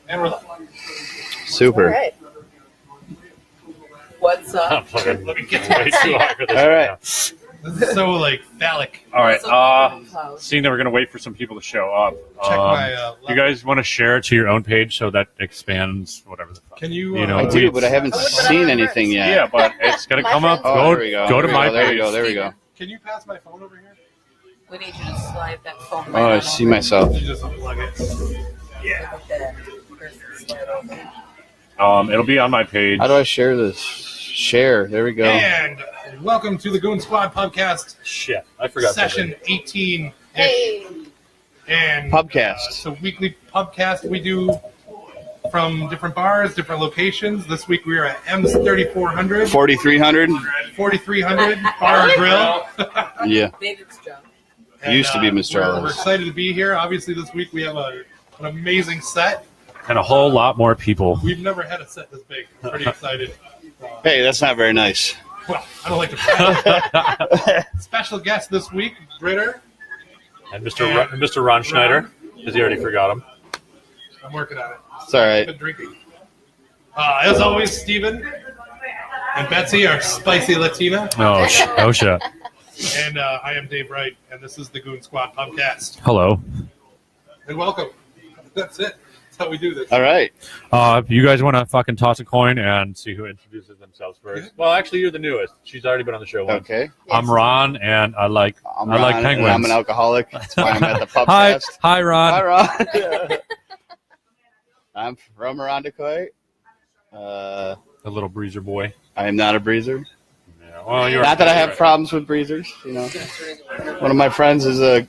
And we're live. Super. All right. What's up? Let me get to way too long for this. All right. Now. This is so phallic. All right. Cloud. Seeing that we're going to wait for some people to show up. Check my. You guys want to share it to your own page so that expands whatever the fuck. Can you? You know, I do, but I haven't seen anything yet. Yeah, but it's going to My come up. friends- Oh, Go, there we go. go to There we my go. There we page. go. There we go. Can you pass my phone over here? We need you to slide that phone. Oh, I see myself. You just unplug it. Yeah. It'll be on my page. How do I share this? Share. There we go. And welcome to the Goon Squad podcast, Shit, I forgot. session 18. Hey. And Pubcast. it's a weekly pubcast we do from different bars, different locations. This week we are at M's 3400, 4,300. 4300 Bar and Grill. Yeah. David's job. Used to be Mr. We're Ellis. excited to be here. Obviously, this week we have an amazing set. And a whole lot more people. We've never had a set this big. I'm pretty excited. Hey, that's not very nice. Well, I don't like to. Special guest this week, Britter. And Mr. Ron Schneider, because he already forgot him. I'm working on it. It's all I've right. been drinking. As always, Steven and Betsy, our spicy Latina. Oh, shit. And I am Dave Wright, and this is the Goon Squad podcast. Hello. And welcome. That's it. That's how we do this. All right. You guys want to fucking toss a coin and see who introduces themselves first? Well, actually, you're the newest. She's already been on the show once. Okay. I'm Ron, and I like I'm I like Ron, and penguins. I'm an alcoholic. That's why I'm at the Hi, Pubcast. hi, Ron. Hi, Ron. I'm from Irondequoit. The little breezer boy. I am not a breezer. Yeah, well, you're Not that I have problems with breezers. You know, one of my friends is a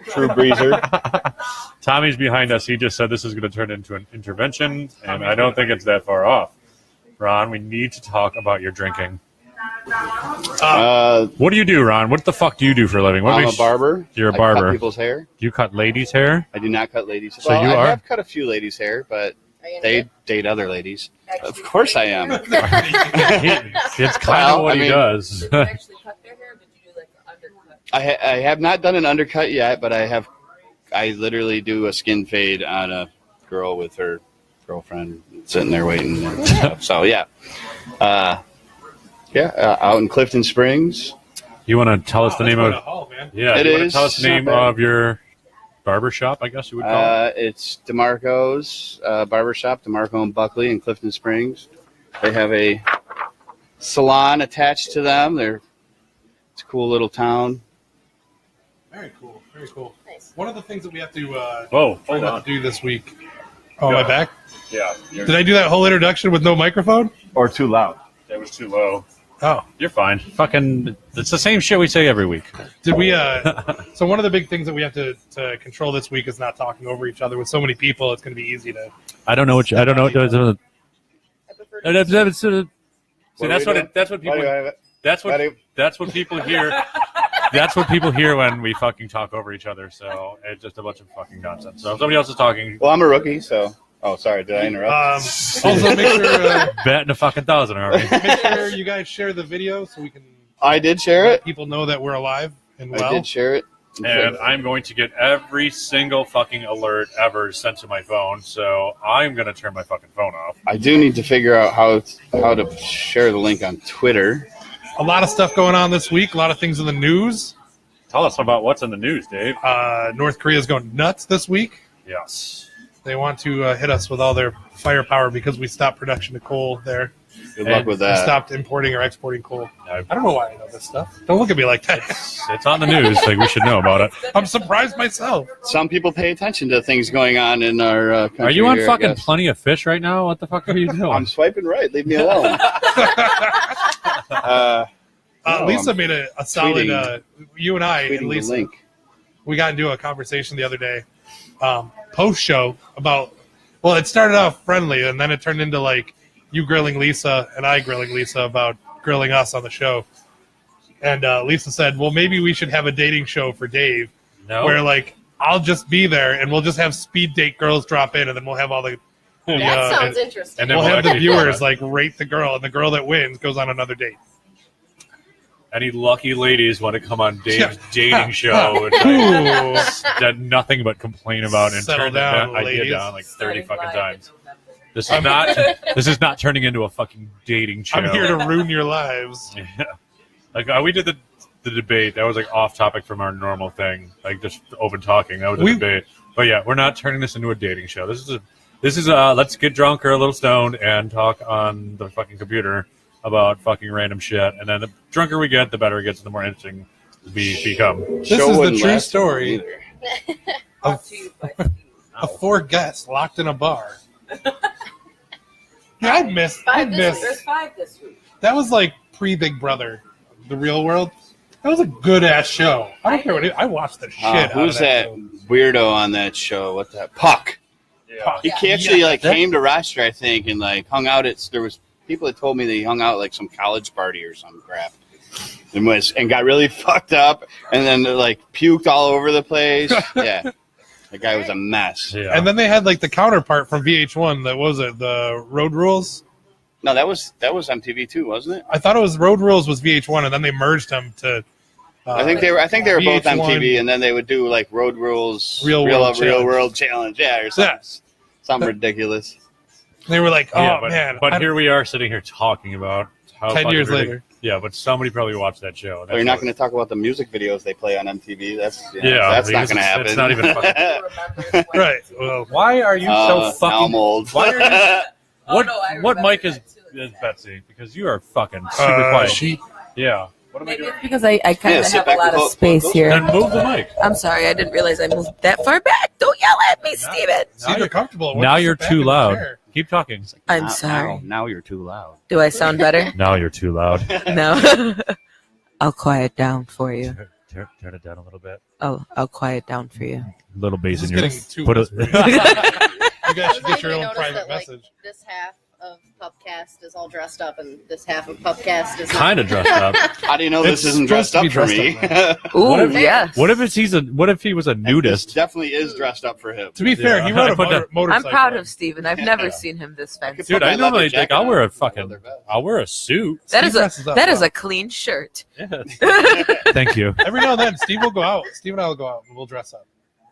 true breezer. Tommy's behind us. He just said this is going to turn into an intervention, and I don't think it's that far off. Ron, we need to talk about your drinking. What do you do, Ron? What the fuck do you do for a living? What I'm makes- a barber. You're a I barber. cut people's hair. You cut ladies' hair? I do not cut ladies' hair. So Well, you I are? have cut a few ladies' hair, but they date other ladies. Actually, Of course I am. It's kind Well, of what I he mean- does. Did you actually cut their hair, or did you do like an undercut? I have not done an undercut yet, but I literally do a skin fade on a girl with her girlfriend sitting there waiting. And stuff. So yeah, out in Clifton Springs. You want to tell us the That's name quite of? a haul, man. Yeah, It you want to is. tell us the It's not name bad. of your barber shop? I guess you would call it. It's DeMarco's Barbershop, DeMarco and Buckley in Clifton Springs. They have a salon attached to them. It's a cool little town. Very cool. Very cool. Nice. One of the things that we have to Whoa, try hold not on. to do this week. Oh, Go am I ahead. back? Yeah, Did I do that whole introduction with no microphone? Or too loud. that was too low. Oh. You're fine. Fucking, it's the same shit we say every week. Did we? So one of the big things that we have to control this week is not talking over each other. With so many people, it's going to be easy to. I don't know what I prefer to See, that's what people hear. That's what people hear when we fucking talk over each other. So it's just a bunch of fucking nonsense. So if somebody else is talking, Well, I'm a rookie, so. Oh, sorry. Did I interrupt? Also, make sure betting 1,000, are we? make sure you guys share the video so we can I did share let it. people know that we're alive and I well. did share it. And I'm going to get every single fucking alert ever sent to my phone. So I'm going to turn my fucking phone off. I do need to figure out how to share the link on Twitter. A lot of stuff going on this week. A lot of things in the news. Tell us about what's in the news, Dave. North Korea's going nuts this week. Yes. They want to hit us with all their firepower because we stopped production of coal there. Good luck with We that. stopped importing or exporting coal. I- I don't know why I know this stuff. Don't look at me like that. It's on the news. Like, we should know about it. I'm surprised myself. Some people pay attention to things going on in our country. Are you on here, I fucking guess. Plenty of Fish right now? What the fuck are you doing? I'm swiping right. Leave me alone. No, Lisa I'm made a solid. tweeting- You and I Tweeting and the Lisa, link. we got into a conversation the other day, post show about. Well, it started off friendly, and then it turned into like you grilling Lisa and I grilling Lisa about grilling us on the show. And Lisa said, "Well, maybe we should have a dating show for Dave, No. where like I'll just be there, and we'll just have speed date girls drop in, and then we'll have all the That sounds and- interesting. and then we'll we'll have the actually viewers do like rate the girl, and the girl that wins goes on another date." any lucky ladies want to come on Dave's Yeah. dating show, which I did nothing but complain about and Settle turn down, that idea ladies. down like 30 fucking Live times. in November. This is not turning into a fucking dating show. I'm here to ruin your lives. Yeah. Like we did the debate. That was like off topic from our normal thing, like just open talking. That was a debate. But yeah, we're not turning this into a dating show. This is let's get drunk or a little stoned and talk on the fucking computer about fucking random shit. And then the drunker we get, the better it gets, and the more interesting we become. This is the wouldn't true last story either. Brought to you by Steve. of 4 guests locked in a bar. Yeah, I'd miss. There's 5 this week. That was like pre-Big Brother, The Real World. That was a good ass show. I don't care what I watched the shit. out Who's of that show. weirdo on that show? What the Puck? Puck. He actually Yeah. came to Rochester, I think, and like hung out at. There was people that told me that he hung out at, like some college party or some crap, and got really fucked up, and then like puked all over the place. Yeah, that guy was a mess. Yeah. And then they had like the counterpart from VH1. That was it. The Road Rules. No, that was MTV too, wasn't it? I thought it was Road Rules was VH1, and then they merged them to. I think they were both VH1. MTV, and then they would do like Road Rules, Real World World Challenge, yeah, or something, Yeah. something ridiculous. They were like, "Oh Yeah, man!" But here we are sitting here talking about how 10 fucking years ridiculous- later. Yeah, but somebody probably watched that show. But you're not going to talk about the music videos they play on MTV. That's not because going to happen. It's not even fucking. Who remembers when- Right. Well, Why are you so Now I'm fucking? old. Why are you? Oh, What no, I what remember mic is that too. Betsy? Because you are fucking super quiet. she. Yeah. What am I Maybe doing? it's because I kind Yeah, of sit have a back lot and of close- space close here. Then move the mic. I'm sorry, I didn't realize I moved that far back. Don't yell at me, Steven. See, you're comfortable. Why Now don't you you're sit back too in the loud. chair? Keep talking. I'm sorry. Now you're too loud. Do I sound better? Now you're too loud. No. I'll quiet down for you. Turn it down a little bit. I'll quiet down for you. Little bass This in is your. getting too. Put whispery. it. You guys should get your I own noticed private that, message. This half of Pupcast is all dressed up, and this half of Pupcast is Kind of dressed up. How do you know It's this isn't supposed dressed to up be for dressed me? Ooh, What if- yes. What if he was a This nudist? definitely is dressed up for him. To be fair, Yeah. he rode I a put that- motorcycle. I'm proud of Steven. I've never Yeah. seen him this I could fancy. Dude, put I my normally leather think jacket I'll wear on a with fucking. leather vest. I'll wear a suit. That Steve is a dresses up that is well. a clean shirt. Yeah. Thank you. Every now and then, Steve will go out. Steve and I will go out and we'll dress up.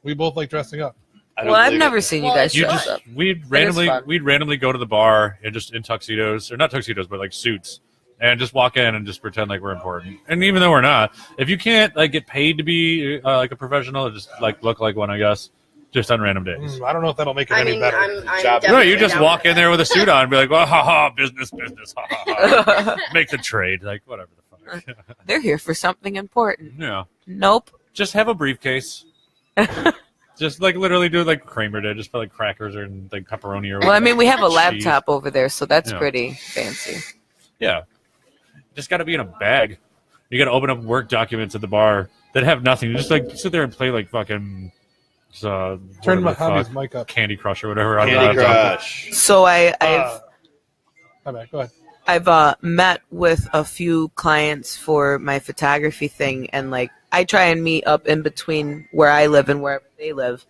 We both like dressing up. I don't Well, I've believe never it. seen you Well, guys You dress just up. we'd is randomly go to the bar and just in tuxedos or not tuxedos but like suits and just walk in and just pretend like we're important. And even though we're not, if you can't like get paid to be like a professional, just like look like one, I guess, just on random days. I don't know if that'll make it I any mean, better. I'm Job. definitely No, you just down walk with in there with a suit on and be like, well, ha ha, business, ha ha ha. Make the trade, like whatever the fuck. They're here for something important. Yeah, Nope. just have a briefcase. Just like literally do like Kramer did, just put like crackers or like pepperoni or. Well, I mean, we have a Cheese. laptop over there, so that's Yeah. pretty fancy. Yeah, just got to be in a bag. You got to open up work documents at the bar that have nothing. You just like sit there and play like fucking. Turn whatever my the fuck, hobby's mic up. Candy Crush or whatever. on the Candy laptop. Crush. So I've My bad. Go ahead. met with a few clients for my photography thing, and like I try and meet up in between where I live and where they live.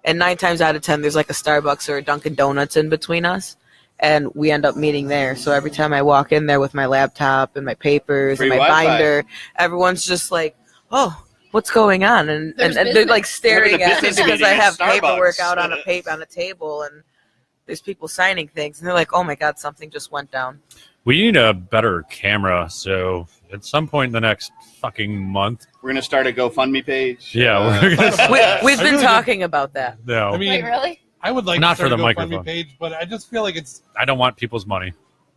And 9 times out of 10, there's like a Starbucks or a Dunkin' Donuts in between us, and we end up meeting there. So every time I walk in there with my laptop and my papers Free and my Wi-Fi. binder, everyone's just like, "Oh, what's going on?" And There's they're business. like staring They're in a at me business because meeting I at have paperwork Starbucks. out on a table, and there's people signing things, and they're like, "Oh my God, something just went down." We need a better camera. So at some point in the next fucking month, We're gonna start a GoFundMe page. yeah, Uh, we're gonna. We've I been really talking about that. No, I mean, Wait, really? I would like Not to start for the a GoFundMe microphone. page, but I just feel like it's. I don't want people's money.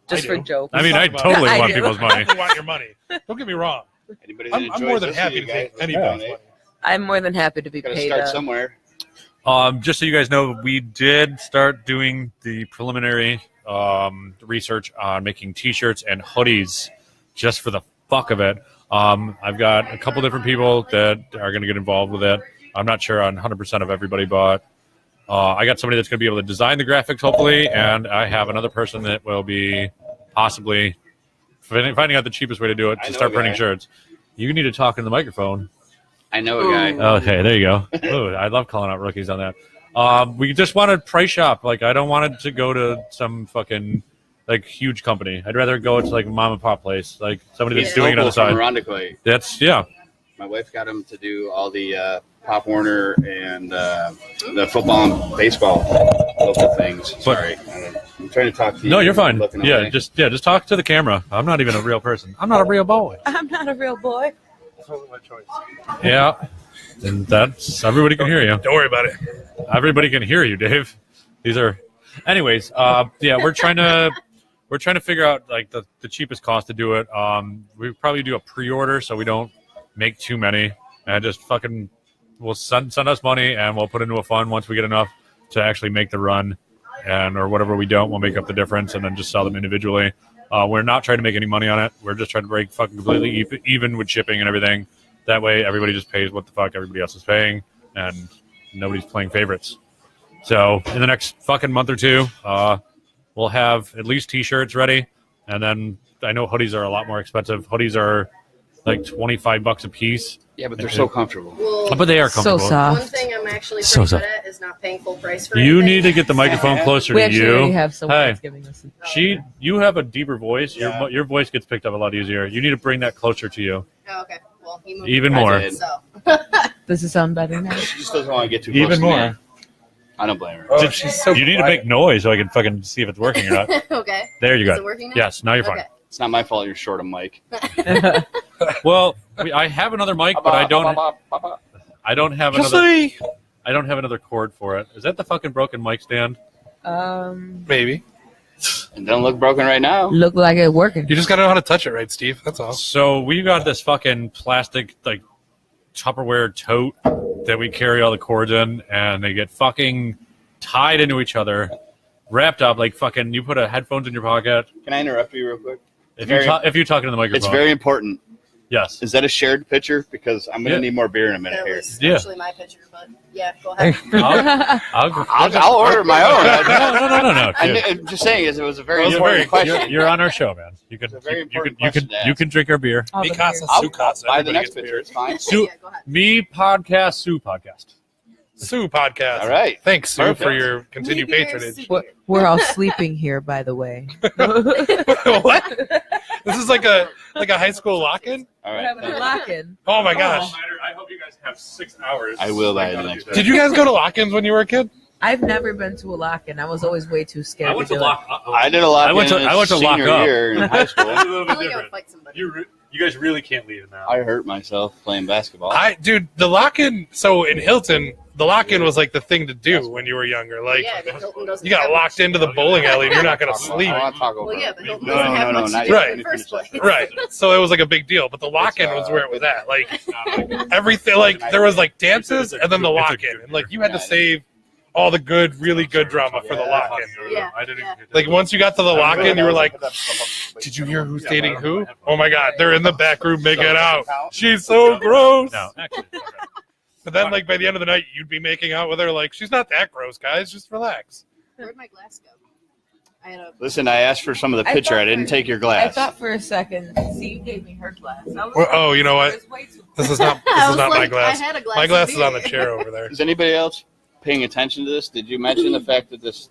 Just I for do. jokes. I mean, I Talk about totally it. want I do. people's I money. definitely want your money. Don't get me wrong. Anybody that I'm enjoys more than this, happy you to guys take can anybody's donate. money. I'm more than happy to be Gotta paid. start somewhere. Just so you guys know, we did start doing the preliminary research on making T-shirts and hoodies just for the fuck of it. I've got a couple different people that are going to get involved with it. I'm not sure on 100% of everybody, but I got somebody that's going to be able to design the graphics, hopefully, and I have another person that will be possibly finding out the cheapest way to do it I to know start a printing guy. shirts. You need to talk into the microphone. I know a guy. Ooh. Okay, there you go. Ooh, I love calling out rookies on that. We just want a price shop. Like, I don't want it to go to some fucking like huge company. I'd rather go to like a mom and pop place, like somebody that's Yeah. doing it on the From side. Irondequoit. That's My wife got him to do all the Pop Warner and the football and baseball local things. Sorry, I'm trying to talk to you. No, you're fine. Looking Yeah, away. just talk to the camera. I'm not even a real person. I'm not a real boy. I'm not a real boy. Totally my choice. Yeah, and that's everybody can hear you. Don't worry about it. Everybody can hear you, Dave. These are, anyways. We're trying to figure out like the cheapest cost to do it. We probably do a pre-order so we don't make too many, and just fucking will send us money and we'll put into a fund once we get enough to actually make the run, and or whatever we don't, we'll make up the difference and then just sell them individually. We're not trying to make any money on it. We're just trying to break fucking completely even with shipping and everything. That way, everybody just pays what the fuck everybody else is paying, and nobody's playing favorites. So in the next fucking month or two, we'll have at least T-shirts ready, and then I know hoodies are a lot more expensive. Hoodies are like $25 a piece. Yeah, but they're so comfortable. Well, But they are So comfortable. one soft. thing I'm actually So pretty soft. good at is not paying full price for You anything. need to get the microphone closer We to actually you. already have someone Hey. that's giving us. You have a deeper voice. Yeah. Your voice gets picked up a lot easier. You need to bring that closer to you. Oh, okay. Well, he moved Even it. more. did. So Does it sound better now? She just doesn't want to get too close Even to me. more. I don't blame her. Oh, she's so You need to quiet. make noise so I can fucking see if it's working or not. okay. There you Is go. it working now? Yes, now you're fine. Okay. It's not my fault you're short a mic. Well, I have another mic, but I don't have another. I don't have another cord for it. Is that the fucking broken mic stand? Maybe. It doesn't look broken right now. Look like it working. You just gotta know how to touch it right, Steve. That's all. So we got this fucking plastic like Tupperware tote that we carry all the cords in, and they get fucking tied into each other, wrapped up like fucking. You put a headphones in your pocket. Can I interrupt you real quick? If you're talking to the microphone, It's very important. yes. Is that a shared picture? Because I'm going to Yeah. need more beer in a minute That here. was Yeah. actually my picture, but yeah, go ahead. I'll order my own. No. dude. I'm just saying, it was a very You're, important question. you're on our show, man. You can It's a very you important can you question can to you ask. can drink our beer. All the Mikasa, beers. I'll Sukasa. buy the Everybody next gets picture. beer. It's fine. Sue, Yeah, go ahead. me podcast, Sue podcast. Sue podcast. All right. Thanks, Sue, Perfect. for your continued Maybe patronage. We're all sleeping here, by the way. What? This is like a high school lock-in? All We're right. having a lock-in. Oh my gosh. I hope you guys have 6 hours. I will by the next Did you guys go to lock-ins when you were a kid? I've never been to a lock-in. I was always way too scared I went to to do lock. I did a lot. I went to lock senior up. year in high school. It's a little bit Only go different. fight somebody. You guys really can't lead in that. I hurt myself playing basketball. Dude, the lock-in, so in Hilton, the lock-in was like the thing to do when you were younger. Like, yeah, but Hilton doesn't you got have locked much. into the bowling alley and you're not going to sleep. I want to talk over. Well, yeah, but Hilton No, doesn't have no, much not to do yet. in the first place. Right. So it was like a big deal. But the lock-in was where it was at. Like, everything, like, there was like dances and then the lock-in. And like, you had to save all the good, really good drama for the lock-in. Yeah, I didn't. yeah. Like, once you got to the lock-in, you were like, did you hear who's dating who? Oh my God, they're in the back room making out. She's so gross. No, actually. But then, like, by the end of the night, you'd be making out with her. Like, she's not that gross, guys. Just relax. Where'd my glass go? I had a. Listen, I asked for some of the I pitcher. thought I didn't for- take your I glass. thought for a second. See, you gave me her glass. I was Well, like, oh, you know what? there's way too- This is not. I This is was not my like, glass. I had a glass My glass of is on the beer. chair over there. Is anybody else paying attention to this? Did you mention the fact that this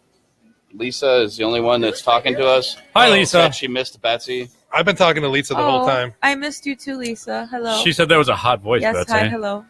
Lisa is the only one that's talking to us? Hi, Oh, Lisa. that she missed Betsy. I've been talking to Lisa the whole time. I missed you too, Lisa. Hello. She said that was a hot voice, yes, Betsy. hi, hello.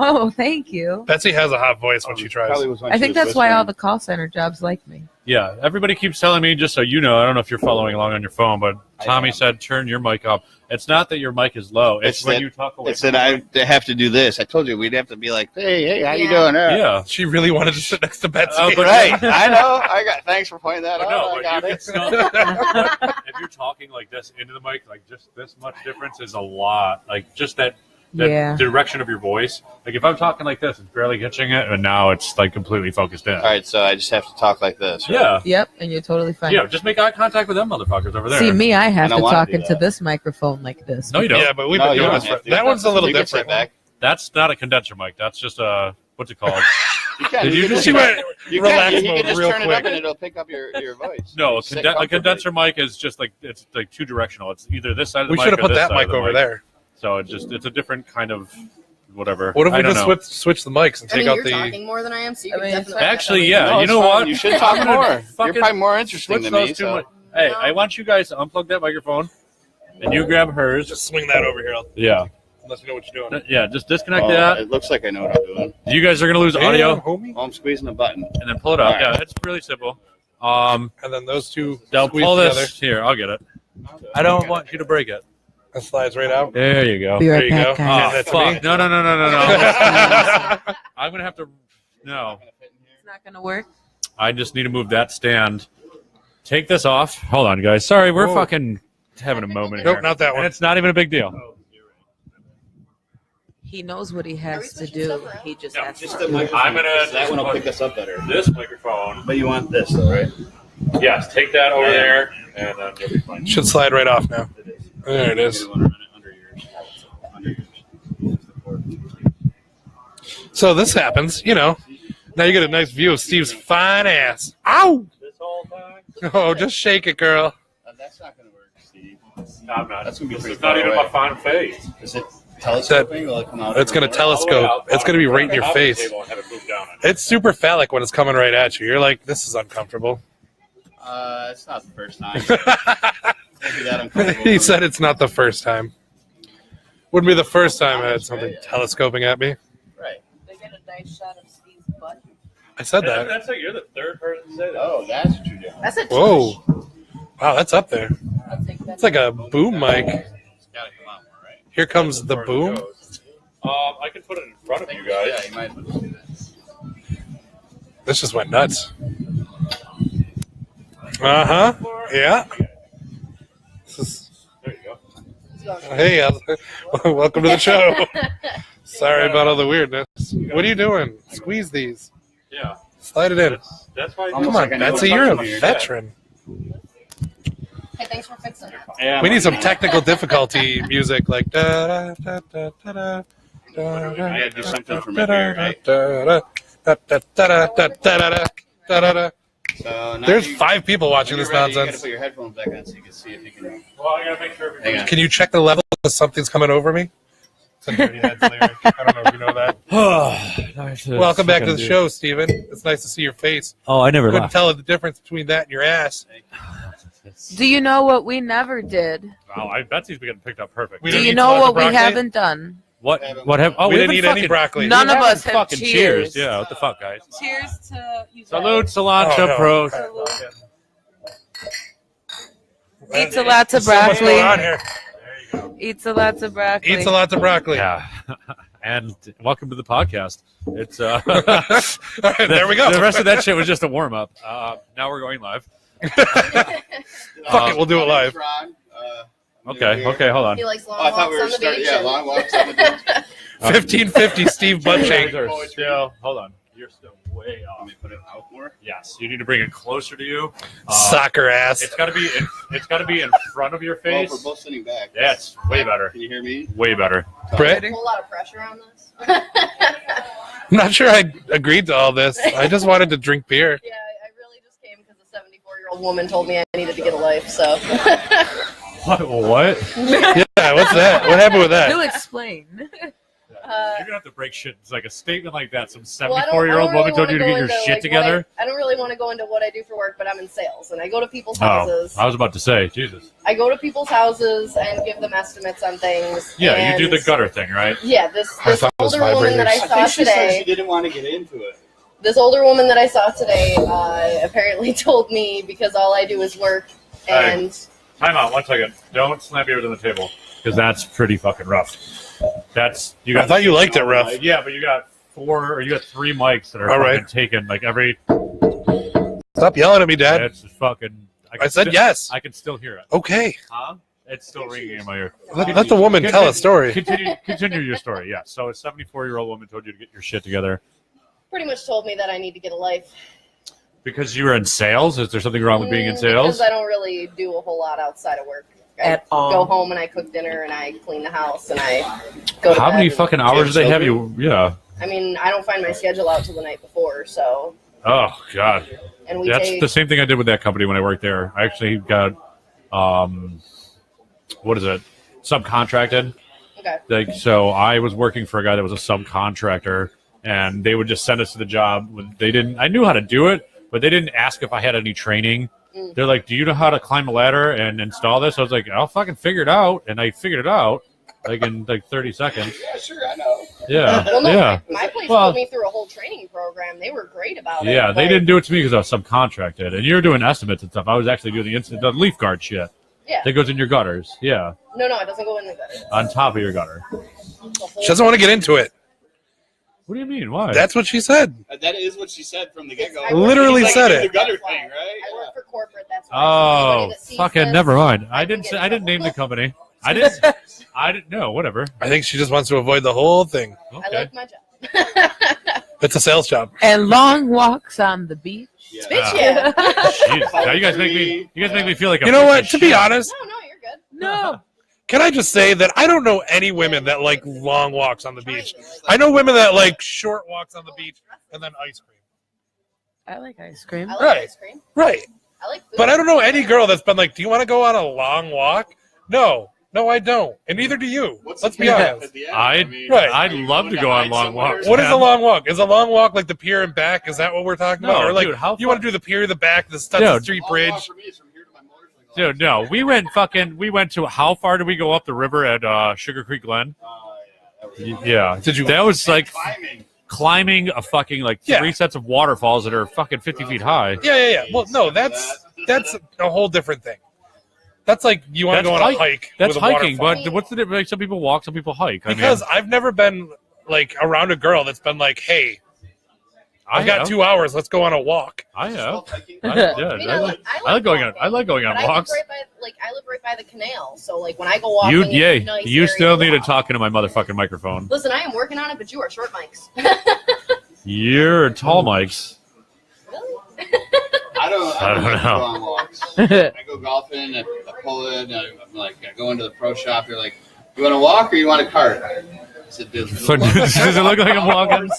Oh, thank you. Betsy has a hot voice when she tries. Probably was when I she think was that's why whispering. all the call center jobs like me. Yeah, everybody keeps telling me, just so you know, I don't know if you're following along on your phone, but I Tommy am. said turn your mic up. It's not that your mic is low. It's when that- you talk away. It's that I have to do this. I told you we'd have to be like, hey, how you Yeah. doing? Yeah. She really wanted to sit next to Betsy. But Right. I know. Thanks for pointing that But out. no, I but got you it. can still, if you're talking like this into the mic, like just this much difference is a lot. Like just that Yeah. direction of your voice. Like if I'm talking like this, it's barely catching it, and now it's like completely focused in. All right, so I just have to talk like this. right? Yeah. Yep, and you're totally fine. Yeah, just make eye contact with them motherfuckers over there. See, me, I have I don't to wanna talk do into that. this microphone like this. No, you don't. Yeah, but we've No, been you doing don't this. For, have to. that one's a little You can sit different. back. That's not a condenser mic. That's just a what's it called? You can. Did you just- She went You relax can. You mode can just real turn it quick. up and it'll pick up your voice. No, You sit comfortably. a condenser mic is just like it's like two directional. It's either this side of the We mic should have or put this that side mic of the over there. So it's a different kind of whatever. What if I we don't just know. switch the mics and I take mean, out you're the? talking more than I am, so you I can mean, definitely. Actually, have yeah. that No, you it's know fine. what? You should I'm talk gonna more. You're fucking probably more interesting switch than those me. two So. mic- Hey, I want you guys to unplug that microphone, and you grab hers. Just swing that over here. Yeah. Unless you know what you're doing. Yeah, just disconnect Oh, that. it looks like I know what I'm doing. You guys are going to lose audio, homie. Oh, I'm squeezing the button. and then pull it up. All right. Yeah, it's really simple. And then those two They'll squeeze pull together. this. Here, I'll get it. I don't want you to break it. That slides right out. There you go. Be There right you back, go. guys. Oh, That's fuck. me. No. I'm going to have to... No. It's not gonna work. I just need to move that stand. Take this off. Hold on, guys. Sorry, we're Whoa. fucking having a moment Nope, here. not that And one. it's not even a big deal. He knows what he has to switching do. stuff around? He just Yeah, has just to. the microphone. I'm gonna- That one will pick us up better. This microphone. But you want this, though, right? Yes, take that over there, and then you'll be fine. Should slide right off now. There it is. Under yours. Under yours. So this happens, you know. Now you get a nice view of Steve's fine ass. Ow! This whole time? Oh, just shake it, girl. That's not going to work, Steve. No, I'm not. That's gonna be This pretty is not far even away. my fine face. Is it telescoping? Will it come out? It's going to telescope. It's going to be right in your face. Have it move down. It's super phallic when it's coming right at you. You're like, this is uncomfortable. It's not the first time. Maybe that uncomfortable. He said it's not the first time. Wouldn't be the first time I had something telescoping at me. Right. They get a nice shot of Steve's butt. I said that. That's like you're the third person to say that. Oh, that's what you're doing. That's a Whoa. Wow, that's up there. I'll take that. It's like a boom mic. It's got to come out more, right? Here comes the boom. I can put it in front of you guys. Yeah, you might as well do that. This just went nuts. Uh-huh. Yeah. This is, There you go. hey, welcome to the show. Sorry about all the weirdness. What are you doing? Squeeze these. Yeah. Slide it in. That's why. Almost Come like I on, know Betsy, what's you're a touching you. veteran. Hey, thanks for fixing it. Yeah, We need some technical difficulty music like da da da da da da. I gotta do something for my beer, right? So now There's you- 5 people watching when this you're ready, You nonsense. gotta put your headphones back on so you can see if you can. Well, I gotta make sure. Hang on. Can you check the level because something's coming over me? I don't know if you know that. Welcome back to the show, Steven. It's nice to see your face. Oh, I never Couldn't laughed. tell the difference between that and your ass. Do you know what we never did? Wow, Betsy's been getting picked up perfect. We Do didn't you eat know lots what of we broccoli? haven't done? What? What have? Oh, We didn't haven't eat any fucking- broccoli. None of we us haven't have fucking cheers. Yeah, what the fuck, guys? Cheers to you. Salute, cilantro, Oh, no. pros. Eats a lot of So much going on broccoli. here. Eats a lot of broccoli. Eats a lot of broccoli. Yeah. And welcome to the podcast. It's All right, there we go. The rest of that shit was just a warm up. Now we're going live. Fuck it, we'll do it live. Okay, hold on. He likes long Oh, I thought we were walks on the starting. beach. Yeah, and- long walks on the beach. 1550 Steve You guys Buttshake. are still. Hold on. You're still way Let off. me put it out more. Yes, you need to bring it closer to you. Soccer ass. It's got to be. It's got to be in front of your Well, face. we're both sitting back. That's way better. Can you hear me? Way better. Brett, A whole lot of pressure on this. I'm not sure I agreed to all this. I just wanted to drink beer. Yeah, I really just came because a 74-year-old woman told me I needed to get a life. So What? Yeah, what's that? What happened with He'll that? explain. You're gonna have to break shit. It's like a statement like that. Some well, I don't- 74-year-old I don't woman told you to really get your wanna go shit into, together. I don't really want to go into what I do for work, but I'm in sales, and I go to people's Oh, houses. I was about to say, Jesus. I go to people's houses and give them estimates on things. Yeah, and you do the gutter thing, right? Yeah, this I thought it was older woman that I vibrators. I saw think she said she today. didn't want to get into it. This older woman that I saw today apparently told me because all I do is work and. Time out. 1 second. Don't slam yours on the table because that's pretty fucking rough. That's you got. I thought you liked it rough. Yeah, but you got 3 mics that are All fucking right. taken. Like every. Stop yelling at me, Dad. It's fucking. I said yes. I can still hear it. Okay. Huh? It's still ringing in my ear. Let the woman tell a story. Continue your story. Yeah. So a 74-year-old woman told you to get your shit together Pretty much told me that I need to get a life. because you were in sales. Is there something wrong with being in sales? Because I don't really do a whole lot outside of work. I At all. go home and I cook dinner and I clean the house and I go to How bed many and- fucking hours do they have you? Yeah. I mean, I don't find my schedule out till the night before, so. Oh God. And we That's take. the same thing I did with that company when I worked there. I actually got, what is it? Subcontracted. Okay. Like, so I was working for a guy that was a subcontractor, and they would just send us to the job. They didn't. I knew how to do it, but they didn't ask if I had any training They're like, "Do you know how to climb a ladder and install this?" I was like, "I'll fucking figure it out," and I figured it out like in like 30 seconds. Yeah, sure, I know. Yeah, Well, no, yeah. my place Well- put me through a whole training program. They were great about it. Yeah, they Like, didn't do it to me because I was subcontracted, and you were doing estimates and stuff. I was actually doing the leaf guard shit Yeah. that goes in your gutters. Yeah, No, it doesn't go in the gutter. on top of your gutter. The whole- She doesn't want to get into it. What do you mean? Why? That's what she said. That is what she said from the get-go. I work- Literally it's said the it. gutter That's why. thing, right? I work for corporate. That's why. Oh, Anybody that sees fucking this, never mind. I I can didn't get say, in I didn't name trouble. the company. I didn't know. Whatever. I think she just wants to avoid the whole thing. I Okay. like my job. It's a sales job. And long walks on the beach. Yeah. Bitch, yeah. Jeez. Now you guys make me feel like a You know piece what? of To be shit. honest, No, you're good. No. can I just say that I don't know any women that like long walks on the beach. I know women that like short walks on the beach and then ice cream. I like ice cream. I like Right. ice cream. Right. I like food. But I don't know any girl that's been like, "Do you want to go on a long walk?" No, I don't, and neither do you. Let's be honest. At the end, Right. I'd love to go on long walks. What is man. a long walk? Is a long walk like the pier and back? Is that what we're talking about? No, Or like dude, how you want to do the pier, the back, the Stetson Street Bridge? Dude, no. We went to, how far did we go up the river at Sugar Creek Glen? Yeah. Did you? That was like Climbing. climbing a fucking like Yeah. 3 sets of waterfalls that are fucking 50 feet high. Yeah. Well, no, that's a whole different thing. That's like you want to That's go on a hike- hike. That's with a hiking, waterfall. but what's the difference? Like, some people walk, some people hike. Because I've never been like around a girl that's been like, "Hey, I've got 2 hours. Let's go on a walk." I have. I mean, I like going on. I like going on But walks. I live right by the canal, so like when I go walking, You, it's yeah, a nice you area still to need to walk. talk into my motherfucking microphone. Listen, I am working on it, but you are short mics. You're tall mics. Really? I don't know. Go on walks. I go golfing, I pull in, I'm like, I go into the pro shop. You're like, "You want to walk or you want a cart?" I said, Does it look like I'm walking?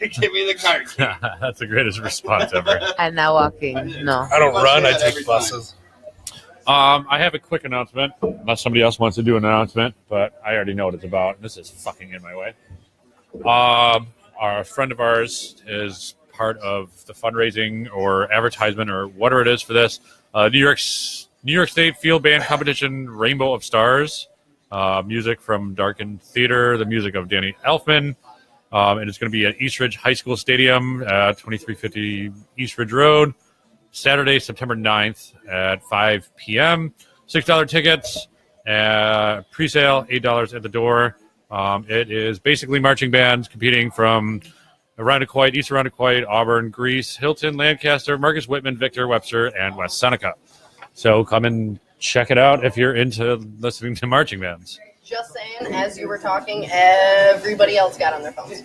Give me the cart. That's the greatest response ever. I'm not walking. No. I don't Must run. say I that take every buses. I have a quick announcement, unless somebody else wants to do an announcement, but I already know what it's about. This is fucking in my way. Our friend of ours is part of the fundraising or advertisement or whatever it is for this New York State Field Band Competition, Rainbow of Stars. Music from Darkened Theater, the music of Danny Elfman. And it's going to be at East Ridge High School Stadium at 2350 East Ridge Road, Saturday, September 9th at 5 p.m. $6 tickets, pre-sale, $8 at the door. It is basically marching bands competing from Irondequoit, East Irondequoit, Auburn, Greece, Hilton, Lancaster, Marcus Whitman, Victor, Webster, and West Seneca. So come and check it out if you're into listening to marching bands. Just saying, as you were talking, everybody else got on their phones.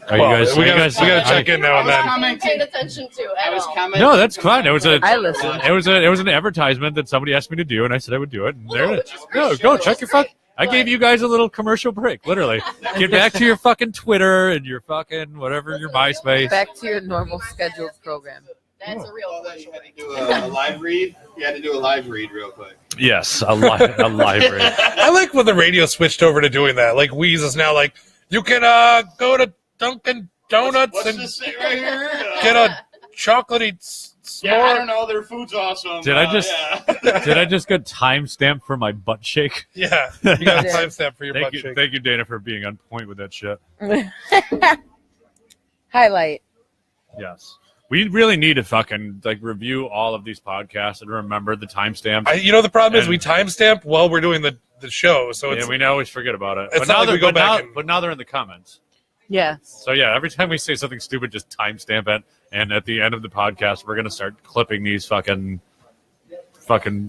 Are you guys? we are you gotta guys- check in now and then. I wasn't paying attention to I at was all. commenting. No, that's fine. It was a. I listen. It was an advertisement that somebody asked me to do, and I said I would do it. And Well, there no, it which is. is great. No, go It check was your fuck. great, I but- gave you guys a little commercial break, literally. Get back to your fucking Twitter and your fucking whatever, your MySpace. Back to your normal scheduled program. That's a real Oh, that commercial you had to break. do a live read. You had to do a live read real quick. Yes, a library. I like when the radio switched over to doing that. Like Wheeze is now like, you can go to Dunkin' Donuts What's and this thing right here? get a chocolatey s'more. Yeah, I don't know. Their food's awesome. Did I just- Yeah. Did I just get timestamped for my butt shake? Yeah, you got a Yeah. timestamp for your butt shake. Thank you, Dana, for being on point with that shit. Highlight. Yes. We really need to fucking review all of these podcasts and remember the timestamps. You know the problem is And- we timestamp while we're doing the show, so it's Yeah, we always forget about it. It's But not now, like they're, we go but, back now, and- but now they're in the comments. Yes. So yeah, every time we say something stupid, just timestamp it. And at the end of the podcast, we're gonna start clipping these fucking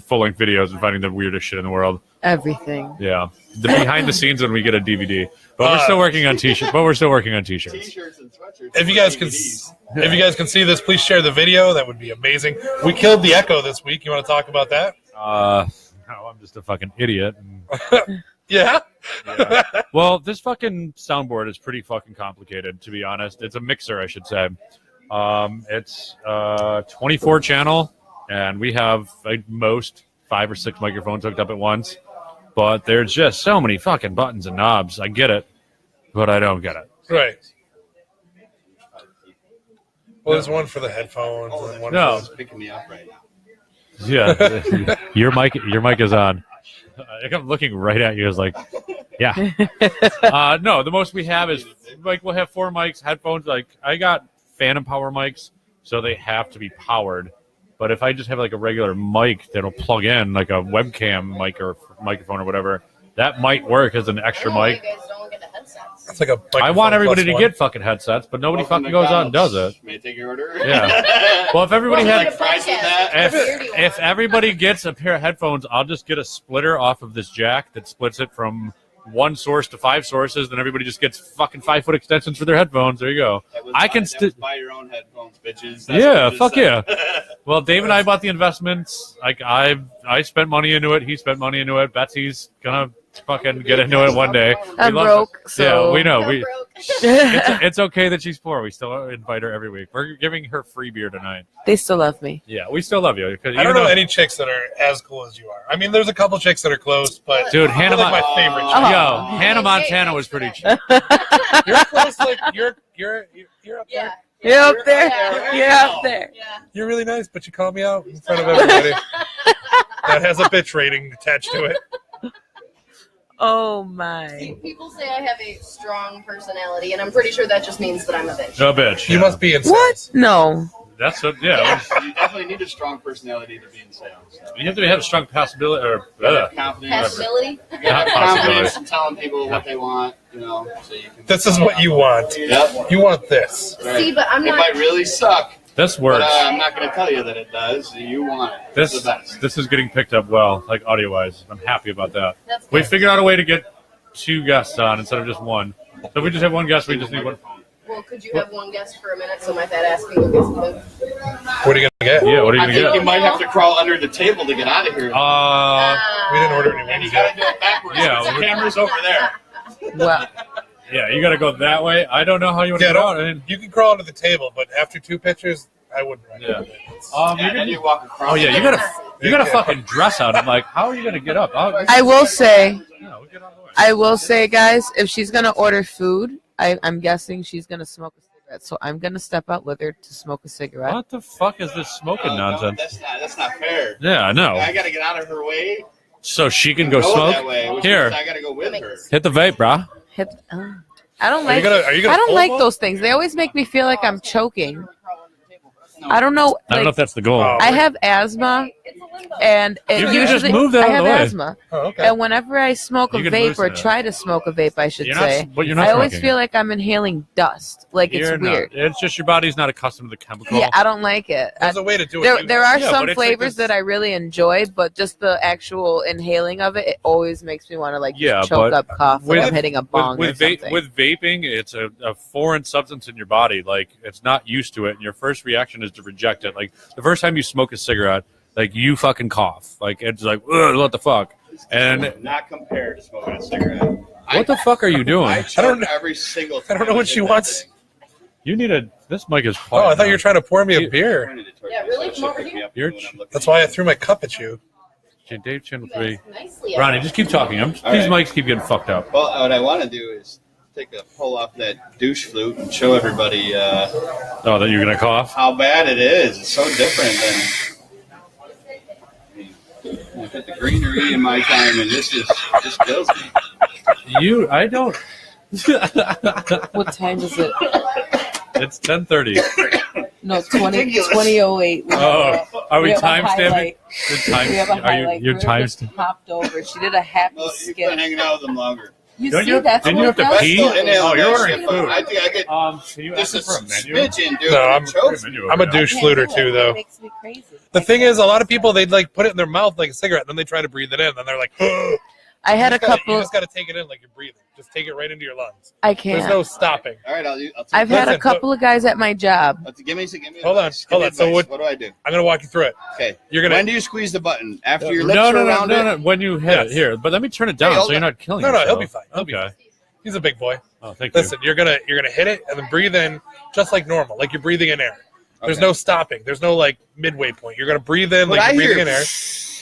full-length videos and finding the weirdest shit in the world. Everything. Yeah, the behind the scenes when we get a DVD. But we're still working on t-shirts. T-shirts and sweatshirts. if you guys can DVDs. if you guys can see this, please share the video. That would be amazing. We killed the Echo this week. You want to talk about that? No, I'm just a fucking idiot. Yeah. Yeah. Well, this fucking soundboard is pretty fucking complicated, to be honest. It's a mixer, I should say. It's 24 channel, and we have at most 5 or 6 microphones hooked up at once. But there's just so many fucking buttons and knobs. I get it, but I don't get it. Right. Well, there's one for the headphones and one No. for Picking me up right now. Yeah, your mic is on. I'm looking right at you. It's like, yeah. No, the most we have is like we'll have 4 mics, headphones. Like I got Phantom Power mics, so they have to be powered. But if I just have like a regular mic that'll plug in, like a webcam mic or microphone or whatever, that might work as an extra I mic. know you guys don't get a headset. it's like a. I want everybody to +1. get fucking headsets, but nobody Welcome fucking to goes out and does McDonald's. it. May I take your order? Yeah. Well, if everybody Well, had, like fries with that? What beer do you if want? everybody gets a pair of headphones, I'll just get a splitter off of this jack that splits it from 1 source to 5 sources. Then everybody just gets fucking 5-foot extensions for their headphones. There you go. I can buy your own headphones, bitches. That's Yeah, what you fuck just yeah. said. Well, Dave and I bought the investments. Like I spent money into it. He spent money into it. Betsy's gonna fucking get into it one day. I'm We love broke, it. so- Yeah, we know. You're We broke. it's okay that she's poor. We still invite her every week. We're giving her free beer tonight. They still love me. Yeah, we still love you. 'Cause I don't even know though- any chicks that are as cool as you are. I mean, there's a couple chicks that are close, but Dude, you're Hannah, like my favorite. Oh. chick. yo, Hannah Montana was pretty cheap. You're close. Like you're up Yeah. there. You're up there. Yeah. You're up there. Yeah. You're really nice, but you call me out in front of everybody. That has a bitch rating attached to it. Oh my. People say I have a strong personality, and I'm pretty sure that just means that I'm a bitch. No bitch. You yeah. must be in What? sales. No. That's what. Yeah. You definitely need a strong personality to be in sales. You have to have a strong possibility or Have confidence. Passability? You have Not confidence in telling people what they want, so you can. This is what you want. Yep. You want this. See, but I'm It not. might really suck, This but works. I'm not going to tell you that it does. You want it. It's This the best. this is getting picked up well, like audio wise. I'm happy about that. That's We good. figured out a way to get 2 guests on instead of just 1. So if we just have 1 guest, we just need 1. Well, could you have one guest for a minute so my fat ass can go get some food? What are you gonna get? Yeah. What are you I gonna think you get? might have to crawl under the table to get out of here. We didn't order any And you wings got yet. to do it backwards. Yeah, The we- camera's over there. Well, Yeah, you got to go that way. I don't know how you want to Yeah, get out. you can crawl under the table, but after 2 pitches, I wouldn't recommend it. Yeah, Yeah, then you walk across. Oh yeah, you gotta Yeah. fucking dress out. I'm like, how are you gonna get up? I will say, No, we get out of the way. I will say, guys, if she's gonna order food, I'm guessing she's gonna smoke a cigarette. So I'm gonna step out with her to smoke a cigarette. What the fuck is this smoking nonsense? That's not fair. Yeah, I know. I got to get out of her way. So she can go That smoke. way, which Here, means I got to go with her. hit the vape, brah. Hit, I don't Are you like. gonna? Are you gonna? I don't pull like one? those things. They always make me feel like I'm choking. I don't know. I don't know Like, if that's the goal. Oh. I have asthma, It's a limbo. and it You can usually just move that I out of have the way. asthma, Oh, okay. and whenever I smoke a You can vape loosen or it. try to smoke a vape, I should You're say, not, but you're not I always smoking. feel like I'm inhaling dust. Like You're it's weird. Not. It's just your body's not accustomed to the chemical. Yeah, I don't like it. There's a way to do it. There are Yeah, some but it's like flavors this- that I really enjoy, but just the actual inhaling of it, it always makes me want to like just Yeah, choke but up, cough, like with- I'm hitting a bong or something. with vaping, it's a foreign substance in your body. Like it's not used to it, and your first reaction is to reject it. Like the first time you smoke a cigarette, like you fucking cough. Like it's like, ugh, what the fuck? And Not compared to smoking a cigarette. what the fuck are you doing? I don't know. every single. I don't know what she wants. You need a. This mic is. Oh, I quiet thought now. you were trying to pour me a beer. Yeah, really? Come over here. That's why I threw my cup at you. Dave Chin You three. guys nicely Ronnie, just keep talking. These All right. mics keep getting fucked up. Well, what I want to do is take a pull off that douche flute and show everybody Oh, that you're gonna cough? how bad it is. It's so different than. I put the greenery in my time, and this just kills me. I don't. What time is it? It's 10:30. No, 20:08. Oh, are we have a time stamping? highlight. We have a highlight. You're We're time just hopped over. She did a happy Well, you've skip. been hanging out with them longer. You Don't see, you- that's didn't what you it have to does pee? to Still you. inhaling Oh, you're that ordering shit, but food. I think I get Can you just ask a for a menu? smidgen, dude. No, and I'm- it chokes me. I'm a now. douche I can't fluter do it. too, It though. makes me crazy. The thing is, a lot of people they'd like put it in their mouth like a cigarette, and then they try to breathe it in, and they're like, I had a You couple. just got to take it in like you're breathing. Just take it right into your lungs. I There's can't. no stopping. All right, I'll take I've had a Listen, couple of guys at my job. give me. Hold on, advice. Give hold me on. So advice. what- do I do? I'm gonna walk you through it. Okay. You're gonna. When do you squeeze the button? After your lips No, are no, no, around no, it? no. When you hit it, Yes. here. But let me turn it down hold so you're on. not killing No, yourself. he'll be fine. He'll be Okay. fine. He's a big boy. Oh, thank you. Listen, you're gonna hit it and then breathe in just like normal, like you're breathing in air. There's Okay. no stopping. There's no like midway point. You're gonna breathe in But like I you're breathing hear in air.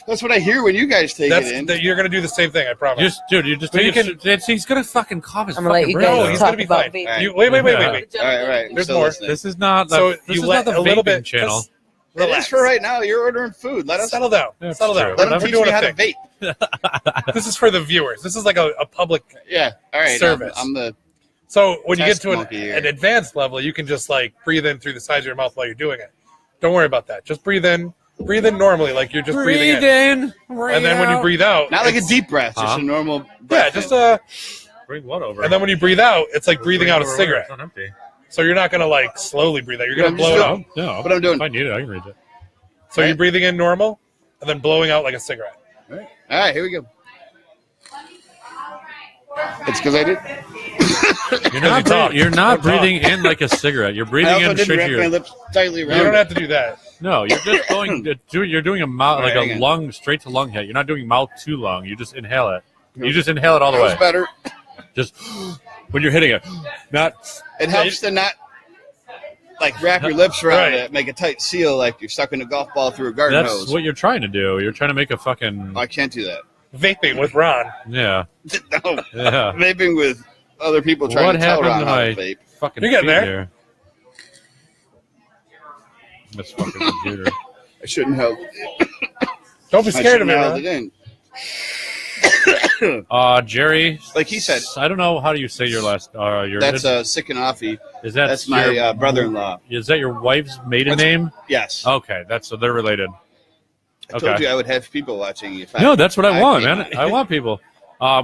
That's what I hear when you guys take it in. You're gonna do the same thing. I promise. You just But you take it. He's gonna fucking cough his I'm gonna let fucking you brains No, guys out. he's talk gonna be about fine. vaping. Wait. All right. There's I'm still more. listening. This is not. So This you is let not the a little vaping bit. channel. Just It is relax. for right now. You're ordering food. Let us Settle down. That's Settle down. true. let We're them teach doing me a how to thing. vape. This is for the viewers. This is like a public. Yeah. All right. Service. I'm the So when you get Test to monkey here. an advanced level, you can just like breathe in through the sides of your mouth while you're doing it. Don't worry about that. Just breathe in normally, like you're just breathing in. And then when you breathe out, not like a it's- deep breath, just Huh? a normal. Yeah, breath just in. Bring what over? And then when you breathe out, it's like breathing out a It's cigarette. not empty. So you're not gonna like slowly breathe out. You're Yeah, gonna I'm blow just it out. No, What I'm doing. If I need it, I can read it. So you're breathing in normal, and then blowing out like a cigarette. All right, here we go. It's because I did. You're not Don't talk. breathing in like a cigarette. You're I breathing also in didn't straight wrap to my your. lips tightly You around. don't have to do that. No, you're just going. You're doing a mouth like Right, a hang on. lung straight to lung hit. You're not doing mouth to lung. You just inhale it. You just inhale it all the That was way. better. Just when you're hitting it, not. It helps to not like wrap your lips around Right. it, make a tight seal like you're sucking a golf ball through a garden That's hose. what you're trying to do. You're trying to make a fucking I can't do that. Vaping with Ron. yeah. No, Yeah. vaping with other people trying What to tell happened Ron to how my to vape. fucking You're getting feet there. here? This fucking computer. I shouldn't have. Don't be I scared of shouldn't me, have Ron. held it in. Jerry. Like he said, I don't know how do you say your last. Your that's Sick and Offy. is that That's my your, brother-in-law. Is that your wife's maiden What's- name? Yes. Okay, that's so they're related. I told okay. you I would have people watching. If No, that's what I want, came man. on. I want people.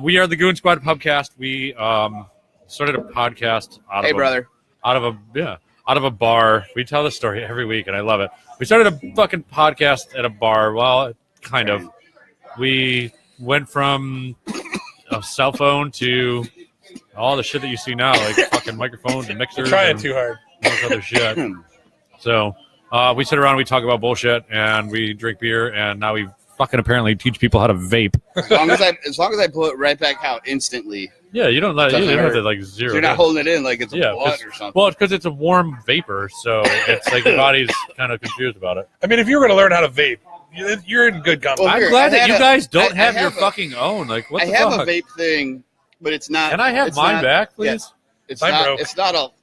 We are the Goon Squad Pubcast. We started a podcast out Hey, of brother. out of a bar. We tell this story every week, and I love it. We started a fucking podcast at a bar. Well, kind of. We went from a cell phone to all the shit that you see now, like fucking microphones and You're mixers. trying and too hard. all this other shit. So we sit around, we talk about bullshit, and we drink beer, and now we fucking apparently teach people how to vape. As long as I pull it right back out instantly. Yeah, you don't Doesn't have hurt. to like zero. You're not holding it in like it's a Yeah, blood 'cause- or something. Well, it's because it's a warm vapor, so it's like your body's kind of confused about it. I mean, if you were going to learn how to vape, you're in good company. Well, I'm here, glad I that had you a- guys don't I have your have a- fucking own. Like, what I the have fuck? a vape thing, but it's not. Can I have it's mine not- back, please? It's I'm not. broke. It's not all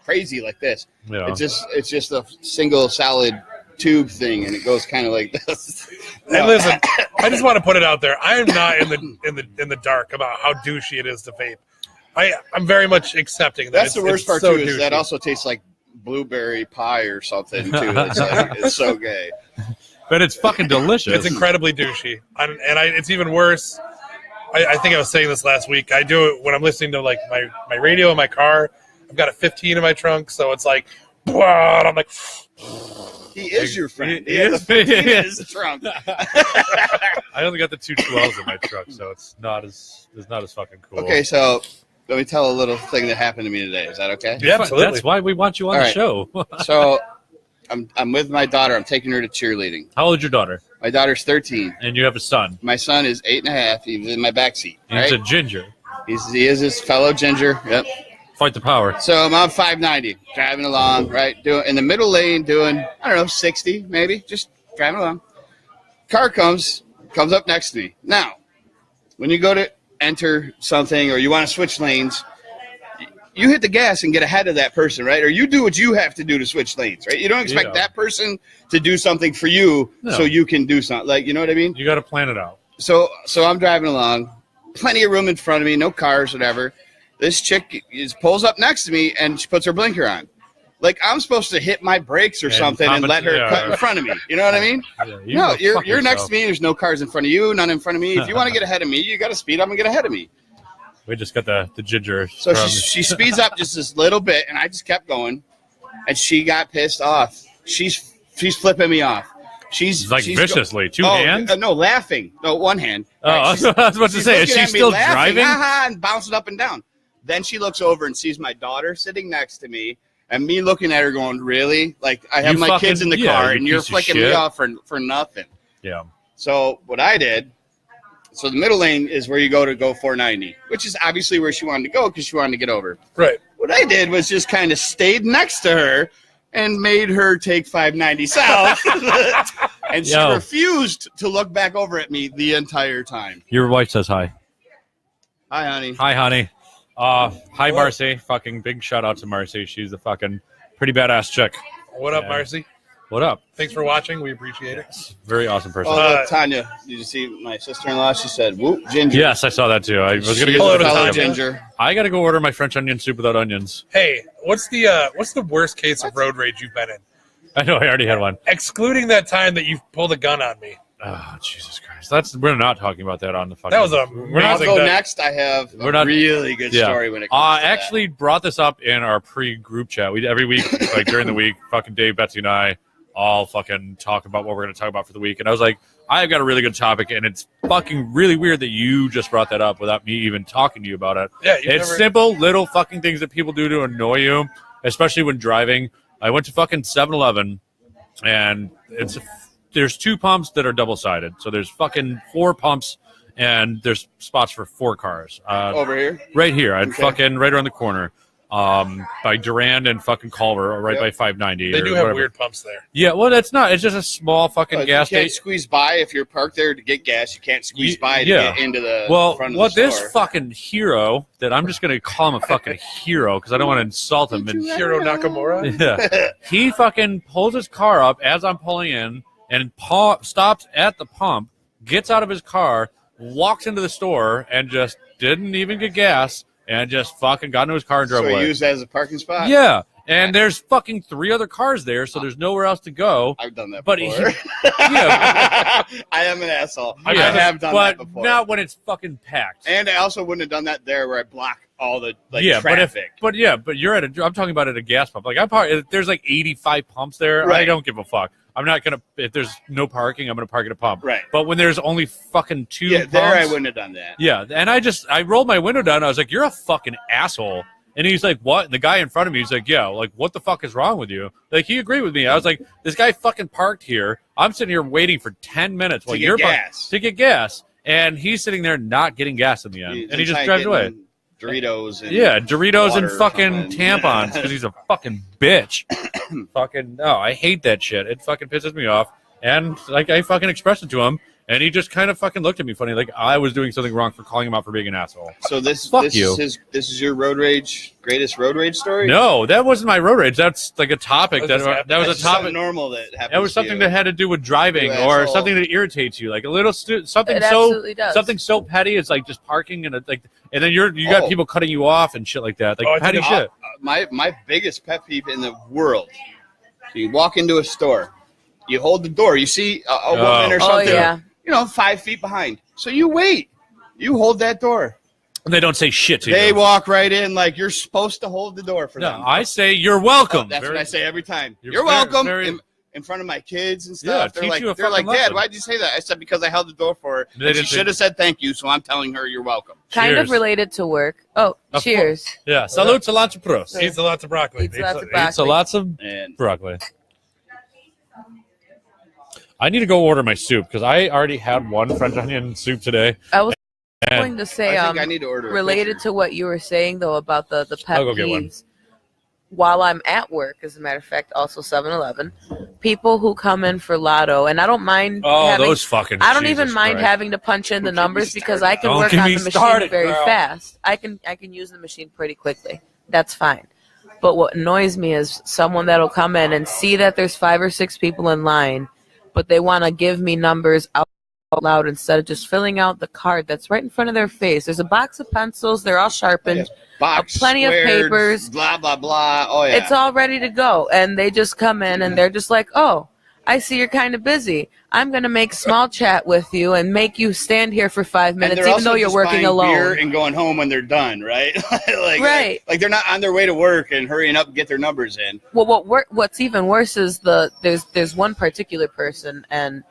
crazy like this. Yeah. It's just a single solid tube thing, and it goes kind of like this. And listen, I just want to put it out there. I am not in the dark about how douchey it is to vape. I'm very much accepting that. That's the worst part so too. Is that douchey. also tastes like blueberry pie or something too. It's, like, it's so gay. But it's fucking delicious. It's incredibly douchey, it's even worse. I think I was saying this last week. I do it when I'm listening to like my radio in my car. I've got a 15 in my trunk, so it's like, blah, and I'm like, He is your friend. He He has is. a 15 in his trunk. I only got the 2 12s in my truck, so it's not as fucking cool. Okay, so let me tell a little thing that happened to me today. Is that okay? yeah, absolutely. That's why we want you on All the right. show. So I'm with my daughter. I'm taking her to cheerleading. How old is your daughter? My daughter's 13. And you have a son. My son is 8.5. He's in my backseat. And Right? he's a ginger. He is his fellow ginger. Yep. Fight the power. So I'm on 590, driving along, right? Doing in the middle lane, doing I don't know 60 maybe, just driving along. Car comes up next to me. Now, when you go to enter something or you want to switch lanes, you hit the gas and get ahead of that person, right? Or you do what you have to do to switch lanes, right? You don't expect Yeah. that person to do something for you No. so you can do something. Like, you know what I mean? You got to plan it out. So I'm driving along, plenty of room in front of me, no cars, whatever. This chick pulls up next to me and she puts her blinker on. Like I'm supposed to hit my brakes or And something and let her yeah. cut in front of me. You know what I mean? Yeah, you No, go fuck you're next yourself. to me. There's no cars in front of you, none in front of me. If you want to get ahead of me, you got to speed up and get ahead of me. We just got the ginger. So from- she speeds up just this little bit, and I just kept going, and she got pissed off. She's flipping me off. She's like she's viciously. 2 hands? No, laughing. No, one hand. Oh, Right, I was she's- about to she's say, is looking she at me still laughing, driving? "Ha-ha," and bouncing up and down. Then she looks over and sees my daughter sitting next to me, and me looking at her going, really? Like, I have You my kids in the fucking- yeah, car, you and you're piece of flicking me shit. off for nothing. Yeah. So what I did, so the middle lane is where you go 490, which is obviously where she wanted to go because she wanted to get over. right. What I did was just kind of stayed next to her and made her take 590 south And she Yo. refused to look back over at me the entire time. Your wife says hi. Hi, honey. Hi, honey. Hi, Marcy. Fucking big shout out to Marcy. She's a fucking pretty badass chick. What up, Yeah. Marcy? What up? Thanks for watching. We appreciate it. Very awesome person. Oh, look, Tanya, did you see my sister-in-law? She said, "Whoop, ginger." Yes, I saw that too. I was gonna She's get Hello a to fellow Tanya. ginger. I gotta go order my French onion soup without onions. Hey, what's the worst case of road rage you've been in? I know I already had one. Excluding that time that you pulled a gun on me. Oh, Jesus Christ. We're not talking about that on the fucking. That was a We're I'll not. go that- next. I have We're a not- really good Yeah. story when it comes to that. Actually brought this up in our pre-group chat. We every week, like during the week, fucking Dave, Betsy, and I all fucking talk about what we're going to talk about for the week. And I was like, I've got a really good topic, and it's fucking really weird that you just brought that up without me even talking to you about it. Yeah, It's simple little fucking things that people do to annoy you, especially when driving. I went to fucking 7-Eleven, and there's 2 pumps that are double-sided. So there's fucking 4 pumps, and there's spots for 4 cars. Over here. Right here. I'd Okay. fucking right around the corner. By Durand and fucking Culver, right Yep. by 590. They or do have whatever. weird pumps there. Yeah, well, that's not. It's just a small fucking You gas can't station. squeeze by if you're parked there to get gas. You can't squeeze by to Yeah. get into the Well, front of what the this store. fucking hero that I'm just gonna call him a fucking hero because I don't want to insult him. And Hiro Nakamura? yeah, he fucking pulls his car up as I'm pulling in and stops at the pump, gets out of his car, walks into the store, and just didn't even get gas and just fucking got into his car and drove So away. he used that as a parking spot? Yeah, and there's fucking 3 other cars there, so there's nowhere else to go. I've done that But before. Yeah, I am an asshole. yeah, I have done but that before. not when it's fucking packed. And I also wouldn't have done that there where I block all the yeah, traffic. but you're at I'm talking about at a gas pump. Like if there's like 85 pumps there, I Right. don't give a fuck. I'm not gonna if there's no parking, I'm gonna park at a pump. Right. But when there's only fucking 2 Yeah, pumps, there I wouldn't have done that. yeah, and I rolled my window down. I was like, "You're a fucking asshole." And he's like, "What?" And the guy in front of me, he's like, "Yeah, like what the fuck is wrong with you?" Like he agreed with me. I was like, "This guy fucking parked here. I'm sitting here waiting for 10 minutes while To get you're gas. to get gas, and he's sitting there not getting gas in the end, and he just drives away." Doritos and Yeah, Doritos water and or fucking something. tampons because he's a fucking bitch. Fucking no, I hate that shit. It fucking pisses me off. And like I fucking expressed it to him, and he just kind of fucking looked at me funny, like I was doing something wrong for calling him out for being an asshole. So this Fuck you. is this is your greatest road rage story? No, that wasn't my road rage. That's like a topic That just that happened. was a That's something topic. normal that happens. That was to something you. that had to do with driving You or asshole. something that irritates you, like a little something It so absolutely does. something so petty. It's like just parking and and then you got Oh. people cutting you off and shit like that, like Oh, I petty think shit. My biggest pet peeve in the world. You walk into a store, you hold the door, you see a woman or Oh, something, yeah. 5 feet behind. So you wait. You hold that door. And they don't say shit to They you. walk right in like you're supposed to hold the door for No, them. I say you're welcome. That's Very- what I say every time. You're You're very- welcome. very- In front of my kids and Yeah, stuff. They're teach like, you a they're like, fucking Dad, lesson." why'd you say that? I said, because I held the door for her. They And she didn't say- should have said thank you, so I'm telling her you're welcome. Kind Cheers. of related to work. Oh, Of cheers. Yeah, salute to lots of pros. Eats a lot of broccoli. Eats lots of broccoli. Eats a lots of And broccoli. I need to go order my soup because I already had one French onion soup today. I was And going to say, I think I need to order a related picture. to what you were saying though about the pet I'll go get one. peeves. While I'm at work, as a matter of fact, also 7-Eleven, people who come in for lotto, and I don't mind. oh, having, those fucking. I don't Jesus even mind Christ. having to punch in the Don't get me numbers because started. I can Don't work get on me the machine started, very girl. fast. I can use the machine pretty quickly. That's fine. But what annoys me is someone that'll come in and see that there's 5 or 6 people in line, but they want to give me numbers out loud instead of just filling out the card that's right in front of their face. There's a box of pencils. They're all sharpened. Box, plenty of squared, papers. Blah, blah, blah. Oh, yeah. It's all ready to go. And they just come in and they're just like, oh, I see you're kind of busy. I'm going to make small chat with you and make you stand here for 5 And minutes, they're even also though you're just working buying beer alone. and going home when they're done, right? Right. Like they're not on their way to work and hurrying up and get their numbers in. Well, what's even worse is there's one particular person, and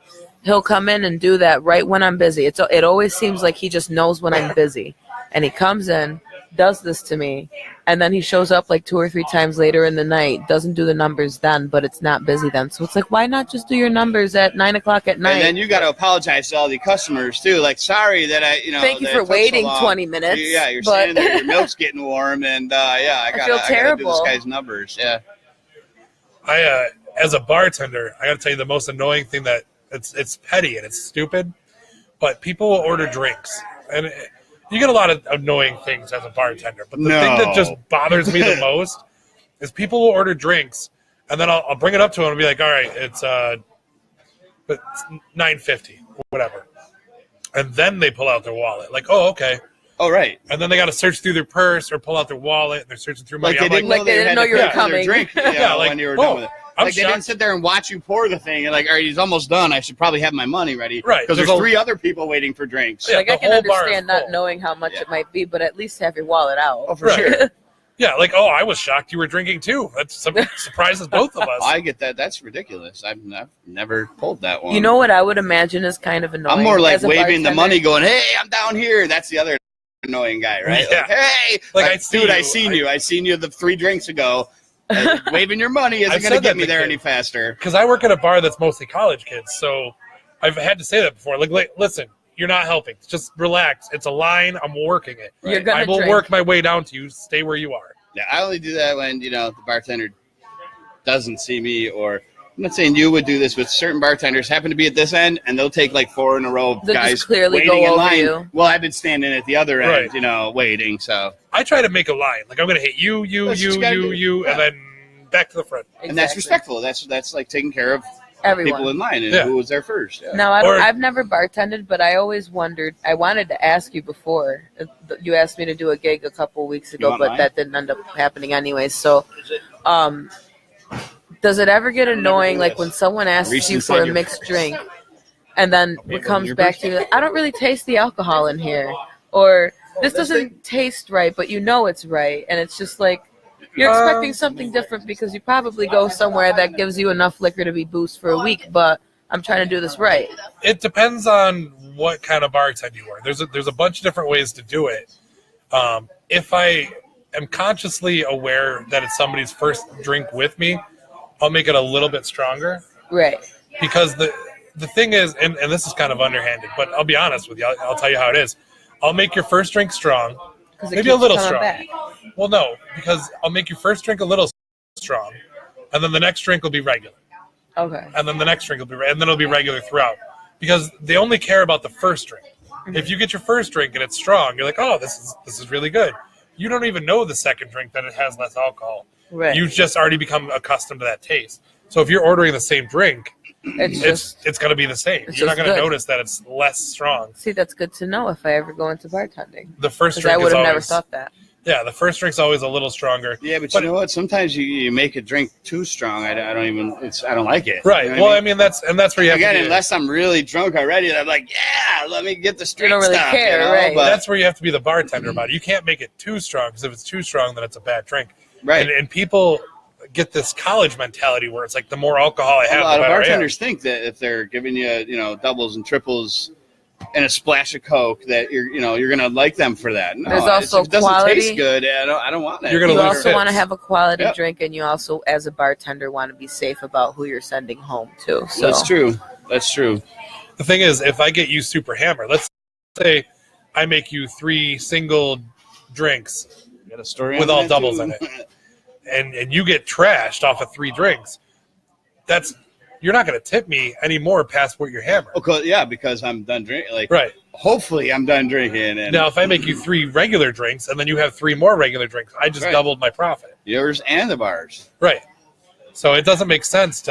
he'll come in and do that right when I'm busy. It always seems like he just knows when I'm busy, and he comes in, does this to me, and then he shows up like 2 or 3 times later in the night, doesn't do the numbers then, but it's not busy then. So it's like, why not just do your numbers at 9:00 at night? And then you got to apologize to all the customers too. Like, sorry that Thank you that for it took so waiting long. 20 minutes. Yeah, you're but standing there, your milk's getting warm, and I feel gotta do terrible. this guy's numbers. Yeah. As a bartender, I got to tell you the most annoying thing that It's petty and it's stupid, but people will order drinks, and you get a lot of annoying things as a bartender. But the thing that just bothers me the most is people will order drinks, and then I'll bring it up to them and be like, all right, it's $9.50 or whatever, and then they pull out their wallet, like, oh, okay. Oh, right. And then they got to search through their purse or pull out their wallet, and they're searching through money. Like they didn't know you were had to pay for their coming. drink, like, when you were done with it. I'm Like they didn't sit there and watch you pour the thing and like, all right, he's almost done. I should probably have my money ready. Right. Because there's 3 other people waiting for drinks. Yeah, Like I the can whole bar is understand not full. knowing how much it might be, but at least have your wallet out. Oh, for sure. Yeah, like, oh, I was shocked you were drinking too. That surprises both of us. I get that. That's ridiculous. I've never pulled that one. You know what I would imagine is kind of annoying. I'm more like as a waving the bartender? money, going, "Hey, I'm down here." That's the other annoying guy, right? Yeah. Like, hey, Like, like, I see dude, you. I seen you the 3 drinks ago. Waving your money I've isn't going said to get that me to there kids. any faster. Because I work at a bar that's mostly college kids, so I've had to say that before. Like, listen, you're not helping. Just relax. It's a line. I'm working it. You're gonna I will drink. work my way down to you. Stay where you are. Yeah, I only do that when the bartender doesn't see me, or I'm not saying you would do this, but certain bartenders happen to be at this end, and they'll take like 4 in a row They'll guys just clearly waiting go in over line. you. Well, I've been standing at the other end, Right. waiting. So, I try to make a line. Like, I'm going to hit you, That's what you gotta do. and Yeah. then back to the front. and that's Exactly. respectful. That's like taking care of Everyone. people in line and Yeah. who was there first. Yeah. Now, Or- I've never bartended, but I always wondered. I wanted to ask you before. You asked me to do a gig a couple weeks ago, want but mine? that didn't end up happening anyway. So, does it ever get annoying, like when someone asks Reach you inside for a your mixed purse. drink, and then Okay, it comes your back purse. to you, I don't really taste the alcohol in here, or this doesn't taste right, but you know it's right, and it's just like you're expecting something different because you probably go somewhere that gives you enough liquor to be boosted for a week, but I'm trying to do this right. It depends on what kind of bartender you are. There's a bunch of different ways to do it. If I am consciously aware that it's somebody's first drink with me, I'll make it a little bit stronger, Right. because the thing is, and this is kind of underhanded, but I'll be honest with you. I'll tell you how it is. I'll make your first drink strong, 'Cause it maybe a keeps little coming strong. back. Well, no, because I'll make your first drink a little strong, and then the next drink will be regular, Okay. and then the next drink will be, and then it'll be regular throughout, because they only care about the first drink. If you get your first drink and it's strong, you're like, oh, this is really good. You don't even know the second drink that it has less alcohol. Right. You've just already become accustomed to that taste. So if you're ordering the same drink, it's it's going to be the same. it's You're not just going to good. notice that it's less strong. See, that's good to know if I ever go into bartending. The first Because I drink would is have never always thought that. yeah. The first drink's always a little stronger. Yeah, but you know what? Sometimes you make a drink too strong. I don't even. I don't like it. Right. You know well, what I mean that's where you have again, to be, unless I'm really drunk already, I'm like, yeah, let me get the straight don't really stuff. care, right. But, that's where you have to be the bartender about it. You can't make it too strong, because if it's too strong, then it's a bad drink. right. And people get this college mentality where it's like the more alcohol I have, A lot the of better I am. bartenders think that if they're giving you, doubles and triples and a splash of Coke, that you're gonna like them for that. No, There's also if it doesn't quality. taste good. I don't want that. You're gonna You lose also fits. want to have a quality Yep. drink, and you also, as a bartender, want to be safe about who you're sending home too. So That's true. That's true. The thing is, if I get you super hammered, let's say I make you 3 single drinks You got a story with on all that, doubles too? in it, and you get trashed off of 3 drinks, you're not going to tip me anymore past what you're hammered. Okay, yeah, because I'm done drinking. Like, Right. hopefully, I'm done drinking. And Now, if I make you 3 regular drinks and then you have 3 more regular drinks, I just Right. doubled my profit. yours and the bars. Right. So it doesn't make sense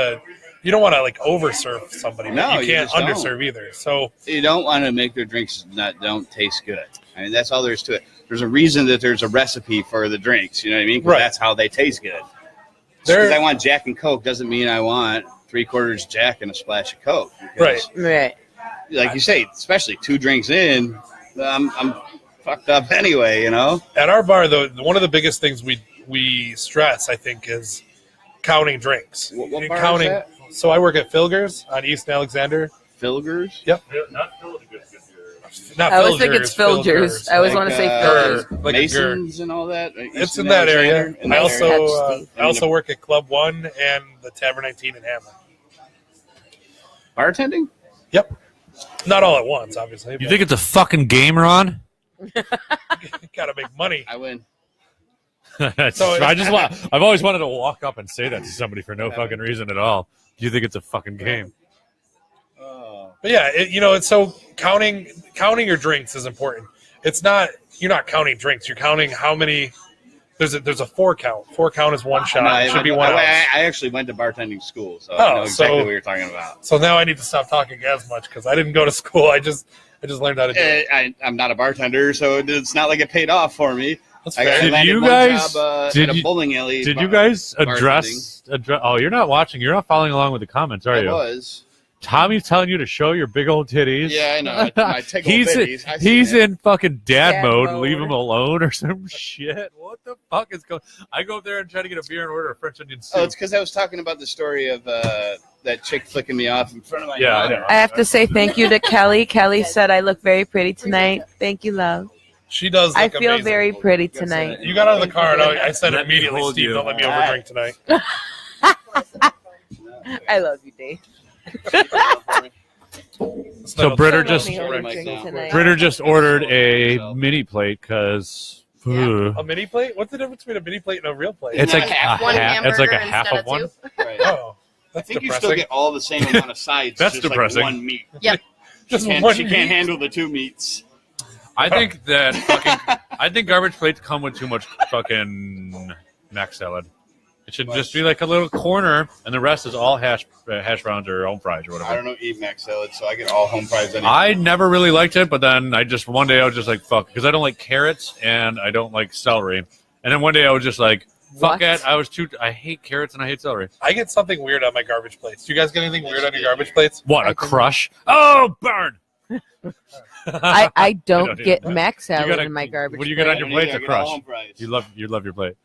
you don't want to like overserve somebody, but No, you you can't just don't. underserve either. So You don't want to make their drinks don't taste good. I mean, that's all there is to it. There's a reason that there's a recipe for the drinks. You know what I mean? 'Cause Right. that's how they taste good. There- Because I want Jack and Coke doesn't mean I want 3/4 Jack and a splash of Coke. Because, right. like you say, especially 2 drinks in, I'm fucked up anyway. at our bar, though, one of the biggest things we stress, I think, is counting drinks. What bar is counting. that? So I work at Filgers on East Alexander. Filgers. Yep. Not I always think it's Filgers. I always Like, want to say Filgers. Filgers. Like a Masons and all that. It's in that area. In I that also area. Steve. I also work at Club 1 and the Tavern 19 in Hamlin. Bartending? Yep. Not all at once, obviously. You think it's a fucking game, Ron? Gotta make money. I win. So I've always wanted to walk up and say that to somebody for no fucking reason at all. Do you think it's a fucking game? But yeah, it's so counting your drinks is important. It's not you're not counting drinks. You're counting how many. There's a 4 count. 4 count is 1 shot. No, It should be 1 ounce. I actually went to bartending school, so I know exactly what you're talking about. So now I need to stop talking as much because I didn't go to school. I just learned how to do it. I'm not a bartender, so it's not like it paid off for me. That's I fair. landed you one guys- job, did at a you- bowling alley. Did you guys address? Oh, you're not watching. You're not following along with the comments, are I you? was. Tommy's telling you to show your big old titties. Yeah, I know. My tickle he's bitties. I see he's it. in fucking dad Dad mode. mode. Leave him alone or some shit. What the fuck is going? I go up there and try to get a beer and order a French onion soup. Oh, it's because I was talking about the story of that chick flicking me off in front of my Yeah, I daughter. know. I have to say thank you to Kelly. Kelly said I look very pretty tonight. Thank you, love. She does. I Look feel amazing. very pretty tonight. You got out of the car and I said Let me immediately, hold Steve, you. don't let me overdrink tonight. I love you, Dave. So Britter Don't just let me Right overdrink now. tonight. Britter just ordered a mini plate because A mini plate? What's the difference between a mini plate and a real plate? it's Not like a half. One half. It's like a hamburger half instead of one. 2. Right. Oh, I that's think you depressing. still get all the same amount of sides. That's just depressing. Like one meat. Just She one can't meat. handle the 2 meats. I think that I think garbage plates come with too much fucking mac salad. It should just be like a little corner, and the rest is all hash browns or home fries or I whatever. don't eat mac salad, so I get all home fries. Anyway. I never really liked it, but then one day I was just like, fuck, because I don't like carrots and I don't like celery. And then one day I was just like, fuck What? it. I hate carrots and I hate celery. I get something weird on my garbage plates. Do you guys get anything weird on your garbage plates? What, I a don't- crush? Oh, burn! I don't don't get either. mac salad gotta- in my garbage. what do you get on plate. your I plates get or crush? all home fries. You love your plate.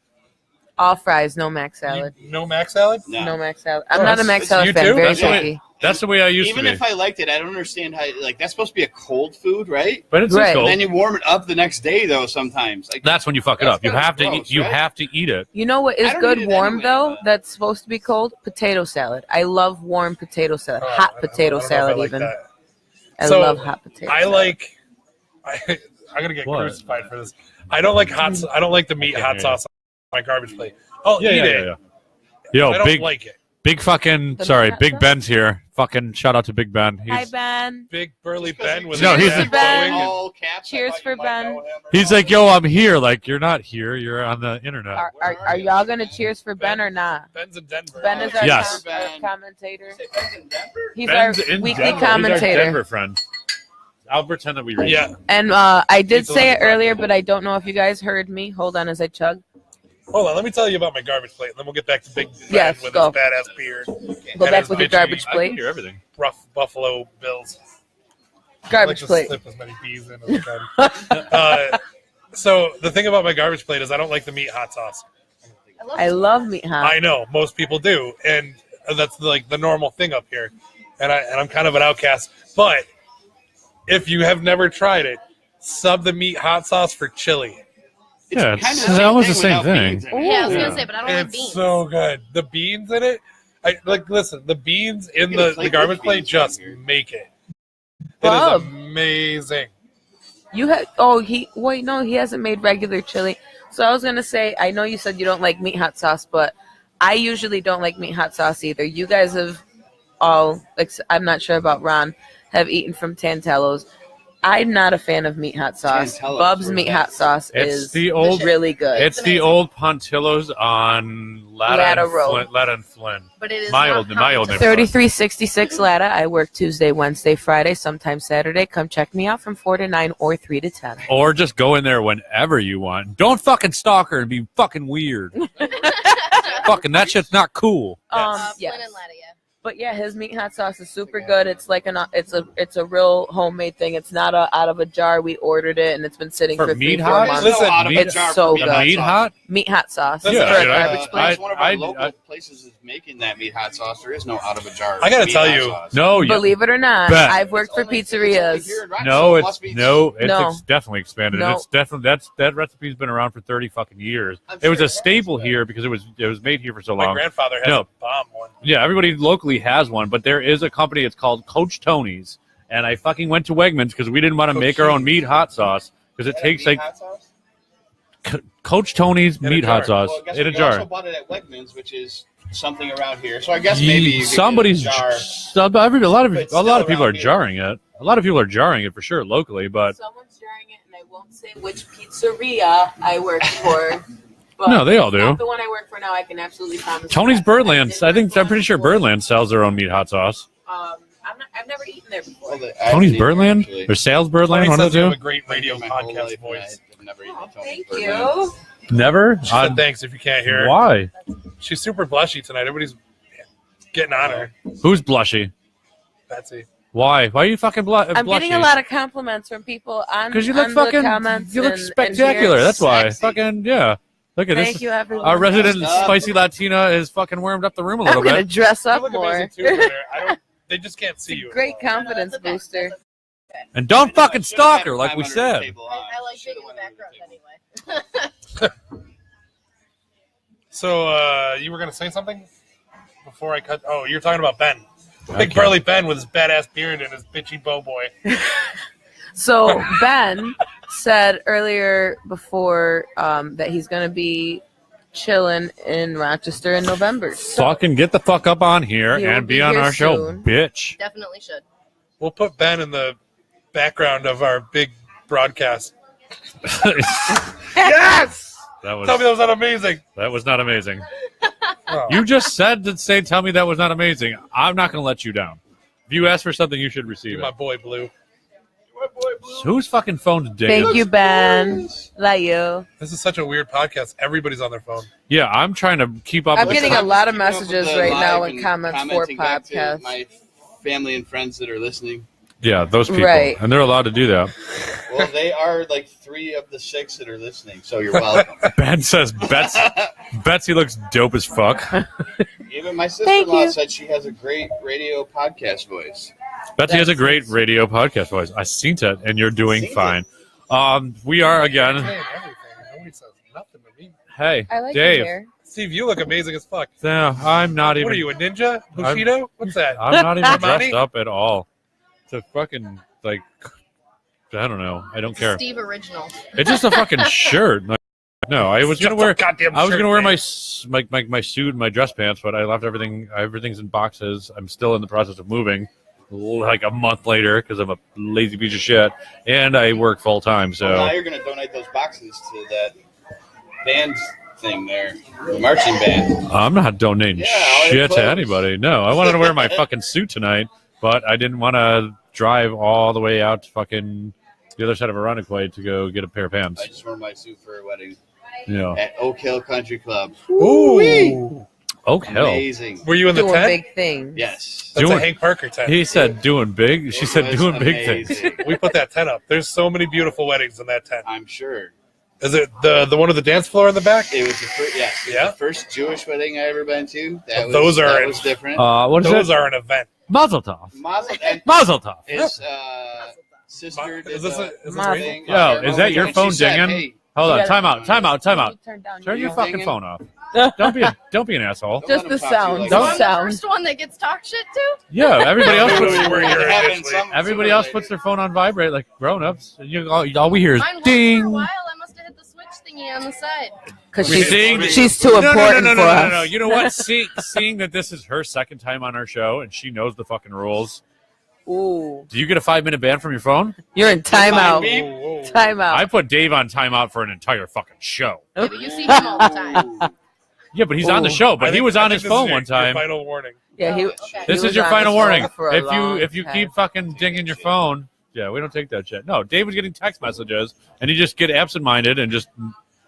All fries, no mac salad. No mac salad? No. No mac salad. I'm Oh, not a that's- mac it's salad you fan. too? Very That's the way- picky. That's the way I used Even to be. if I liked it, I don't understand how. Like that's supposed to be a cold food, right? But it's Right. cold. And then you warm it up the next day, though. Sometimes, like That's when you fuck it That's up. You kinda have to gross, eat. You right? have to eat it. You know what is I don't good eat it warm anyway, though? but- That's supposed to be cold? Potato salad. I love warm potato salad. Oh, Hot I potato don't know if I salad like even. that. I So, love hot potato. I salad. like. I'm gonna get What? crucified for this. I don't like hot. I don't like the meat Okay, hot yeah. sauce on my garbage plate. I'll eat it. Yo, I don't big like it. big fucking The sorry, hot Big sauce? Ben's here. Fucking shout out to Big Ben. Hi He's Ben. Big burly Just 'cause Ben you- with No, his he's head the Ben. glowing. all caps. I Cheers thought for you might Ben. know him. he's like, yo, I'm here. Like you're not here. You're on the internet. Are y'all gonna cheers for Ben or not? Ben's in Denver. Ben is our, Yes. our commentator. Say Ben's in Denver? He's Ben's our in weekly Denver. He's our commentator. Denver friend. I'll pretend that we read. Yeah. And I did He's the say one it who brought earlier, it. but I don't know if you guys heard me. Hold on as I chug. Hold on. Let me tell you about my garbage plate, and then we'll get back to Big Ben Yes, with go. his badass beard. Go And back his with your bitchy- garbage I can plate. hear everything. Rough Buffalo Bills. Garbage I like plate. to slip as many bees in as I can. So the thing about my garbage plate is I don't like the meat hot sauce. I love meat hot. I know most people do, and that's like the normal thing up here. And I'm kind of an outcast. But if you have never tried it, sub the meat hot sauce for chili. It's Yeah, kind it's of almost the same without thing. beans in it. Yeah, I was Yeah. gonna say, but I don't like It's beans. so good. The beans in it, listen. The beans in Get a the plate garbage with plate beans just right here. make it. It Bob. is amazing. You had he hasn't made regular chili. So I was gonna say, I know you said you don't like meat hot sauce, but I usually don't like meat hot sauce either. You guys have all, I'm not sure about Ron, have eaten from Tantello's. I'm not a fan of meat hot sauce. Tantello's, Bub's where's meat that? hot sauce It's is the old. really good. It's the amazing. old Pontillos on Latta and Road. Flynn. Latta and Flynn. But it is My not old neighborhood. 3366 Latta. I work Tuesday, Wednesday, Friday, sometimes Saturday. Come check me out from 4 to 9 or 3 to 10. Or just go in there whenever you want. Don't fucking stalk her and be fucking weird. Fucking that shit's not cool. Yes. Flynn and Latta, yeah. But yeah, his meat hot sauce is super good. It's like it's a real homemade thing. It's not out of a jar. We ordered it and it's been sitting For for meat 3-4 hot? months. Listen, out of meat- a jar so for good. hot Meat sauce. hot? Meat hot sauce Yeah, for a dude, garbage plate. That's one of our I- local places is making that meat hot sauce. There is no out of a jar. I gotta meat tell hot you, sauce. No, you, Believe it or not, Bet. I've worked for It's pizzerias. here in Rochester, no, it it's must be- No. definitely expanded. No. It's definitely that recipe's been around for 30 fucking years. I'm It was sure a it has, staple but- here because it was made here for so My long. grandfather has No. a bomb one. Yeah, everybody locally has one, but there is a company. It's called Coach Tony's, and I fucking went to Wegmans because we didn't want to Coach make our own Tony's. meat hot sauce because it That takes meat like hot sauce? Coach Tony's In a meat jar. hot sauce Well, guess in a what? You jar. also bought it at Wegmans, which is something around here. So I guess maybe you could somebody's get a jar. a lot But of still people are around here. jarring it. A lot of people are jarring it for sure locally, but Someone's jarring it, and I won't say which pizzeria I work for. But No, they all do. not the one I work for now, I can absolutely promise. Tony's that. Birdlands. I'm pretty sure Birdland sells their own meat hot sauce. I've never eaten there before. Well, I Tony's haven't eaten Birdland actually. or Sales Birdland, Tony one says of you the have a two. great radio My whole podcast life, and voice. I've never eaten Oh, a Tony's thank Birdland. you. Never. She said thanks if you can't hear her. Why? She's super blushy tonight. Everybody's getting on her. Who's blushy? Betsy. Why? Why are you fucking blushy? I'm getting a lot of compliments from people on Because you look on fucking. the comments You look and spectacular. here. That's why. Sexy. Fucking yeah. Look at Thank this. you, everyone. Our resident Dressed up. spicy Latina is fucking warmed up the room a little I'm gonna bit. dress You up look more. amazing too over there. They just can't see you. Great No, confidence that's okay. booster. That's okay. And don't fucking Should've stalk had her like we 500 said. table I on. like being Should've in the went under background table. anyway. So you were gonna say something before I cut? Oh, you're talking about Ben. Big Okay. burly Ben with his badass beard and his bitchy bow boy. So Ben said earlier before that he's gonna be chilling in Rochester in November. So Fucking get the fuck up on here He will and be be on here our show, soon. bitch. Definitely should. We'll put Ben in the background of our big broadcast. Yes! That was Tell me that was not amazing. not amazing. Oh. You just said to say, tell me that was not amazing. I'm not going to let you down. If you ask for something, you should receive You're my it. boy Blue. Whose fucking phone's digging? thank you, Ben. Love you. This is such a weird podcast. Everybody's on their phone. Yeah, I'm trying to keep up I'm with getting the a lot of Keeping up with messages the right now live in and comments for commenting back to podcasts. My family and friends that are listening. Yeah, those people. Right. And they're allowed to do that. Well, they are like 3 of the 6 that are listening, so you're welcome. Ben says Betsy looks dope as fuck. Even my Thank sister-in-law you. said she has a great radio podcast voice. Betsy has a great radio podcast voice. I seen it, and you're doing Seen it. fine. We are again. Saying everything. Nobody says nothing to me. Hey, I like your Dave. hair. Steve, you look amazing as fuck. No, I'm not even. What are you, a ninja? Bushido? What's that? I'm not even Armani? dressed up at all. It's a fucking like. I don't know. I don't care. Steve Original. It's just a fucking shirt. Like, no, I was gonna Just a wear. goddamn I was shirt, gonna wear man. my suit and my dress pants, but I left everything. Everything's in boxes. I'm still in the process of moving, like a month later, because I'm a lazy piece of shit, and I work full time. Well, now So you're going to donate those boxes to that band thing there, the marching band. I'm not donating Yeah, all your shit to clothes. anybody. No, I wanted to wear my fucking suit tonight, but I didn't want to drive all the way out to fucking the other side of Irondequoit to go get a pair of pants. I just wore my suit for a wedding You know, at Oak Hill Country Club. Ooh. Oak Hill. Amazing. Were you in the Doing tent? big things. Yes. That's Doing- a Hank Parker tent. He said doing big. She It said was doing big things. amazing. We put that tent up. There's so many beautiful weddings in that tent. I'm sure. Is it the one with the dance floor in the back? It was the first, yes, it was Yeah? the first Jewish wedding I ever been to. That Well, was, those are that in- was different. What is Those it? are an event. Mazel tov. Mazel and Mazel tov. his sister did Is this Mazel. thing. Yo, is that your And phone she said, dinging? "Hey, Hold on. Yeah. Time out. Time out. Time out. Turn down Turn your phone fucking dinging? phone off. Don't be an asshole. Don't Just let the him talk to you sound. like The So that. I'm sound. the first one that gets talk shit to? Yeah, everybody else Wait, puts wait, wait, It you're happened actually- some- everybody sooner or else puts later. their phone on vibrate like grown-ups. All we hear is Mine was for a ding. while. I must have hit the switch thingy on the side. Because We did- she's too No, no, important no, no, for no, us. no, no. You know what? Seeing that this is her second time on our show and she knows the fucking rules. Ooh, Do you get a 5-minute ban from your phone? you're in timeout. Beep. Whoa, whoa. Timeout. I put Dave on timeout for an entire fucking show. Yeah, but you see him all the time. Yeah, but he's on the Ooh. show. I But he think- was I on think his this is phone your- one time. Your final warning. Yeah, he. Okay. This He is was your on final his warning. phone for a long If you time. keep fucking dinging your phone, yeah, we don't take that shit. No, Dave was getting text messages, and you just get absent-minded and just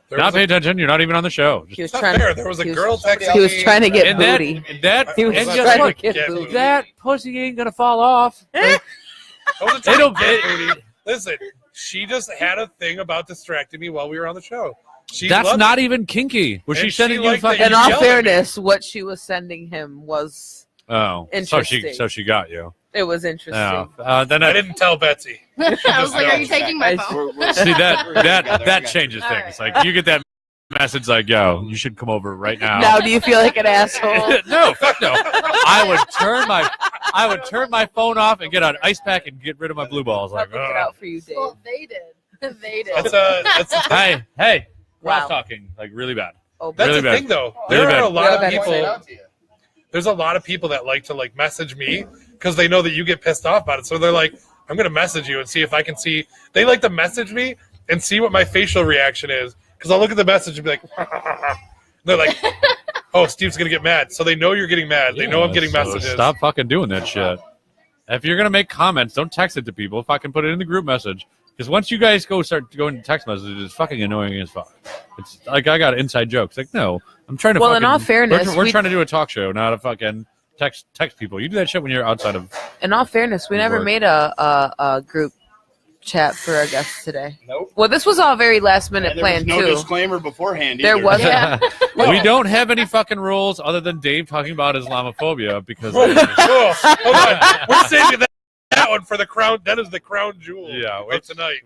There not was pay a, attention. You're not even on the show. He Just, was not trying. fair. There was a he was- girl texting He was me. trying to get and that, booty. and that, He was and trying guess to what? get Yeah, booty. That pussy ain't gonna fall off. I wasn't trying It'll to get booty. Listen, she just had a thing about distracting me while we were on the show. She That's loved not it. even kinky. Was And she she sending you liked that fucking? In you all yelled at me. fairness, what she was sending him was Oh, Interesting. so she got you. it was interesting. Yeah. Then I didn't tell Betsy. I was like, are you knows. taking my I phone? We're see that we're together. that I got changes All things. right. Like you get that message like, "Yo, you should come over right now." Now, do you feel like an asshole? No, fuck no. I would turn my phone off and get an ice pack and get rid of my blue balls. I'm Like, looking out for you, Dave. Well, they did. They did. That's a hey, Wow. cross talking like really bad. Oh, That's Really the bad. thing, though. Really There are bad. a lot Really of bad. Point that people. out to you. there's a lot of people that like to like message me because they know that you get pissed off about it. So they're like, I'm going to message you and see if I can see. They like to message me and see what my facial reaction is because I'll look at the message and be like, they're like, oh, Steve's going to get mad. So they know you're getting mad. They know I'm getting so messages. Stop fucking doing that shit. If you're going to make comments, don't text it to people. Fucking put it in the group message. Because once you guys start going to text messages, it's fucking annoying as fuck. It's like I got inside jokes. Like, no, I'm trying to. Well, in all fairness, we're trying to do a talk show, not a fucking text people. You do that shit when you're outside of. In all fairness, we never made a group chat for our guests today. Nope. Well, this was all very last minute There planned was no too. disclaimer beforehand. There either. was Yeah. We don't have any fucking rules other than Dave talking about Islamophobia because. Whoa, hold on. We're saving that one for the crown. That is the crown jewel. Yeah, of tonight.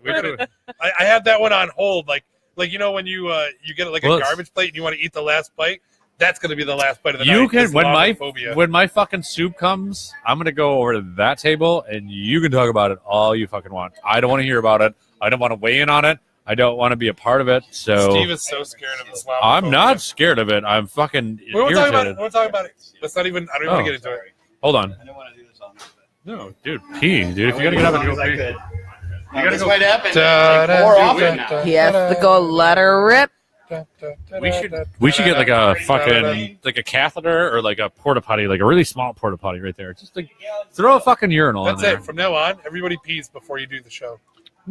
I had that one on hold, like you know when you get like a garbage plate and you want to eat the last bite. That's going to be the last bite of the night. You can Islamophobia. when my fucking soup comes, I'm going to go over to that table and you can talk about it all you fucking want. I don't want to hear about it. I don't want to weigh in on it. I don't want to be a part of it. So Steve is so scared of Islamophobia. I'm not scared of it. I'm fucking We won't talk about it. irritated. We won't talk about it. Let's not even. I don't even want to get into it. Hold on. I don't want to do this all night. No, dude, pee, dude. If you gotta get up and go pee. You gotta go. Might happen. Da, da, More da, often da, now. He has to go let her rip. We should get like a fucking like a catheter or like a porta potty, like a really small porta potty right there. Just like throw a fucking urinal That's in there. it. From now on, everybody pees before you do the show.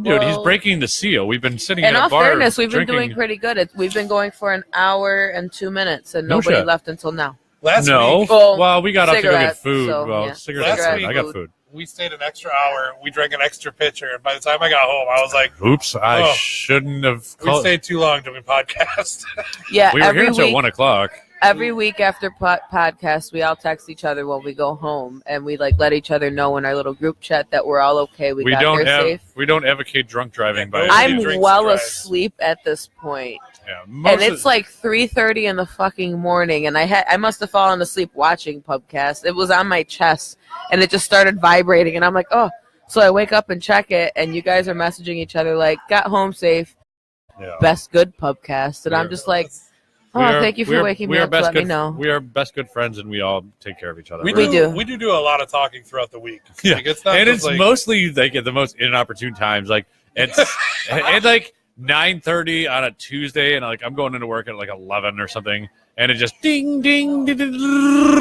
Dude, he's Well, breaking the seal. We've been sitting In in a all bar fairness, we've been drinking. doing pretty good. We've been going for an hour and 2 minutes, and No nobody shit. left until now. Last No, week, well, we got up to go get cigarettes, food. so, Well, yeah. cigarettes. Last I got week- food. we stayed an extra hour. We drank an extra pitcher, and by the time I got home, I was like, Oops, I Oh. shouldn't have. we Called. stayed too long doing podcast. Yeah, We were every here until week. 1 o'clock. Every week after podcast, we all text each other when we go home, and we like let each other know in our little group chat that we're all okay. We got don't there have. safe. We don't advocate drunk driving by. Nobody I'm drinks well and drives. asleep at this point, Yeah, and it's like 3:30 in the fucking morning, and I must have fallen asleep watching Pubcast. It was on my chest, and it just started vibrating, and I'm like, oh. So I wake up and check it, and you guys are messaging each other like, got home safe, yeah. best good Pubcast, and I'm just like, oh, thank you for waking me up to let me know. We are best good friends, and we all take care of each other. We We do. We do a lot of talking throughout the week. Yeah. Like, it's not And just it's like, mostly like at the most inopportune times. Like it's it's like 9:30 on a Tuesday, and like I'm going into work at like 11 or something, and it just ding ding ding, ding,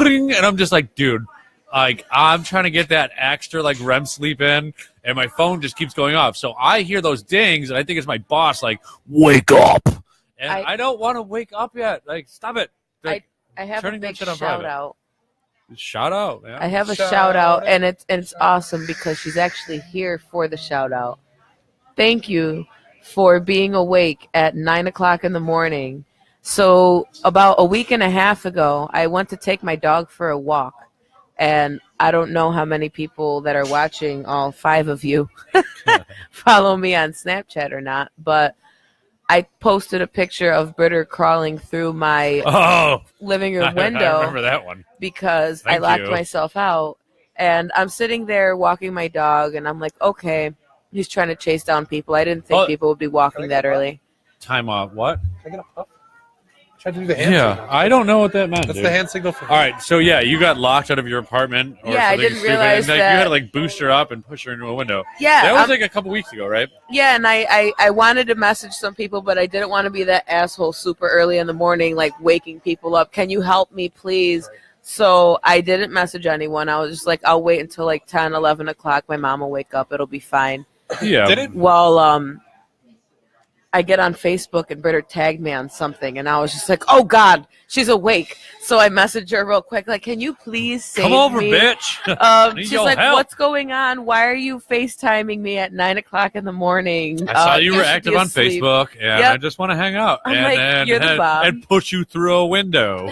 ding, and I'm just like, dude, like I'm trying to get that extra like REM sleep in, and my phone just keeps going off. So I hear those dings, and I think it's my boss like, wake up, and I don't want to wake up yet. Like, stop it. Like, I have a turning that big shit on shout private. out. shout out, man. I have a Shout shout out, out. and it's awesome because she's actually here for the shout out. Thank you for being awake at 9 o'clock in the morning. So about a week and a half ago, I went to take my dog for a walk, and I don't know how many people that are watching, all 5 of you, follow me on Snapchat or not, but I posted a picture of Britter crawling through my Oh, living room I window remember that one. because I Thank locked you. myself out. And I'm sitting there walking my dog, and I'm like, okay, he's trying to chase down people. I didn't think Oh. people would be walking that early. Time off. What? Can I get a puff? Try to do the hand Yeah, signal. I don't know what that meant. That's dude. the hand signal for All right, so yeah, you got locked out of your apartment. Or Yeah, I something didn't stupid, realize and, like, that- you had to like boost her up and push her into a window. Yeah, That was I'm- like a couple weeks ago, right? yeah, and I wanted to message some people, but I didn't want to be that asshole super early in the morning, like waking people up. Can you help me, please? So I didn't message anyone. I was just like, I'll wait until like 10, 11 o'clock. My mom will wake up. It'll be fine. Yeah. Did it? Well, I get on Facebook and Britta tagged me on something, and I was just like, "Oh God, she's awake!" So I messaged her real quick, like, "Can you please save Come over, me?" bitch. Need She's your like, help. "What's going on? Why are you FaceTiming me at 9 o'clock in the morning?" I saw you were should active be on asleep." Facebook, and Yep. I just want to hang out I'm and, like, and, "You're the and, bomb." and push you through a window.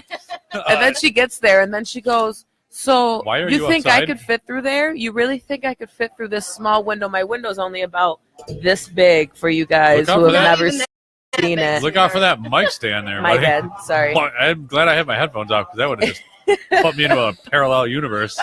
And then she gets there, and then she goes, "So Why are you you think outside?" I could fit through there? You really think I could fit through this small window? My window's only about this big for you guys Look out who for have that. never seen it." Look out for that mic stand there. My buddy. bad. Sorry. I'm glad I had my headphones off because that would have just put me into a parallel universe.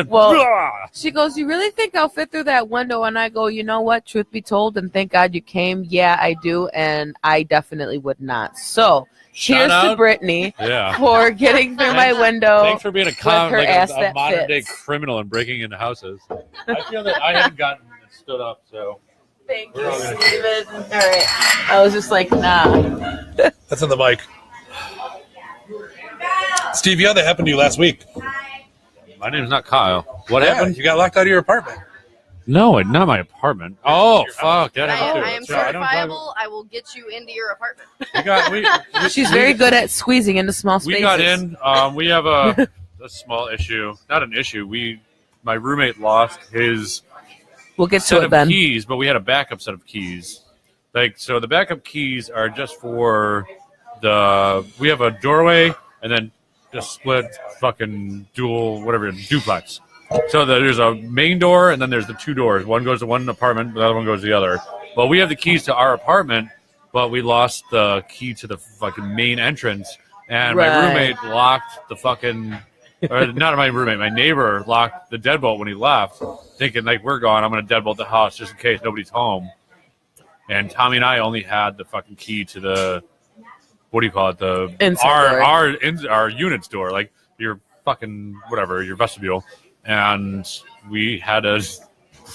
Well, she goes, "You really think I'll fit through that window?" And I go, "You know what? Truth be told, and thank God you came. Yeah, I do, and I definitely would not." So here's to out. Brittany Yeah. for getting through my window. Thanks for being her ass a that modern day fits. criminal and breaking into houses. I feel that I haven't gotten stood up, so Thank We're you, all gonna Steven. All right. I was just like, nah. That's in the mic. Steve, yeah, that happened to you last week. my name's not Kyle. What Yeah, happened? you got locked out of your apartment. No, not my apartment. Oh, fuck. That I happened too. am So certifiable. I will get you into your apartment. She's very good at squeezing into small spaces. We got in. We have a small issue. Not an issue. My roommate lost his We'll get set to it of then. keys, but we had a backup set of keys. So the backup keys are just for we have a doorway and then just split fucking duplex. So there's a main door and then there's the two doors. One goes to one apartment, the other one goes to the other. Well, we have the keys to our apartment, but we lost the key to the fucking main entrance. And my Right. roommate locked the fucking, or not my roommate, my neighbor locked the deadbolt when he left, thinking like we're gone. I'm going to deadbolt the house just in case nobody's home. And Tommy and I only had the fucking key to the, what do you call it? The Inside door. our unit's door, like your fucking whatever, your vestibule. And we had to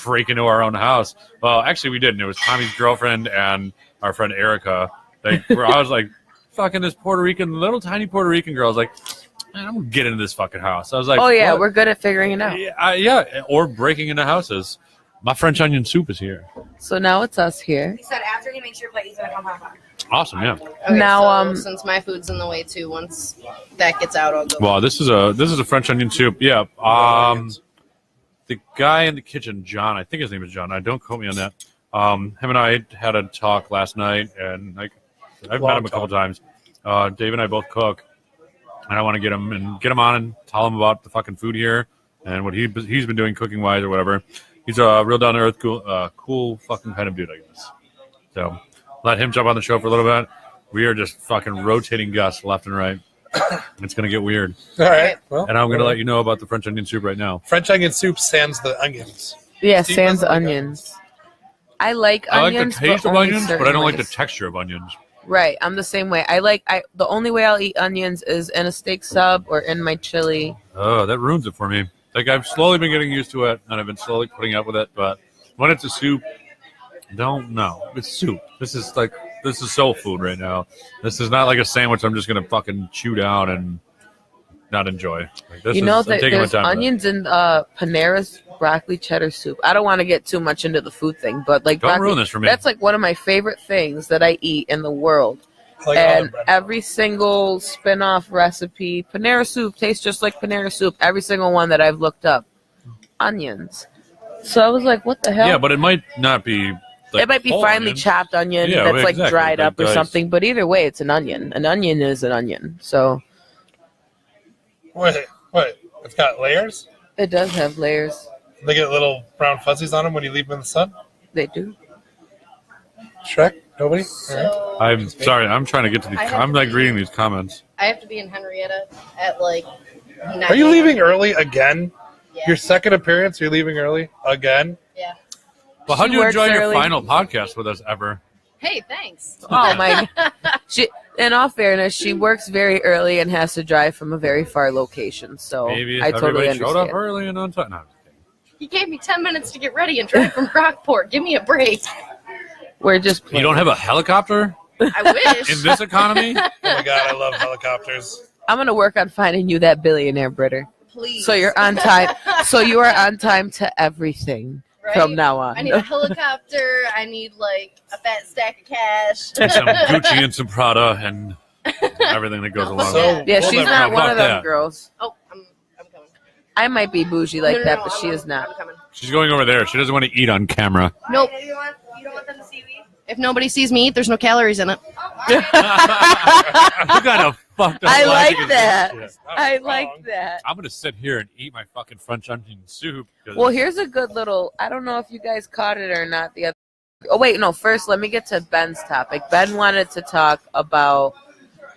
break into our own house. Well, actually, we didn't. It was Tommy's girlfriend and our friend Erica. I was like, fucking this little tiny Puerto Rican girl. I was like, man, I'm gonna get into this fucking house. I was like, Oh, yeah, what? we're good at figuring it out. Yeah, or breaking into houses. My French onion soup is here. So now it's us here. He said after he makes your plate, he's gonna come home. Awesome, yeah. Okay, Now, so since my food's in the way too, once that gets out, I'll go. Well, this is a French onion soup. Yeah. The guy in the kitchen, John, I think his name is John. I don't quote me on that. Him and I had a talk last night, and I've met him a couple times. Dave and I both cook, and I want to get him on and tell him about the fucking food here and what he's been doing cooking wise or whatever. He's a real down to earth, cool fucking kind of dude, I guess. So let him jump on the show for a little bit. We are just fucking rotating guests left and right. It's gonna get weird. All right. Well, And I'm going to let you know about the French onion soup right now. French onion soup sans the onions. Yeah, Steve sans doesn't like onions. I like I like onions, the taste but of only onions, but I certain don't like the ways. texture of onions. Right, I'm the same way. The only way I'll eat onions is in a steak sub or in my chili. Oh, that ruins it for me. Like, I've slowly been getting used to it, and I've been slowly putting up with it, but when it's a soup, don't know. It's soup. This is soul food right now. This is not like a sandwich I'm just going to fucking chew down and not enjoy. Like, You know I'm that taking my there's time with it. onions in Panera's broccoli cheddar soup. I don't want to get too much into the food thing, but like Don't broccoli, ruin this for me. that's like one of my favorite things that I eat in the world. I like And olive bread. every single spin-off recipe, Panera soup tastes just like Panera soup. Every single one that I've looked up, onions. So I was like, what the hell? Yeah, but it might not be. Like, it might be whole finely onions. chopped onion Yeah, that's like exactly, dried like up or diced. something. But either way, it's an onion. An onion is an onion. So Wait. It's got layers? it does have layers. They get little brown fuzzies on them when you leave them in the sun? They do. Shrek? Nobody? All right. So I'm sorry. I'm trying to get to these. I have I'm to like be- reading these comments. I have to be in Henrietta at like 9 Are you leaving early again? Yeah. Your second appearance, you're leaving early again? Yeah. Well, how She do you works enjoy your early. final podcast with us ever? Hey, thanks. Oh my! She, in all fairness, she works very early and has to drive from a very far location. So Maybe if I totally everybody showed up understand. early and on time. No, I'm just kidding. He gave me 10 minutes to get ready and drive from Rockport. Give me a break. We're just You don't have a helicopter I wish. in this economy? Oh my god, I love helicopters. I'm gonna work on finding you that billionaire, Britter. Please. So you're on time. So you are on time to everything Right? from now on. I need a helicopter. I need like a fat stack of cash. And some Gucci and some Prada and everything that goes along. So- with it. Yeah, Hold she's on, not how one about of them that? girls. Oh, I'm coming. I might be bougie like No, that, no, but she I'm- is not. I'm coming. She's going over there. She doesn't want to eat on camera. Nope. You don't want them to see me? If nobody sees me eat, there's no calories in it. Oh, all right. You kind of fucked up. I logic like is that. bullshit. I Not like wrong. that. I'm gonna sit here and eat my fucking French onion soup. 'cause- Well, here's a good little. I don't know if you guys caught it or not. The other. Oh wait, no. First, let me get to Ben's topic. Ben wanted to talk about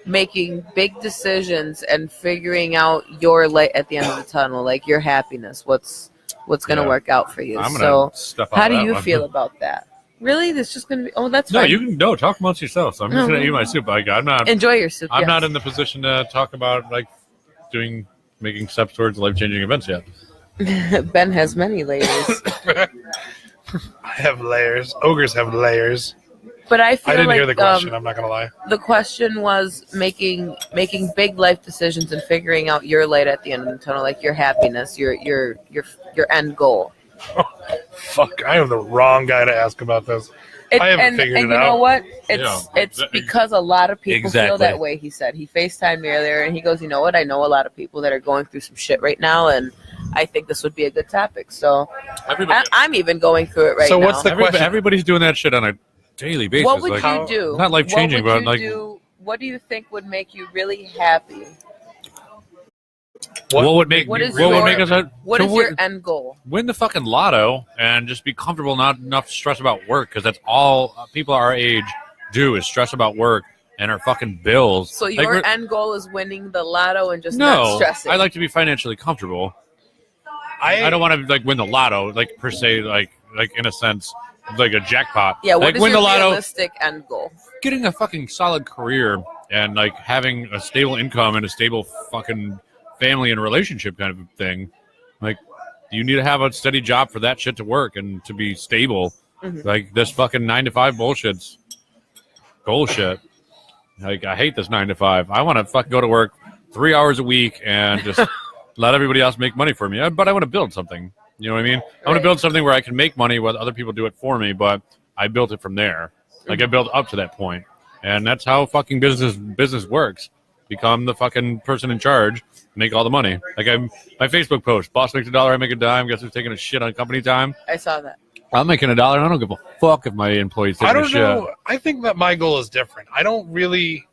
making big decisions and figuring out your light at the end of the tunnel, like your happiness, what's going to work out for you. I'm gonna So step out how of do that you one. feel about that? Really? It's just going to be, oh, that's No, fine. you can talk amongst yourself. So I'm just gonna eat my soup. Like I'm not. Enjoy your soup. I'm yes. not in the position to talk about like making steps towards life-changing events yet. Ben has many layers. I have layers. Ogres have layers. But I feel I didn't like hear the question. I'm not gonna lie. the question was making big life decisions and figuring out your light at the end of the tunnel, like your happiness, your end goal. Fuck, I am the wrong guy to ask about this. I haven't figured and it you know out. what? Yeah. It's because a lot of people feel Exactly. that way. He said he FaceTimed me earlier, and he goes, "You know what? I know a lot of people that are going through some shit right now, and I think this would be a good topic." So I'm even going through it right So now. what's the question? Everybody's doing that shit on a daily basis. What would like, you do? Not life-changing, What would but you like do? What do you think would make you really happy? what would make What is what would your- make us What to is your end goal? win the fucking lotto and just be comfortable, not enough to stress about work, because that's all people our age do is stress about work and our fucking bills. So Like, your we're- end goal is winning the lotto and just not no, stressing. I like to be financially comfortable. I don't want to like win the lotto, like per se, like in a sense, like a jackpot. Yeah, what like is win your the lotto, realistic end goal? getting a fucking solid career and like having a stable income and a stable fucking family and relationship kind of thing. Like you need to have a steady job for that shit to work and to be stable. Mhm. Like this fucking 9 to 5 bullshit's bullshit. Like I hate this 9 to 5. I want to fucking go to work 3 hours a week and just let everybody else make money for me. But I want to build something. You know what I mean? I want to Right. build something where I can make money while other people do it for me, but I built it from there. Like I built up to that point. And that's how fucking business works. Become the fucking person in charge, make all the money. Like my Facebook post, boss makes $1, I make a dime. Guess who's taking a shit on company time? I saw that. I'm making $1 and I don't give a fuck if my employees taking I a don't shit. know. I think that my goal is different. I don't really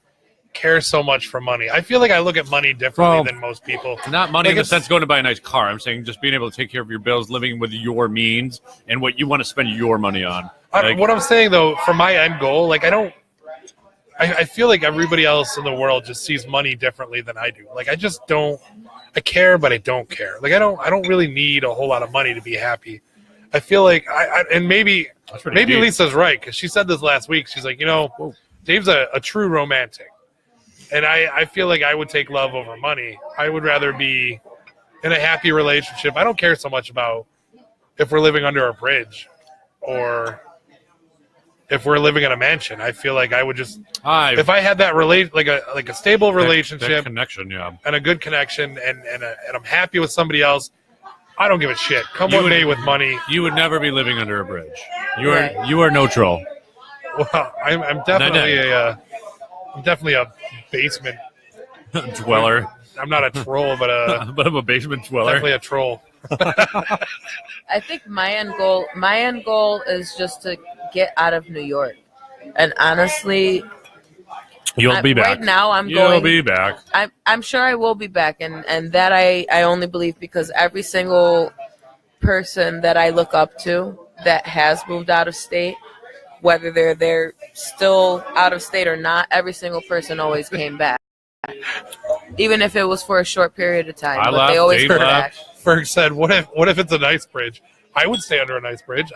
care so much for money. I feel like I look at money differently Well, than most people. Not money Like in the it's- sense of going to buy a nice car. I'm saying just being able to take care of your bills, living with your means, and what you want to spend your money on. Like, What I'm saying though, for my end goal, like I feel like everybody else in the world just sees money differently than I do. Like I just don't. I care, but I don't care. Like I don't really need a whole lot of money to be happy. I feel like and maybe That's pretty deep. Lisa's right because she said this last week. She's like, Dave's a true romantic, and I feel like I would take love over money. I would rather be in a happy relationship. I don't care so much about if we're living under a bridge or if we're living in a mansion. I feel like I would just if I had that like a stable relationship that connection, yeah. and a good connection and I'm happy with somebody else, I don't give a shit. Come what may with money. You would never be living under a bridge. Right. You are neutral. Well, I'm definitely I'm definitely a basement Dweller. I'm not a troll, but But I'm a basement dweller. definitely a troll. I think my end goal is just to get out of New York. And honestly, You'll be back. right now I'm You'll going be back. I'm sure I will be back, and that I only believe because every single person that I look up to that has moved out of state, whether they're still out of state or not, every single person always came back. Even if it was for a short period of time, I but left, they always Dave come left. back. Ferg said, "What if it's a nice bridge? I would stay under a nice bridge.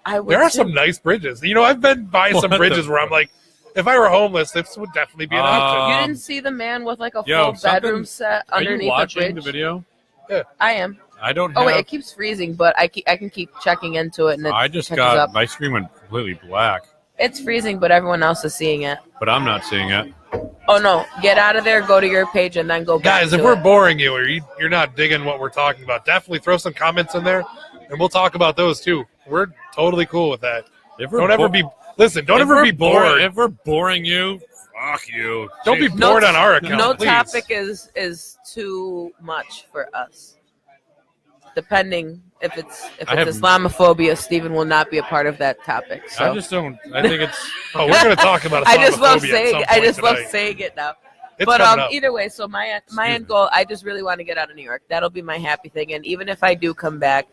I would There are too. some nice bridges. I've been by some What the bridges where I'm like, if I were homeless, this would definitely be an option. You didn't see the man with like a yo, full bedroom set Are you underneath a watching bridge? the video? I am. I don't Oh have. wait, it keeps freezing, but I can keep checking into it, and it I just catches got up. my screen went completely black, It's freezing, but everyone else is seeing it. but I'm not seeing it. Oh no! Get out of there, go to your page, and then go back. Guys, if to we're it. boring you or you're not digging what we're talking about, definitely throw some comments in there, and we'll talk about those too. We're totally cool with that. If we're Don't ever be bored. If we're boring you, fuck you. Don't be No- bored on our account. no please. topic is too much for us. Depending if it's I have- Islamophobia, Stephen will not be a part of that topic. So I just don't. I think it's. Oh, we're going to talk about I just love Islamophobia at saying some I point just love tonight. saying it now. It's But coming up. either way, so my end goal, I just really want to get out of New York. That'll be my happy thing. And even if I do come back,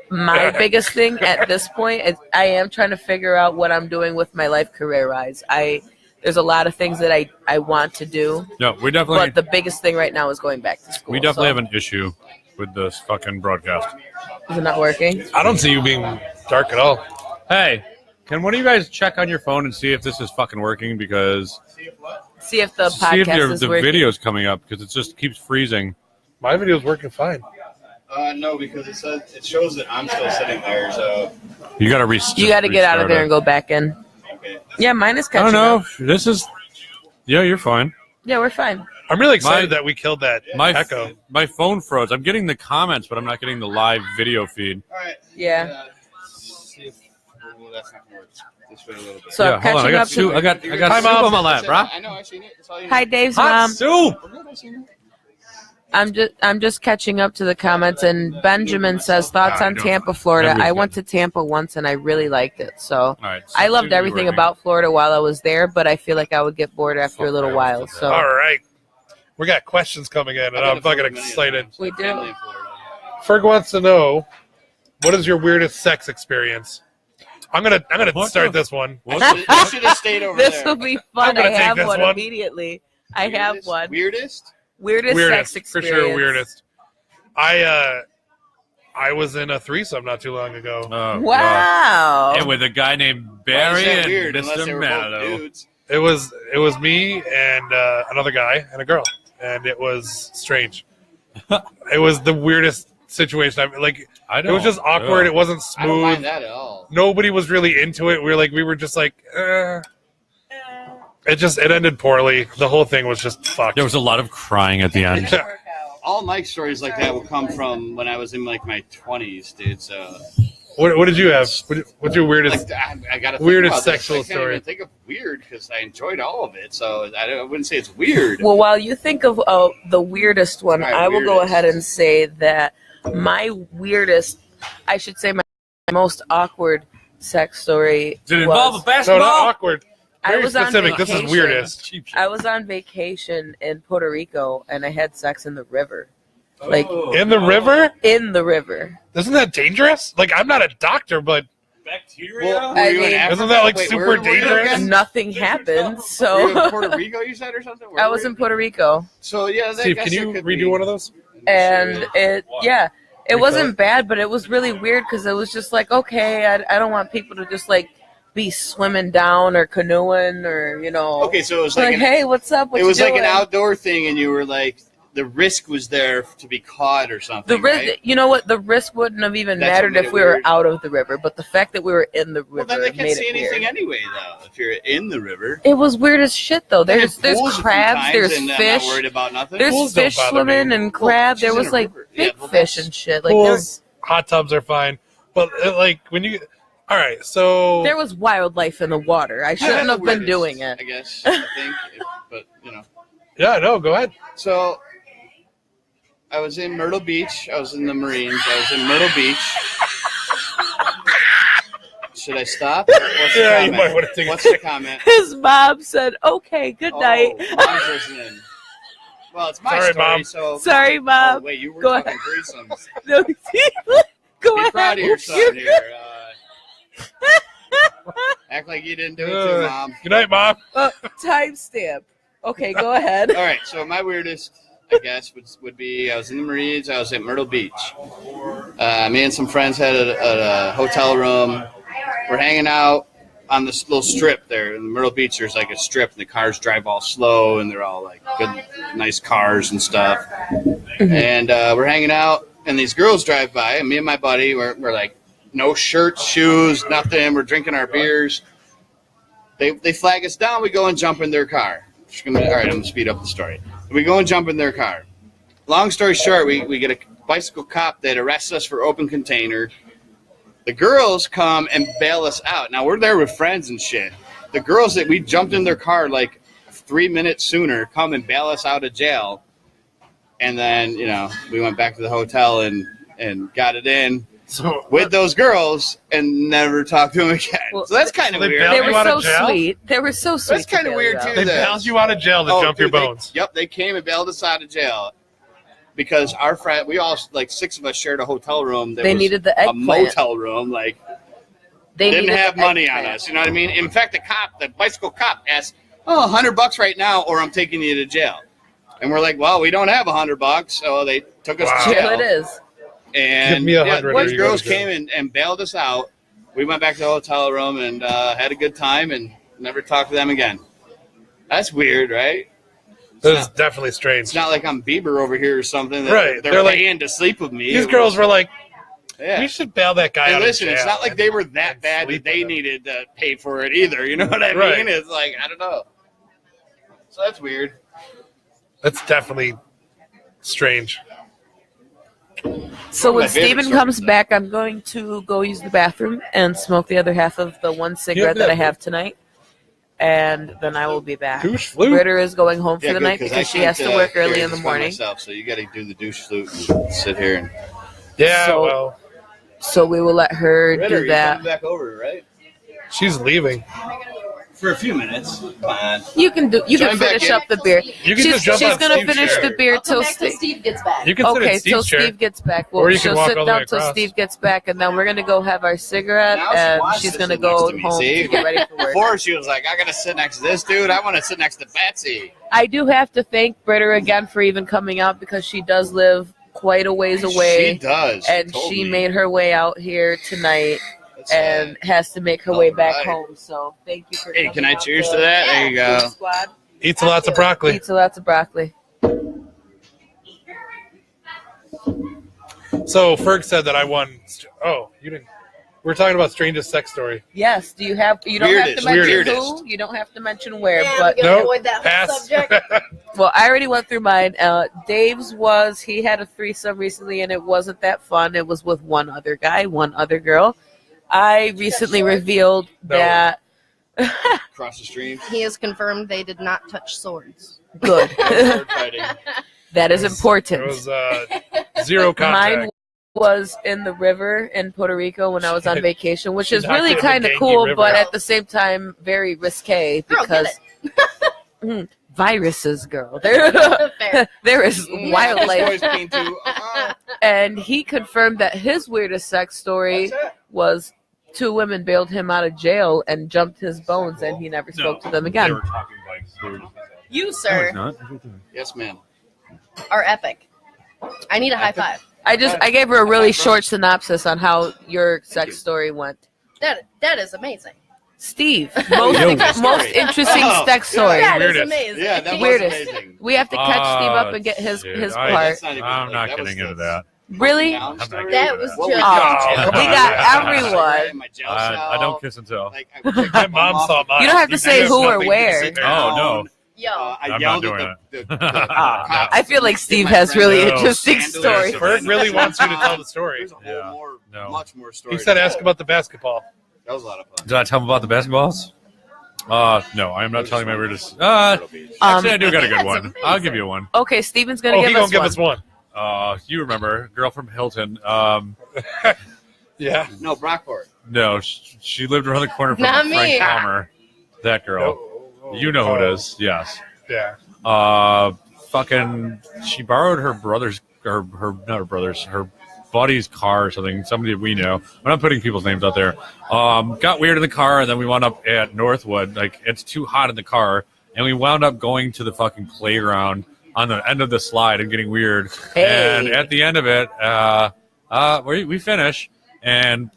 my biggest thing at this point is I am trying to figure out what I'm doing with my life career wise. There's a lot of things that I want to do, No, we definitely but the biggest thing right now is going back to school. we definitely so. have an issue with this fucking broadcast. Is it not working? I don't see you being dark at all. Hey, can one of you guys check on your phone and see if this is fucking working? Because See if the see if podcast is the working. video's coming up because it just keeps freezing. My video's working fine. No, because it shows that I'm still sitting there. So You got to You got to get out of there and go. go back in. okay. Yeah, mine is I catching don't know. up. This is. Yeah, you're fine. Yeah, we're fine. I'm really excited My- that we killed that My echo. my phone froze. I'm getting the comments, but I'm not getting the live video feed. All right. Yeah. See if, that's not gonna work. This way a little bit. So yeah, I'm hold on. I catching got up soup. to. I got Hi, soup Mom. on my lap, bro. I know. I seen it. That's all you Hi, need. Dave's Hot mom. soup. I seen it. I'm just catching up to the comments, and Benjamin says thoughts on Tampa, Florida. I went to Tampa once and I really liked it. So All right. I loved Soup's everything working. about Florida while I was there, but I feel like I would get bored after a little while. So All right. We got questions coming in, and I'm fucking excited. we do. Family in Florida. Ferg wants to know, what is your weirdest sex experience? I'm gonna What start the- this one. You should have stayed over This there. will be fun. I'm gonna I take have this one one. immediately. I have Weirdest? one. Weirdest? Weirdest sex For experience. sure, weirdest. I was in a threesome not too long ago. Oh, God. Wow. And with a guy named Why is Barry that and weird? Unless they Mr. were both Mallow. dudes. It was me and another guy and a girl, and it was strange. It was the weirdest situation. I It don't. was just awkward. Yeah. It wasn't I don't smooth. mind that at all. Nobody was really into it. We were just like, it ended poorly. The whole thing was just fucked. There was a lot of crying at the end. All my stories like that will come from when I was in like my 20s, dude. So What did you have? What's your weirdest? like, I gotta think Weirdest about this. sexual I can't story. even think of weird because I enjoyed all of it. So I wouldn't say it's weird. Well, while you think of the weirdest one, All right, I will go weirdest. ahead and say that my weirdest, I should say my most awkward sex story Did it involve was a No, not basketball? awkward. I Very was on specific. This is vacation. weirdest. Cheap shit. I was on vacation in Puerto Rico and I had sex in the river. Like In the river? in the river. Isn't that dangerous? Like, I'm not a doctor, but Bacteria? Well, were I you in mean- Africa? Isn't that, like, Wait, super where were you dangerous? again? Nothing happened, Were you in so Puerto Rico, you said, or something? Where I were was you? in Puerto Rico. So yeah, that, Steve, I can guess you it could redo be. one of those? And it Because- wasn't bad, but it was really weird because it was just like, okay, I don't want people to just like be swimming down or canoeing or Okay, so it was like, like, hey, what's up? What it was you like an doing? outdoor thing, and you were like, the risk was there to be caught or something. The risk, right? you know what? The risk wouldn't have even That's mattered what made if it we were weird. out of the river, but the fact that we were in the river Well, then they can't made see it anything weird. anyway, though. If you're in the river, It was weird as shit, though. They There's have pools a few crabs, times, there's and I'm fish, not worried about nothing. there's Pools don't fish bother me. swimming and crab. There she's was in a like river. Yeah, big well, fish that's- and shit. Like there Pools, hot tubs are fine, but like when you, all right, so there was wildlife in the water. I shouldn't Yeah, have been weirdest, doing it. I guess. I think, but you know. yeah, no, go ahead. So I was in Myrtle Beach. I was in the Marines. I was in Myrtle Beach. Should I stop? What's the Yeah, you comment? might want to take What's a the comment? His mom said, "Okay, good night." Oh, Mom's listening. Well, it's my Sorry, story, Mom. so. Sorry, Oh, Mom. wait, you were Go talking threesomes. No, go Be ahead. proud of your son You're here. Act like you didn't do it too, Mom. Good night, Mom. Timestamp. Okay, go ahead. All right, so my weirdest, I guess, would be I was in the Marines. I was at Myrtle Beach. Me and some friends had a hotel room. We're hanging out on this little strip there. In the Myrtle Beach, there's like a strip, and the cars drive all slow, and they're all like good, nice cars and stuff. And we're hanging out, and these girls drive by, and me and my buddy, we're like, no shirts, shoes, nothing. We're drinking our beers. They flag us down. We go and jump in their car. All right, I'm going to speed up the story. We go and jump in their car. Long story short, we get a bicycle cop that arrests us for open container. The girls come and bail us out. Now, we're there with friends and shit. The girls that we jumped in their car like 3 minutes sooner come and bail us out of jail. And then, you know, we went back to the hotel and got it in So with those girls and never talked to them again. Well, So that's kind of they weird. bailed They you were out so of jail? sweet. They were so sweet. That's kinda to weird, bail you too, out. they that- bailed you out of jail to jump your dude, bones. They came and bailed us out of jail because our friend, we all like 6 of us shared a hotel room. That They was needed the a eggplant. motel room. Like They didn't needed have the money on eggplant. us. You know what I mean? In fact, the bicycle cop asked, oh, $100 right now, or I'm taking you to jail. And we're like, well, we don't have $100, so they took us to jail. Jail it is. And Give me $100 or these you go girls to jail. came and bailed us out. We went back to the hotel room and had a good time and never talked to them again. That's weird, right? That's definitely strange. It's not like I'm Bieber over here or something. That Right. They're They're like- paying to sleep with me. These girls were like, yeah. we should bail that guy And out. listen, of it's jail not like they were that and bad sleep that they with him. needed to pay for it either. You know what I mean? Right. It's like, I don't know. So that's weird. That's definitely strange. So One of when my favorite Steven stories, comes though. back, I'm going to go use the bathroom and smoke the other half of the one cigarette that I have tonight. And then I will be back. Douche flute. Britta is going home for Yeah, the good, night 'cause I because she has can't, to work early carry in the this by morning. Myself, so you got to do the douche flute and sit here. And Yeah, So- well, So we will let her Ritter, do you're that. coming back over, right? she's leaving. For a few minutes. Come on. You can do. You can Join back finish in. up the beer. You can She's, just jump she's on gonna Steve's finish chair. the beer I'll come till back till Steve. Steve gets back. You can sit Okay, in till Steve's chair. Steve gets back. Or Well, you can she'll walk sit all the way down till across. Steve gets back, and then we're gonna go have our cigarette, Now she and wants she's to gonna sit next go to me, home see? to get ready for work. Before she was like, I got to sit next to this dude. I want to sit next to Betsy. I do have to thank Britta again for even coming out because she does live quite a ways She away, does. and told she me. made her way out here tonight That's and has to make her way back Alright. home. So thank you for. Hey, coming can I out cheers to that? There you the go. Squad. Eats lots of broccoli. Pizza, lots of broccoli. So Ferg said that I won. Oh, you didn't. We're talking about strangest sex story. Yes. Do you have? You don't have Weirdest, to mention weirdest. who. You don't have to mention where. Yeah, but we're gonna Nope. avoid that whole Pass. subject. well, I already went through mine. Dave's was he had a threesome recently, and it wasn't that fun. It was with one other guy, one other girl. I recently short? revealed No. that. Across the stream. He has confirmed they did not touch swords. Good. Sword fighting. That is It important. was zero Mine contact. was in the river in Puerto Rico when I was on vacation, which She is knocked really it in the kind of Ganges cool, River. but at the same time very risque Girl, get because viruses, girl. There, Fair. there is This wildlife. boy's keen to, And he confirmed that his weirdest sex story What's that? was two women bailed him out of jail and jumped his bones, and he never spoke to them They again. were talking bikes. They were just- You, No, sir, it's not. Yes, ma'am. are epic. I need a high five. I gave her a really short synopsis on how your sex story went. That is amazing. Steve, most Yo. most interesting Oh, sex yeah. story. That is weirdest. amazing. Yeah, that was Weirdest. amazing. We have to catch Steve up and get his shit. his I- part. That's not even, I'm not that was getting into the- that. Really? Down I'm story? not That getting was into What just. we Oh, did. we got everyone. My jail I cell. don't kiss and tell. Like, I would take my My mom saw mine. You don't have to say have who or nothing to where. sit there. Oh, no. Yo, I I'm not yelled doing at the I cops. feel like Steve My has friend really No. interesting Chandelier. story. Ferg really wants you to tell the story. There's a whole Yeah. more, No. much more story. He said, "Ask about the basketball." That was a lot of fun. Did I tell him about the basketballs? No, I am not telling my weirdest. Actually, I do got a good That's one. amazing. I'll give you one. Okay, Steven's gonna Oh, he give gonna us give one. us one. You remember, girl from Hilton. Yeah. No, Brockport. No, she lived around the corner from Not Frank me. Palmer. That girl. You know who it is. Yes. Yeah. Fucking. She borrowed her brother's, her not her brother's, her buddy's car or something. Somebody we know. I'm not putting people's names out there. Got weird in the car, and then we wound up at Northwood. Like it's too hot in the car, and we wound up going to the fucking playground on the end of the slide and getting weird. Hey. And at the end of it, we finish and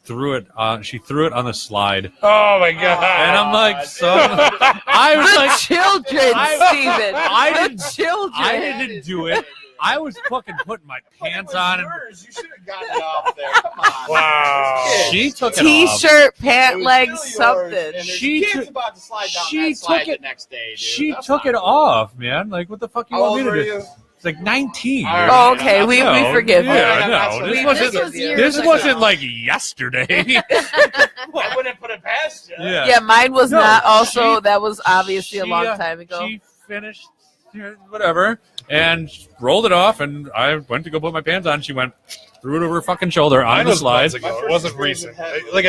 threw it. She threw it on the slide, Oh my god. and I'm like, I was The like, children, I- Steven. I The didn't- children. I didn't do it. I was fucking putting my pants on, and You should have gotten it off there. Come on. Wow. she took it off. T-shirt, It pant was legs, still yours, something. and She his kid's took- about to slide down she that slide took it- the next day, dude. She That's took not it cool. off, man. Like, what the fuck you How want old me to were do? you? It's like 19. All dude. right. Oh, okay, we No, forgive you. Yeah, That's no, what this we- wasn't. this was years This ago. wasn't like yesterday. I wouldn't put it past you. Yeah. Yeah, mine was No, not. Also, she- that was obviously a She, long time ago. She finished, whatever, and rolled it off, and I went to go put my pants on. She went, threw it over her fucking shoulder on Mine the was slide. months ago. It wasn't recent. Like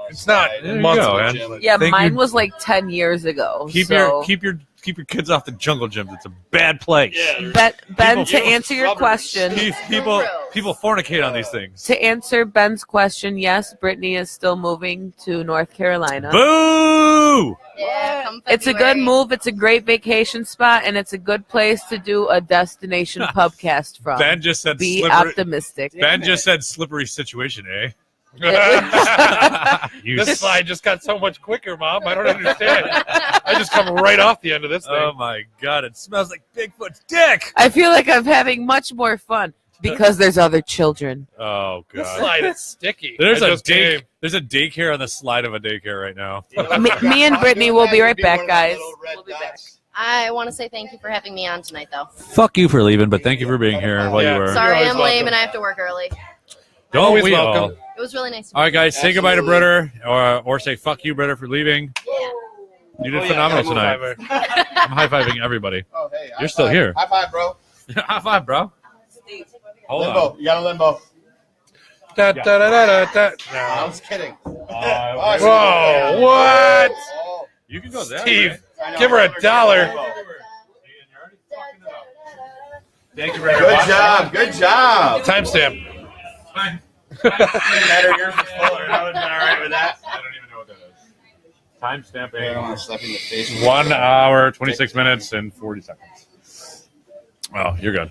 it's not There you months go, ago. man. Yeah, Thank mine you. was like 10 years ago. Keep so. your keep your kids off the jungle gyms. It's a bad place. Ben, People- to answer your question, People fornicate on these things. to answer Ben's question, yes, Brittany is still moving to North Carolina. Boo! Yeah, come It's a good February. move. It's a great vacation spot, and it's a good place to do a destination pubcast from. Ben just said Be slippery. optimistic. Ben just said slippery situation, eh? You This slide just got so much quicker, Mom. I don't understand. I just come right off the end of this thing. Oh my god, it smells like Bigfoot's dick. I feel like I'm having much more fun because there's other children. Oh This god. slide is sticky. There's I a just came. there's a daycare on the slide of a daycare right now. Me and Brittany will be right back, guys. We'll be back. I want to say thank you for having me on tonight, though. Fuck you for leaving, but thank you for being here while Yeah. you were. Sorry always I'm lame welcome. and I have to work early. Don't Always we welcome. all? It was really nice to All right, guys, say goodbye to Absolutely. Britter, or say fuck you, Britter, for leaving. You did Oh, yeah, phenomenal high tonight. fiver. I'm high fiving everybody. Oh, hey, You're still here. High five, bro. High five, bro. Hold Limbo. You got a limbo. Da, da, da, da, da, da. I No. was kidding. Whoa, what? Oh, You can go there. Steve, I know. give her $1. Thank you, Good job. Good job. Timestamp. Better, yours was fuller. I would have been all right with that. I don't even know what that is. Time I don't stamping. want to slap you in the face. 1 hour, 26 minutes, and 40 seconds. Oh, you're good.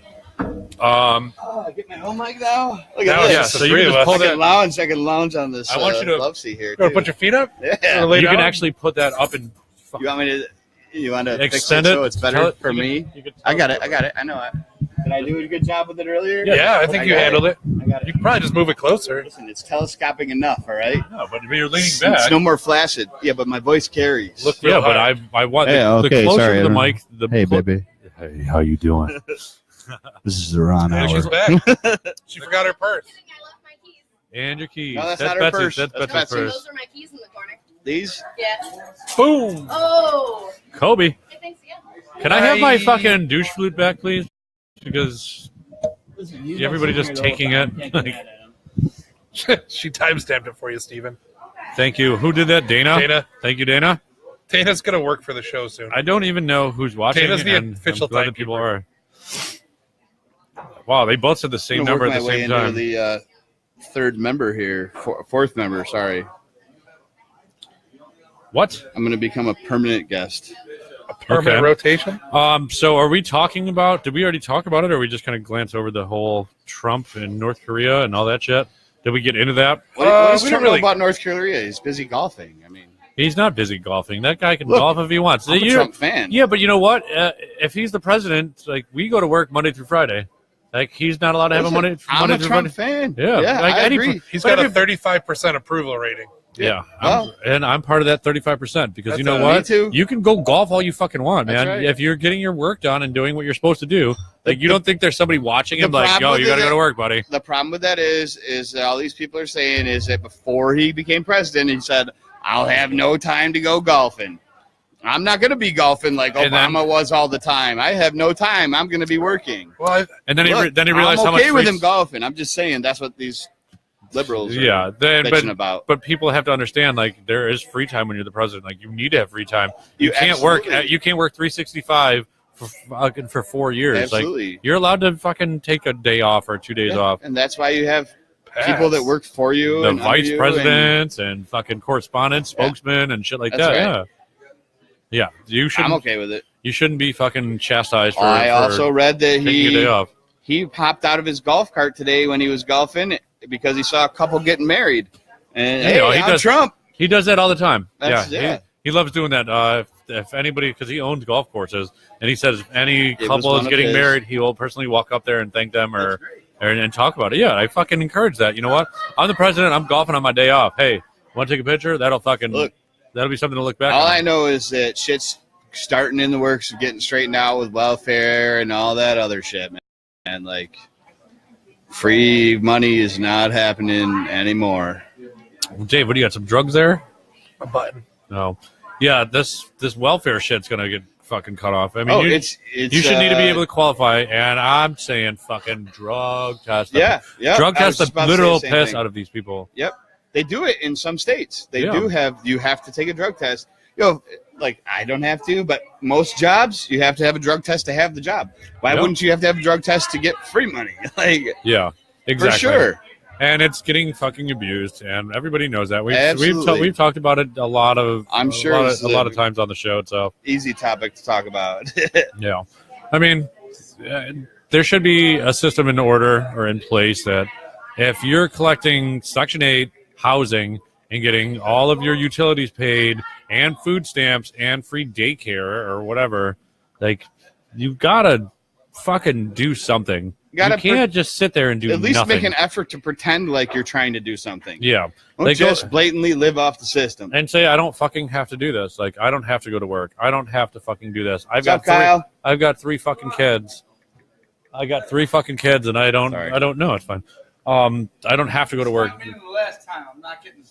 Oh, I get my home mic now. Look Now at it's Yeah, this. just so the you three can of just us. pull I can lounge on this. I want you to- love seat here. You want too. to put your feet up? Yeah. Lay You can down? actually put that up and You want me to? You want to fix it extend it. so it's Tell better it- for you me? can- you can I tell got it. I got it. I know it. Did I do a good job with it earlier? Yeah, I think you got handled it. I got You it. can probably just move it closer. Listen, it's telescopic enough. All right. No, but you're leaning It's back. no more flaccid. Yeah, but my voice carries. Look Yeah, real but hard. I want Hey, the okay, closer sorry, to I the don't- mic. The Hey, baby. Hey, how you doing? This is the Ron And she's back. She forgot her purse. I left my keys. And your keys. No, that's not her purse. That's That's Betsy's Betsy's. purse. Those are my keys in the corner. These? Yeah. Boom. Oh. Kobe, Hey, thanks again. can I have my Bye. fucking douche flute back, please? Because everybody just taking it. Like, She timestamped it for you, Steven. thank you. Who did that? Dana? Dana. Thank you, Dana. Dana's going to work for the show soon. I don't even know who's watching. Dana's the and official I'm glad that people timekeeper. are. Wow, they both said the I'm same gonna number work at the my way same into time. the third member here. Fourth member, sorry. What? I'm going to become a permanent guest. A permanent Okay. rotation? So are we talking about? Did we already talk about it, or are we just going to glance over the whole Trump and North Korea and all that shit? Did we get into that? What does we Trump don't really- know about North Korea? He's busy golfing. I mean, He's not busy golfing. That guy can Look, golf if he wants. I'm a You- Trump fan. Yeah, but you know what? If he's the president, like we go to work Monday through Friday. Like he's not allowed to have a Monday. I'm Monday a through Trump Friday. fan. Yeah, like I any- agree. He's But got a every- 35% approval rating. Yeah, Well- and I'm part of that 35% because That's you know me what? too. You can go golf all you fucking want, That's man. right. If you're getting your work done and doing what you're supposed to do, like you don't think there's somebody watching him The like, problem yo, with you got to it- go to work, buddy. The problem with that is that all these people are saying is that before he became president, he said, "I'll have no time to go golfing. I'm not going to be golfing like And then- Obama was all the time. I have no time. I'm going to be working." Well, And then Look, he realized I'm how much. okay with freaks- him golfing. I'm just saying that's what these liberals are Yeah, then bitching about. but people have to understand like there is free time when you're the president. Like you need to have free time. You, You can't work. absolutely- You can't work 365 for 4 years. Absolutely. Like you're allowed to fucking take a day off or 2 days Yeah, off. and that's why you have pass. people that work for you, The and under vice you, presidents and fucking correspondents, Yeah. spokesmen, and shit like That's that. right. Yeah, you and shouldn't. I'm okay with it. You shouldn't be fucking chastised for. I for also read that taking a day off. he popped out of his golf cart today when he was golfing because he saw a couple getting married. And Yeah, hey, no, he I'm does- Trump. He does that all the time. That's- yeah, yeah. He loves doing that. If anybody, because he owns golf courses, and he says if any was couple one is of getting his. married, he will personally walk up there and thank them That's great. and talk about it. Yeah, I fucking encourage that. You know what? I'm the president. I'm golfing on my day off. Hey, want to take a picture? That'll fucking Look. that'll be something to look back All on. I know is that shit's starting in the works, getting straightened out with welfare and all that other shit, man. And like, free money is not happening anymore. Dave, what do you got? Some drugs there? A button. No. Yeah, this welfare shit's gonna get fucking cut off. I mean, Oh, you, it's you should need to be able to qualify, and I'm saying fucking drug test. them. yeah. Drug I was test just the about to say literal same piss thing. out of these people. Yep, they do it in some states. They Yeah. do have. You have to take a drug test. Yo, like I don't have to, but most jobs you have to have a drug test to have the job. Why Yep. wouldn't you have to have a drug test to get free money? Like Yeah, exactly. for sure. And it's getting fucking abused, and everybody knows that. We've Absolutely. talked about it a lot of I'm sure a it's lot of times on the show. So Easy topic to talk about. yeah, I mean, there should be a system in order or in place that if you're collecting Section 8 housing and getting all of your utilities paid and food stamps and free daycare or whatever, like you've got to fucking do something. You Gotta can't just sit there and do At least nothing. make an effort to pretend like you're trying to do something. Yeah. Don't Like, just blatantly live off the system. and say I don't fucking have to do this. Like I don't have to go to work. I don't have to fucking do this. What's up, Kyle? I've got 3 fucking kids. I got 3 fucking kids, and I don't Sorry. know. It's fine. I don't have to go to work. I mean, the last time I'm not getting.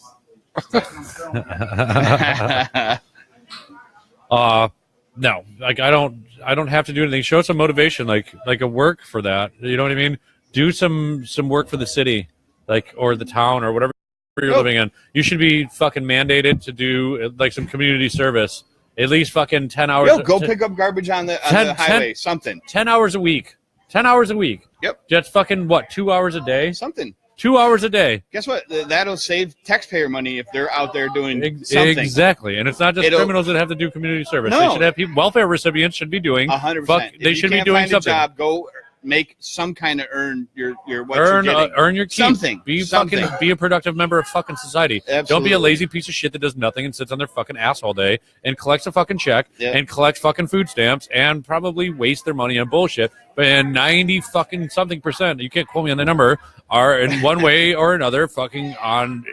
No, like I don't have to do anything. Show some motivation, like a work for that. You know what I mean? Do some work for the city, like or the town or whatever you're Nope. living in. You should be fucking mandated to do like some community service, at least fucking 10 hours. Yo, go pick up garbage on the 10 highway. Something. 10 hours a week. 10 hours a week. Yep. That's fucking what? 2 hours a day. Something. 2 hours a day. Guess what? That'll save taxpayer money if they're out there doing something. Exactly, and it's not just It'll- criminals that have to do community service. No. They should have people. Welfare recipients should be doing. 100%. Fuck, If they you should be can't doing find something. A job, go make some kind of earn your what Earn you're getting. earn your keep. Something. Be Something. fucking be a productive member of fucking society. Don't be a Absolutely. lazy piece of shit that does nothing and sits on their fucking ass all day and collects a fucking check Yeah. and collects fucking food stamps and probably waste their money on bullshit. And 90 fucking something percent, you can't quote me on the number, are in one way or another fucking on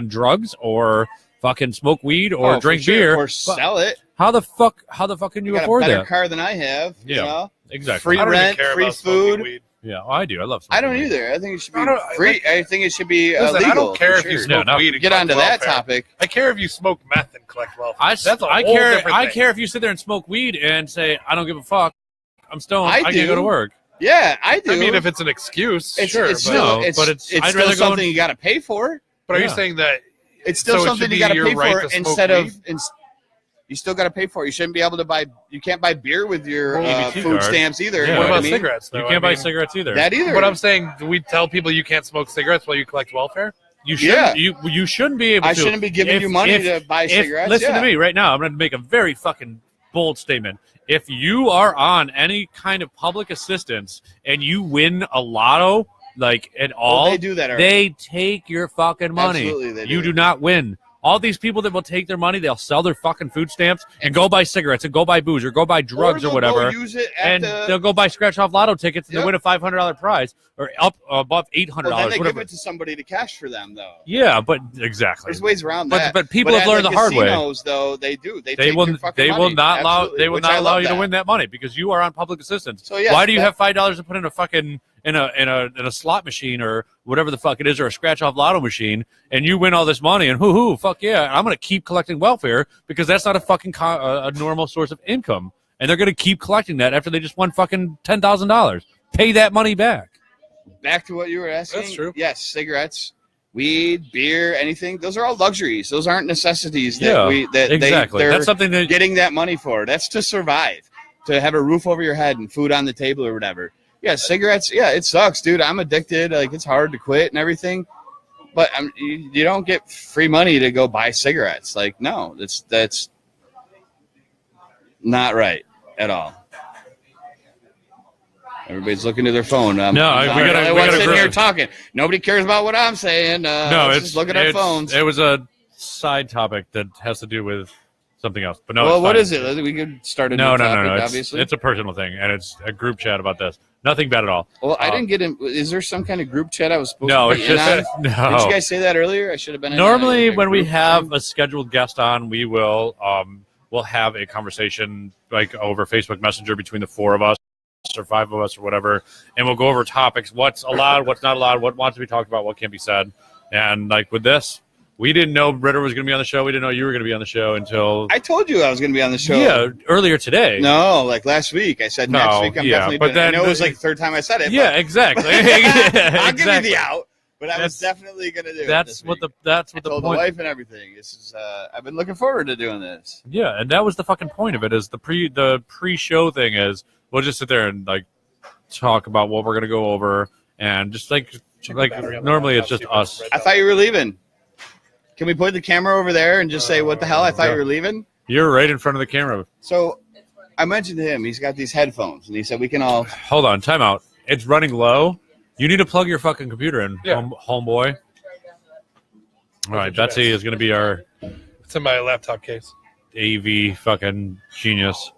drugs or fucking smoke weed or Oh, for drink sure. beer. Or sell it. How the fuck can you You got a afford better that? car than I have. Yeah. You know? Exactly. Free I don't even rent, care free about smoking food. weed. Yeah, well, I do. I love I don't smoking weed. either. I think it should be I don't- free. I think it should be Listen, legal. I don't care for if you sure. smoke Yeah, no. weed and Get collect onto that welfare. topic. I care if you smoke meth and collect welfare. I That's a I whole care. different I thing. care if you sit there and smoke weed and say I don't give a fuck. I'm stoned. I I do. can't go to work. Yeah, I do. I mean, if it's an excuse, it's, sure. it's but, still, No, it's, but it's- it's I'd still rather go something and- you got to pay for. but are you Yeah. saying that It's still So it something should you be got to your pay right for to smoke instead weed? of. You still got to pay for it. You shouldn't be able to buy. You can't buy beer with your Well, EBT food card. stamps either. Yeah. You know what what I about mean? cigarettes? Though? You can't I buy mean, cigarettes either. That either. But I'm saying, do we tell people you can't smoke cigarettes while you collect welfare? You should. Yeah. You shouldn't be able to. I shouldn't be giving If- you money if- to buy if- cigarettes. Listen yeah. to me right now. I'm going to make a very fucking bold statement. If you are on any kind of public assistance and you win a lotto, like at all, they do that already. they take your fucking money. Absolutely, they You do. do not win. All these people that will take their money, they'll sell their fucking food stamps and go buy cigarettes and go buy booze or go buy drugs or they'll whatever. Go use it at And the, they'll go buy scratch off lotto tickets and Yep. they win a $500 prize or up above $800. well, then they whatever. give it to somebody to cash for them, though. Yeah, but exactly. There's ways around But that. but people have at learned the hard way. casinos, though, they do. They They take will your fucking they will money. not allow Absolutely, they will which not I allow love you to that. win that money because you are on public assistance. So, yes, why do you that- have $5 to put in a fucking in a slot machine or whatever the fuck it is or a scratch off lotto machine and you win all this money and hoo fuck yeah I'm gonna keep collecting welfare because that's not a fucking a normal source of income and they're gonna keep collecting that after they just won fucking $10,000. Pay that money back. Back to what you were asking. That's true. Yes, cigarettes, weed, beer, anything. Those are all luxuries. Those aren't necessities that Yeah, exactly. they're That's something that getting that money for. That's to survive, to have a roof over your head and food on the table or whatever. Yeah, cigarettes. Yeah, it sucks, dude. I'm addicted. Like it's hard to quit and everything. But you don't get free money to go buy cigarettes. Like no, that's not right at all. Everybody's looking to their phone. No, we gotta- we gotta sitting grow- here talking. Nobody cares about what I'm saying. no, let's it's just look at our phones. It was a side topic that has to do with something else. But no, well, it's what fine. is it? We could start a No, new topic, It's, obviously. it's a personal thing, and it's a group chat about this. Nothing bad at all. Well, I didn't get in. Is there some kind of group chat I was supposed No, to it's be in on? just no. Did you guys say that earlier? I should have been in Normally, on a when we group have thing. a scheduled guest on, we will we'll have a conversation like over Facebook Messenger between the 4 of us or 5 of us or whatever, and we'll go over topics: what's allowed, what's not allowed, what wants to be talked about, what can't be said. And like with this, we didn't know Ritter was going to be on the show. We didn't know you were going to be on the show until I told you I was going to be on the show. yeah earlier today. No, like last week. I said next No, week. I'm yeah, definitely but doing it. I then know it was the- like the third time I said it. Yeah, but exactly. I'll give you Exactly. the out. But I was definitely gonna do it. That's this what week. that's I what the told point. the wife and everything. This is. I've been looking forward to doing this. Yeah, and that was the fucking point of it. Is the pre-show thing is we'll just sit there and like talk about what we're gonna go over and just like normally it's just us. I thought you were leaving. Can we put the camera over there and just say, "What the hell? I thought you were leaving." You're right in front of the camera. So I mentioned to him, he's got these headphones, and he said we can all. Hold on, time out. It's running low. You need to plug your fucking computer in, homeboy. All right, Betsy is going to be our It's in my laptop case. AV fucking genius.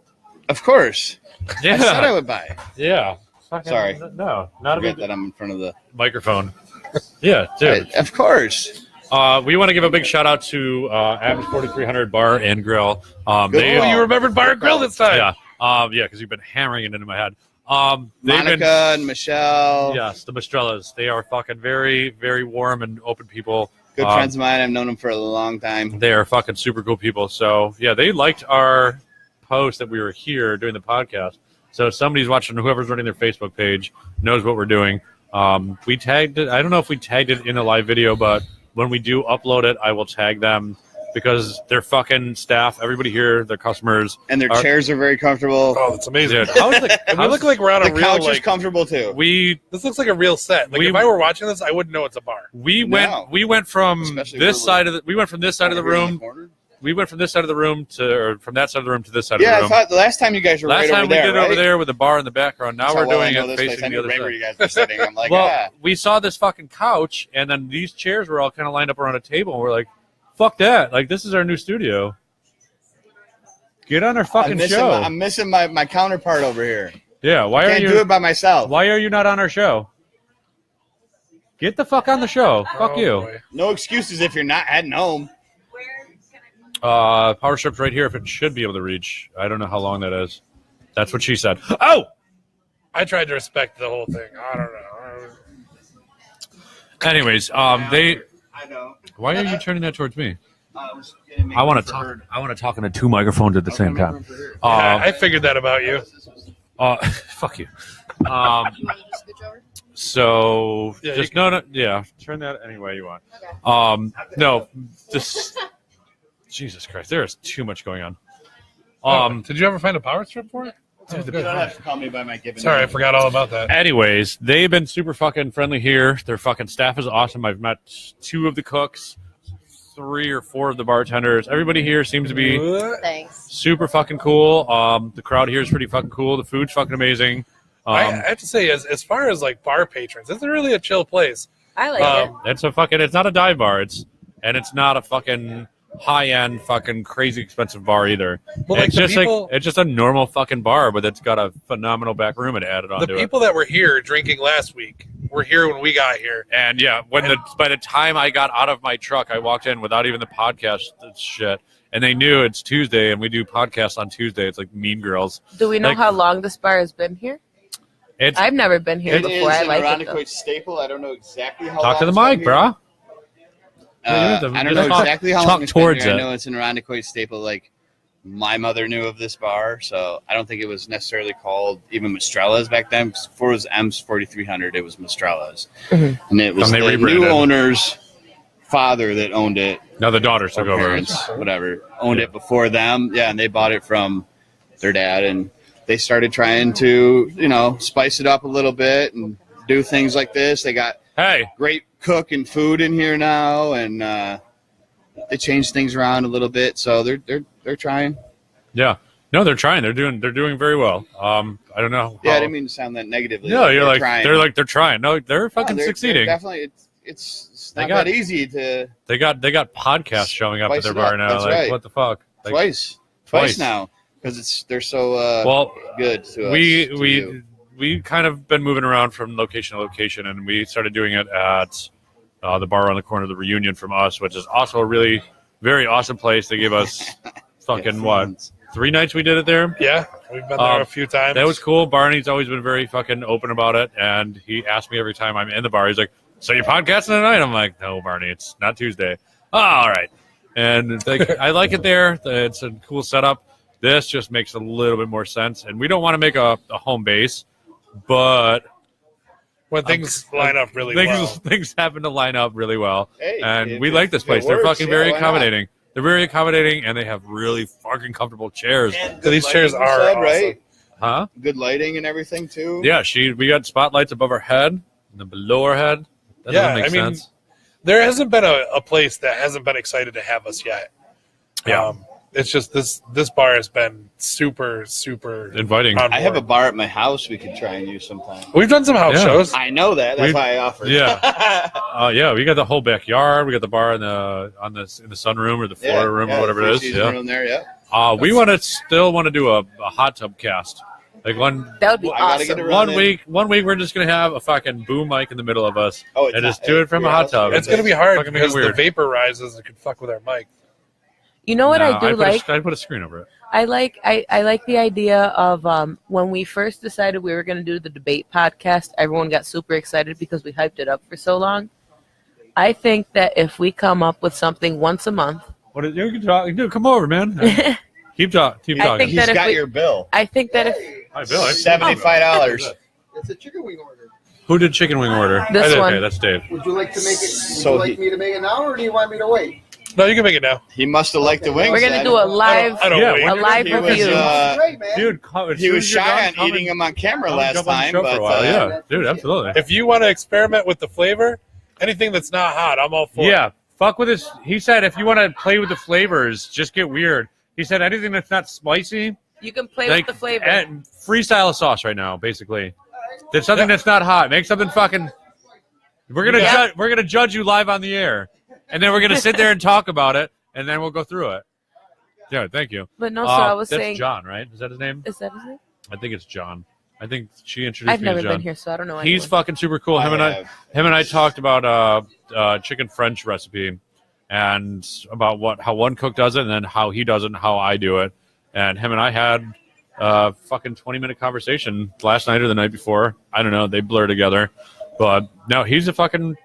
Of course. Yeah, I said I would buy it. yeah. Sorry. No, not a Forget big that I'm in front of the. microphone. Yeah, dude. Of course. We want to give a big shout out to Adams 4300 Bar and Grill. Good They, Oh, you remembered Bar and Grill this time. yeah, because you've been hammering it into my head. They've Monica been, and Michelle. yes, the Mastrellas. They are fucking very, very warm and open people. Good friends of mine. I've known them for a long time. They are fucking super cool people. So yeah, they liked our post that we were here doing the podcast. So if somebody's watching, whoever's running their Facebook page knows what we're doing. We tagged it. I don't know if we tagged it in a live video, but when we do upload it, I will tag them because their fucking staff, everybody here, their customers, And their chairs are very comfortable. Oh, that's amazing. Dude, how's the, And we look like we're on The a real couch is like. comfortable too. This looks like a real set. Like We- if I were watching this, I wouldn't know it's a bar. we No. went from Especially this where side of the we went from this side of the room. We went from this side of the room to or from that side of the room to this side Yeah, of I the room. thought the last time you guys were Last right time over we there, did it right? over there with the bar in the background. Now That's we're how well doing I know it this place. I facing knew the other right where side. you guys were sitting. I'm like, Well, we saw this fucking couch, and then these chairs were all kind of lined up around a table, and we're like, "Fuck that! Like this is our new studio. Get on our fucking show." I'm missing my counterpart over here. Yeah, why are Can't you? do it by myself. Why are you not on our show? Get the fuck on the show. Fuck Oh, you. boy. No excuses if you're not heading home. Power strip's right here. If it should be able to reach, I don't know how long that is. That's what she said. Oh. I tried to respect the whole thing. I don't know. Anyways, they. I know. Why are you turning that towards me? I was gonna make I want room to for talk. her. I want to talk into two microphones at the same time. I figured that about you. Fuck you. You want to just scooch over? So Yeah, just you no, yeah. Turn that any way you want. Okay. No, this. Jesus Christ, there is too much going on. Did you ever find a power strip for it? Oh, You good. don't have to call me by my given Sorry, I name. forgot all about that. Anyways, they've been super fucking friendly here. Their fucking staff is awesome. I've met 2 of the cooks, 3 or 4 of the bartenders. Everybody here seems to be Thanks. super fucking cool. The crowd here is pretty fucking cool. The food's fucking amazing. I have to say, as far as like bar patrons, it's really a chill place. I like it. It's not a dive bar. It's not a fucking high-end fucking crazy expensive bar either. Well, like it's the just people- it's just a normal fucking bar, but it's got a phenomenal back room and added The onto it. people that were here drinking last week were here when we got here. And yeah, by the time I got out of my truck, I walked in without even the podcast shit, and they knew it's Tuesday, and we do podcasts on Tuesday. It's like Mean Girls. Do we know like- how long this bar has been here? It's I've never been here It before. is I an like it though. Irondequoit staple. I don't know exactly how talk to long the it's mic, been here. brah. I don't know Talk- exactly how talk long it's been towards here. I it. know it's an Irondequoit staple. Like, my mother knew of this bar, so I don't think it was necessarily called even Mistrella's back then. Before it was M's 4300, it was Mistrella's. And it was And they the new rebranded. owner's father that owned it. Now the daughters Or took over. parents, whatever, owned it before them. Yeah, and they bought it from their dad, and they started trying to, spice it up a little bit and do things like this. They got Hey, great cook and food in here now, and they changed things around a little bit. So they're trying. yeah, no, they're trying. They're doing very well. I don't know. Yeah, I how- didn't mean to sound that negatively. No, you're like trying. they're trying. No, they're No, fucking they're succeeding. definitely, it's They not got- that easy to They got podcasts showing up at Spice their it bar up. now. That's Like right. what the fuck? Like, twice twice. now because they're so Well, good to us. we to we you. we kind of been moving around from location to location, and we started doing it at the bar on the corner of the Reunion from us, which is also a really very awesome place. They gave us fucking what 3 nights we did it there. Yeah, we've been there a few times. That was cool. Barney's always been very fucking open about it, and he asked me every time I'm in the bar. He's like, "So you podcasting tonight?" I'm like, "No, Barney, it's not Tuesday." Oh, all right. And it's like, I like it there. It's a cool setup. This just makes a little bit more sense, and we don't want to make a home base, but when things line up really things, well. Things happen to line up really well, Hey, and we like this place. it They're works, fucking yeah, very why not? accommodating. They're very accommodating, and they have really fucking comfortable chairs. And These good chairs lighting, you are said, awesome. right. Huh? Good lighting and everything too. Yeah, we got spotlights above our head and then below our head. That Yeah, doesn't make I mean, sense. There hasn't been a place that hasn't been excited to have us yet. Yeah. It's just this bar has been super, super Inviting. on I have a board. bar at my house we could try and use sometime. We've done some house Yeah. shows. I know that. That's We- why I offered. Yeah. Yeah, we got the whole backyard. We got the bar in the sunroom or the floor room or whatever it is. three-season Yeah. room there, yeah. We still want to do a hot tub cast. Like That would be I gotta get awesome. it around one week we're just gonna have a fucking boom mic in the middle of us Oh, it's and just not- do it from a your hot house- tub. It's going to be hard Fucking make it because the weird. vapor rises. It could fuck with our mic. You know what No, I do like? I put a screen over it. I like the idea of when we first decided we were going to do the debate podcast, everyone got super excited because we hyped it up for so long. I think that if we come up with something once a month, What is, you can talk, dude, come over, man. Keep talking. I think He's that if got we- your bill. I think that if Hi, Bill. $75. It's a chicken wing order. Who did chicken wing order? This I did, one. Okay, that's Dave. Would you like to make it? Would So you like me to make it now, or do you want me to wait? No, you can make it now. He must have liked the wings. we're going to then. do a live I don't Yeah, wait. a live He was, review. Great, man. Dude, as He soon was as you're shy done, on come eating and- them on camera come last jump on the time, show for but a while. Yeah, dude, absolutely. If you want to experiment with the flavor, anything that's not hot, I'm all for it. Yeah, fuck with this. He said if you want to play with the flavors, just get weird. He said anything that's not spicy, You can play like with the flavor. and freestyle a sauce right now, basically. There's something that's not hot. Make something fucking. We're gonna judge you live on the air, and then we're gonna sit there and talk about it, and then we'll go through it. Yeah, thank you. But no, so I was that's saying, John, right? Is that his name? is that his name? I think it's John. I think she introduced I've me never to John. been here, so I don't know. He's anyone. fucking super cool. Him and I talked about chicken French recipe and about how one cook does it and then how he does it and how I do it. And him and I had a fucking 20-minute conversation last night or the night before. I don't know. They blur together. But no, he's a fucking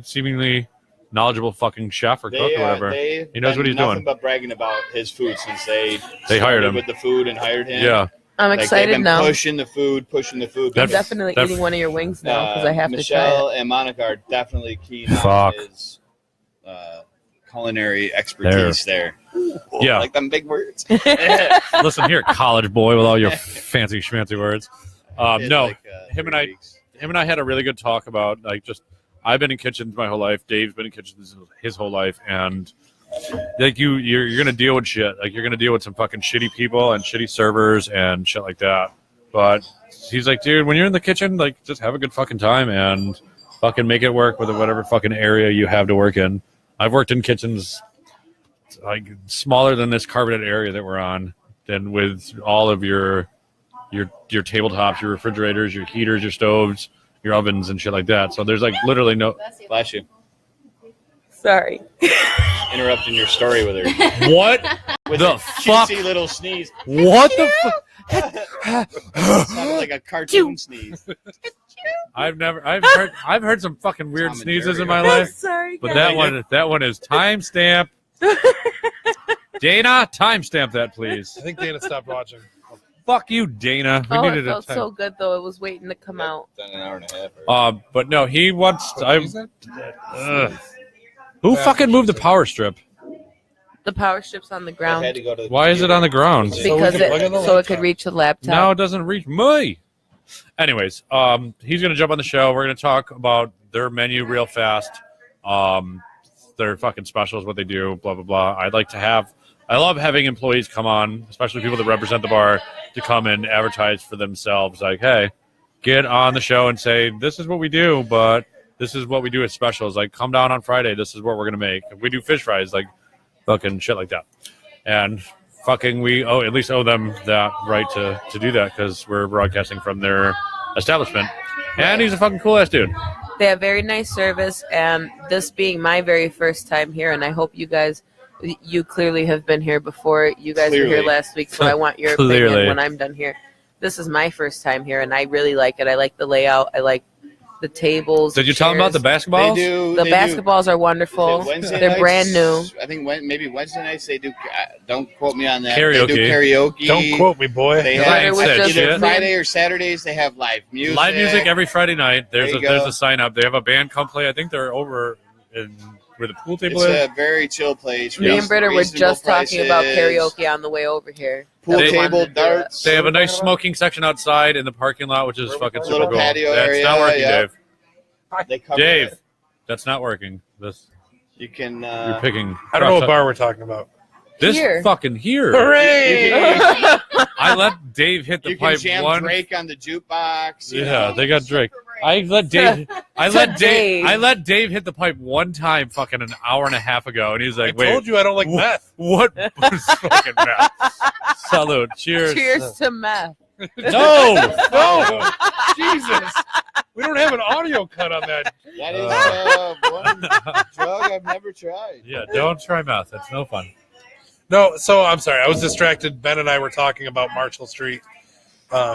seemingly knowledgeable fucking chef or cook or whatever. He knows what he's nothing doing. but bragging about his food since they They hired started him. with the food and hired him. Yeah. I'm Like, excited they've been now. pushing the food. I'm That- definitely that- eating one of your wings now because I have to try Michelle it. and Monica are definitely keen Fuck. on his culinary expertise there. Yeah. Like them big words. Listen here, college boy, with all your fancy schmancy words. No, Like, him and 3 I- weeks. him and I had a really good talk about like just I've been in kitchens my whole life. Dave's been in kitchens his whole life, and like you're gonna deal with shit. Like you're gonna deal with some fucking shitty people and shitty servers and shit like that. But he's like, dude, when you're in the kitchen, like just have a good fucking time and fucking make it work with whatever fucking area you have to work in. I've worked in kitchens like smaller than this carpeted area that we're on, and with all of your tabletops, your refrigerators, your heaters, your stoves, your ovens, and shit like that. So there's like literally no. Bless you. Sorry. Interrupting your story with her. What With the a fuck? cutesy little sneeze. What the fuck? Sounded like a cartoon sneeze. I've heard some fucking weird Tom and sneezes Jerry. in my I'm life, sorry. but guys. that one is timestamp. Dana, timestamp that, please. I think Dana stopped watching. Fuck you, Dana. We Oh, it needed a felt time. so good though. It was waiting to come out. Done an hour and a half. But no, he wants. What is it? Who fucking moved the power strip? The power strip's on the I had ground to go to the Why is it on the ground? So we because can plug in the so it laptop. could reach the laptop. Now it doesn't reach me. Anyways, he's gonna jump on the show. We're gonna talk about their menu real fast. Their fucking specials, what they do, blah blah blah. I love having employees come on, especially people that represent the bar, to come and advertise for themselves. Like, hey, get on the show and say this is what we do, but this is what we do as specials. Like, come down on Friday. This is what we're gonna make. If we do fish fries, like fucking shit like that. And fucking we at least owe them that right to do that because we're broadcasting from their establishment. And he's a fucking cool ass dude. They have very nice service, and this being my very first time here, and I hope you clearly have been here before. You guys were here Clearly. last week, so I want your Clearly. opinion when I'm done here. This is my first time here, and I really like it. I like the layout. I like the tables. Did the you tell them about the chairs. basketballs? The They basketballs are wonderful. do. Wednesday They're nights, brand new. I think maybe Wednesday nights they do. Don't quote me on that. Karaoke. They do karaoke. Don't quote me, boy. They I have ain't said either shit. Friday or Saturdays. They have live music. Live music every Friday night. There's There a you there's go. a sign up. They have a band come play. I think they're over in where the pool table It's is. a very chill place. Me and Britta were Reasonable just talking about prices, karaoke on the way over here. Pool They- table, darts. They have a nice smoking section outside in the parking lot, which is fucking super Little cool. patio That's area, not working, yeah. Dave. They cover Dave, it. that's not working. This You can. you're picking. I don't know what bar we're talking about. This Here. fucking here. Hooray! I let Dave hit the You can pipe jam one. Drake on the jukebox. you Yeah, know. they got Drake. I let Dave. I To let Dave. Dave. I let Dave hit the pipe one time, fucking an hour and a half ago, and he's I like, "Wait, told you I don't like wh- meth. what was fucking meth?" Salute. Cheers. Cheers to meth. No, No, Jesus. We don't have an audio cut on that. That is one drug I've never tried. Yeah, don't try meth. It's no fun. No, so I'm sorry. I was distracted. Ben and I were talking about Marshall Street.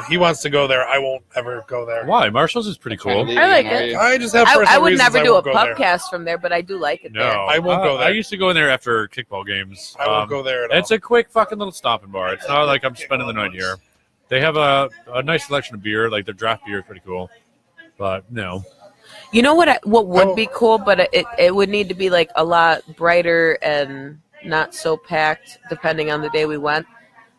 He wants to go there. I won't ever go there. Why? Marshall's is pretty cool. I like it. I just have I personal would reasons never I do a won't go there. pubcast from there, but I do like it No, there. I won't go there. I used to go in there after kickball games. I won't go there at all. It's a quick fucking little stopping bar. It's not like I'm spending the night here. They have a nice selection of beer. Like their draft beer is pretty cool. But no. You know what would Oh. be cool, but it would need to be like a lot brighter and not so packed, depending on the day we went.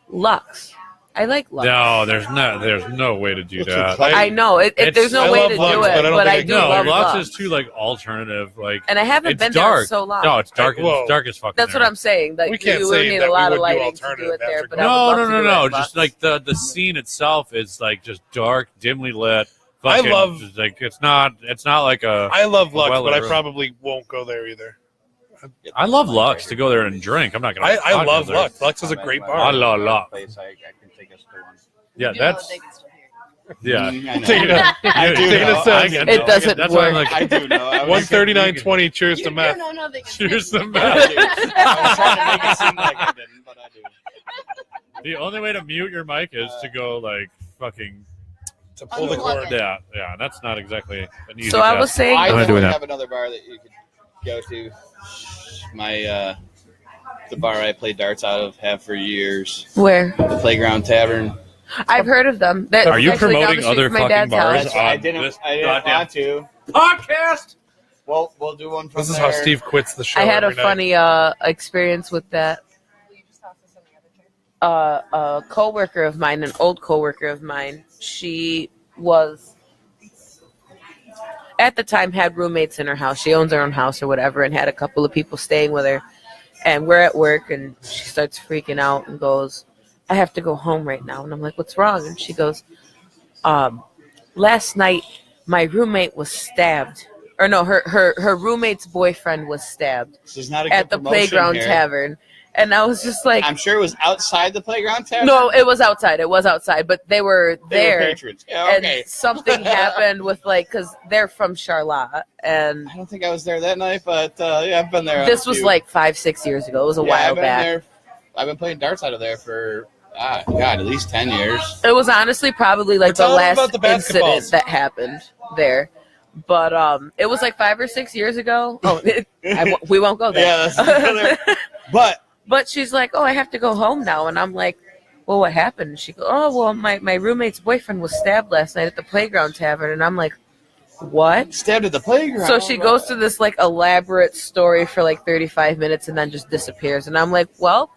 Lux. I like Lux. No, there's no way to do What's that. it called? I know there's I no way love to Lux, do but I it, don't but think I I do can No, love Lux Lux. is too like alternative. Like And I haven't it's been dark. there in so long. No, it's dark. Whoa. It's dark as fuck. That's in what I'm saying. Like We can't you say would need that a we lot would of do lighting to do alternative it there. after But I going. would No, love no, to no, do it no. at Just Lux. like the scene itself is like just dark, dimly lit. I Fucking, love- just, like it's not like a. I love Lux, Well, but I really. probably won't go there either. I love Lux to go there and drink. I'm not gonna. I not love go there. Lux. Lux is a great I bar. love Lux. Place I can take us to one. Yeah, You know that's they can still hear. yeah. I know. Take it up. I do Take it know. a sense. get- It doesn't That's why I'm work. like. I do know. I was- 139.20. Cheers to meth. No, they can Cheers still to hear. meth. I was trying to make it seem like I didn't, but I do. The only way to mute your mic is to go like fucking. To pull the Unplug cord. it. Yeah. That's not exactly an easy. So I task. was saying, I I'm not doing definitely that. have another bar that you could go to. My the bar I play darts out of have for years. where The Playground Tavern. I've heard of them. That Are you actually down promoting the street other from my fucking dad's bars? house. I on didn't. this I didn't goddamn want to. podcast. Well, we'll do one from This is there. how Steve quits the show. I had a every night. funny experience with that. Will you just toss this in the other chair? A coworker of mine, an old coworker of mine, she was at the time had roommates in her house. She owns her own house or whatever, and had a couple of people staying with her. And we're at work, and she starts freaking out and goes, "I have to go home right now." And I'm like, "What's wrong?" And she goes, "Last night my roommate was stabbed." Or no, her roommate's boyfriend was stabbed This is not a good at the promotion Playground here. Tavern. And I was just like, I'm sure it was outside the Playground Tavern. no, it was outside. It was outside, but they were They were there. patrons. Yeah, okay. And something happened with because they're from Charlotte, and I don't think I was there that night, but yeah, I've been there. on this a was few. like 5-6 years ago. It was a Yeah, while I've been back. there. I've been playing darts out of there for God, at least 10 years. It was honestly probably like Tell the them last about the incident basketballs. that happened there. But it was like 5 or 6 years ago. Oh, we won't go there. Yeah, that's another. But But she's like, "Oh, I have to go home now," and I'm like, "Well, what happened?" She goes, "Oh, well, my roommate's boyfriend was stabbed last night at the Playground Tavern," and I'm like, "What?" stabbed at the playground. So she goes through this like elaborate story for like 35 minutes and then just disappears. And I'm like, well,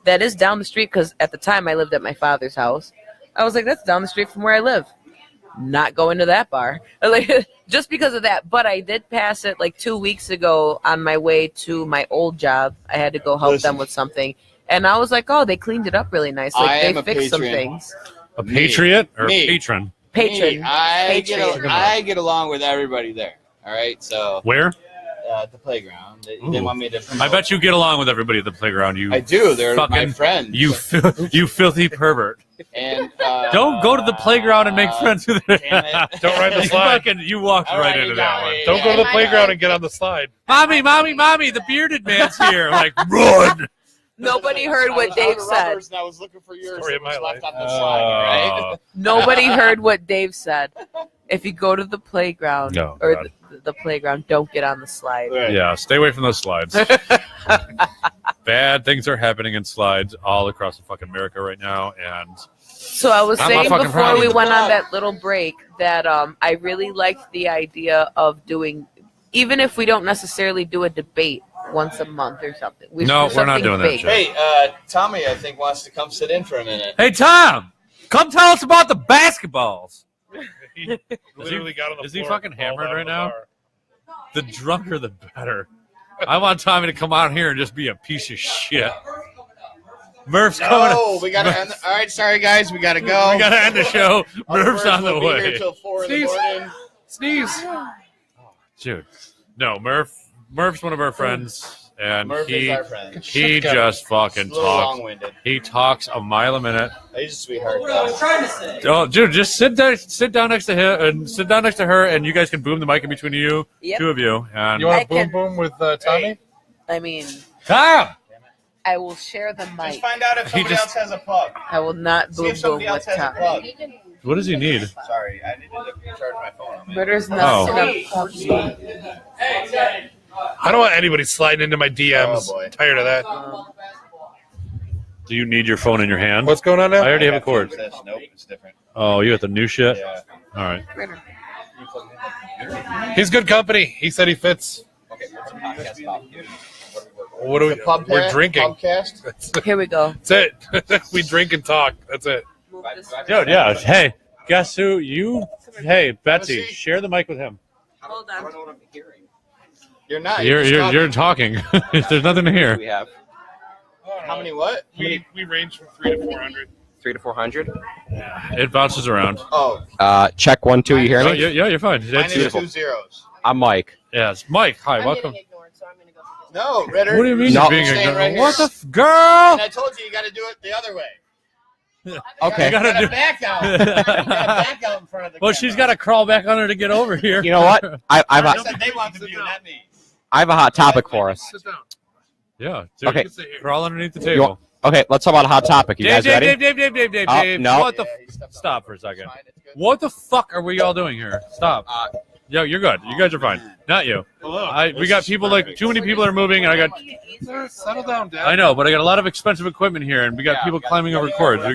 that is down the street because at the time I lived at my father's house. I was like, that's down the street from where I live. Not going to that bar. Like, just because of that. But I did pass it like 2 weeks ago on my way to my old job. I had to go help Listen. them with something. And I was like, oh, they cleaned it up really nice. Like I am they a fixed some patron. things. A patriot or Me. a patron? Patron. I Patriot. I get along with everybody there. All right, so Where? at the playground, they Ooh. want me to. I bet you get along with everybody at the playground. You I do. They're my fucking- friends. you filthy pervert. And Don't go to the playground and make friends with it. Damn it. Don't ride the You slide. fucking- you walked All right right, into you that got one. me. Don't go to the Yeah, playground and get on the slide. Mommy, the bearded man's here. Like, run. Nobody heard what Dave said. And I was looking for yours. Story of that was my left life. on the slide, right? Nobody heard what Dave said. If you go to the playground Oh, or God. the playground, don't get on the slide. Right. Yeah, stay away from those slides. Bad things are happening in slides all across the fucking America right now, and So I was Not my saying fucking before problem. we went on that little break that I really liked the idea of doing, even if we don't necessarily do a debate once a month or something. We should No, do we're not something doing that big. shit. Hey, Tommy, I think wants to come sit in for a minute. hey Tom, come tell us about the basketballs. He literally got on the is he floor fucking and crawled hammered out of right the now? bar. The drunker, the better. I want Tommy to come out here and just be a piece of shit. Murph's coming. Oh, we gotta end. All right, sorry guys, we gotta go. We gotta end the show. Our Murph's birds on the will be here way. till 4 in the Sneeze. morning. Sneeze. Dude, no, Murph's one of our friends, and Murph is he our friend. he just fucking He's a little talks. long-winded. He talks a mile a minute. He's a sweetheart. Oh, dude, just sit down next to him, and sit down next to her, and you guys can boom the mic in between you, Yep. two of you. And You want I to boom can- boom with Tommy? I mean, Tom, I will share the Just mic. find out if He somebody just- else has a plug. I will not See boom if boom somebody with else has a Tom. plug. what does he need? Sorry, I needed to charge my phone. I'm in. Murder's Oh. not enough puppy. I don't want anybody sliding into my DMs. Oh, boy. Tired of that. Do you need your phone in your hand? What's going on now? I already have a got cord. this. Nope, it's different. Oh, you got the new shit? Yeah. All right. You plug it in. He's good company. He said he fits. Okay, what's a podcast about? What do we? It's a pub We're cast- drinking. Pubcast? That's Here we go. it. we drink and talk. That's it. Move this. Dude, yeah. Hey, guess who? Hey, Betsy, he? share the mic with him. Hold I on. don't know what I'm hearing. You're not. You're talking. There's nothing to hear. We have How many what? We range from 300 to 400. 300 to 400. It bounces around. Oh, Check 1 2. You hear Oh, me? yeah, you're fine. mine That's is beautiful. 2 zeros. I'm Mike. yes, Mike. Hi, I'm welcome. getting ignored, so I'm gonna go. No, Ritter. What do you mean No. you're being Staying ignorant? right here. What the girl? And I told you gotta do it the other way. Okay. You gotta gotta do- back out. You gotta back out in front of the Well, camera. she's got to crawl back under to get over here. You know what? I I have said they want to do, not me. a hot topic for us. Sit down. Yeah. Dude, Okay. Crawl underneath the You table. want- Okay, let's talk about a hot topic. You Dave, guys Dave, ready? Dave. Oh, no. What the? Yeah, he stepped Stop on for a it. second. It's fine, it's good. What the fuck are we all doing here? Stop. Yo, you're good. You guys are fine. Not you. Hello. We got people like too many people are moving, and I got. Settle down, Dad. I know, but I got a lot of expensive equipment here, and we got people climbing over cords. We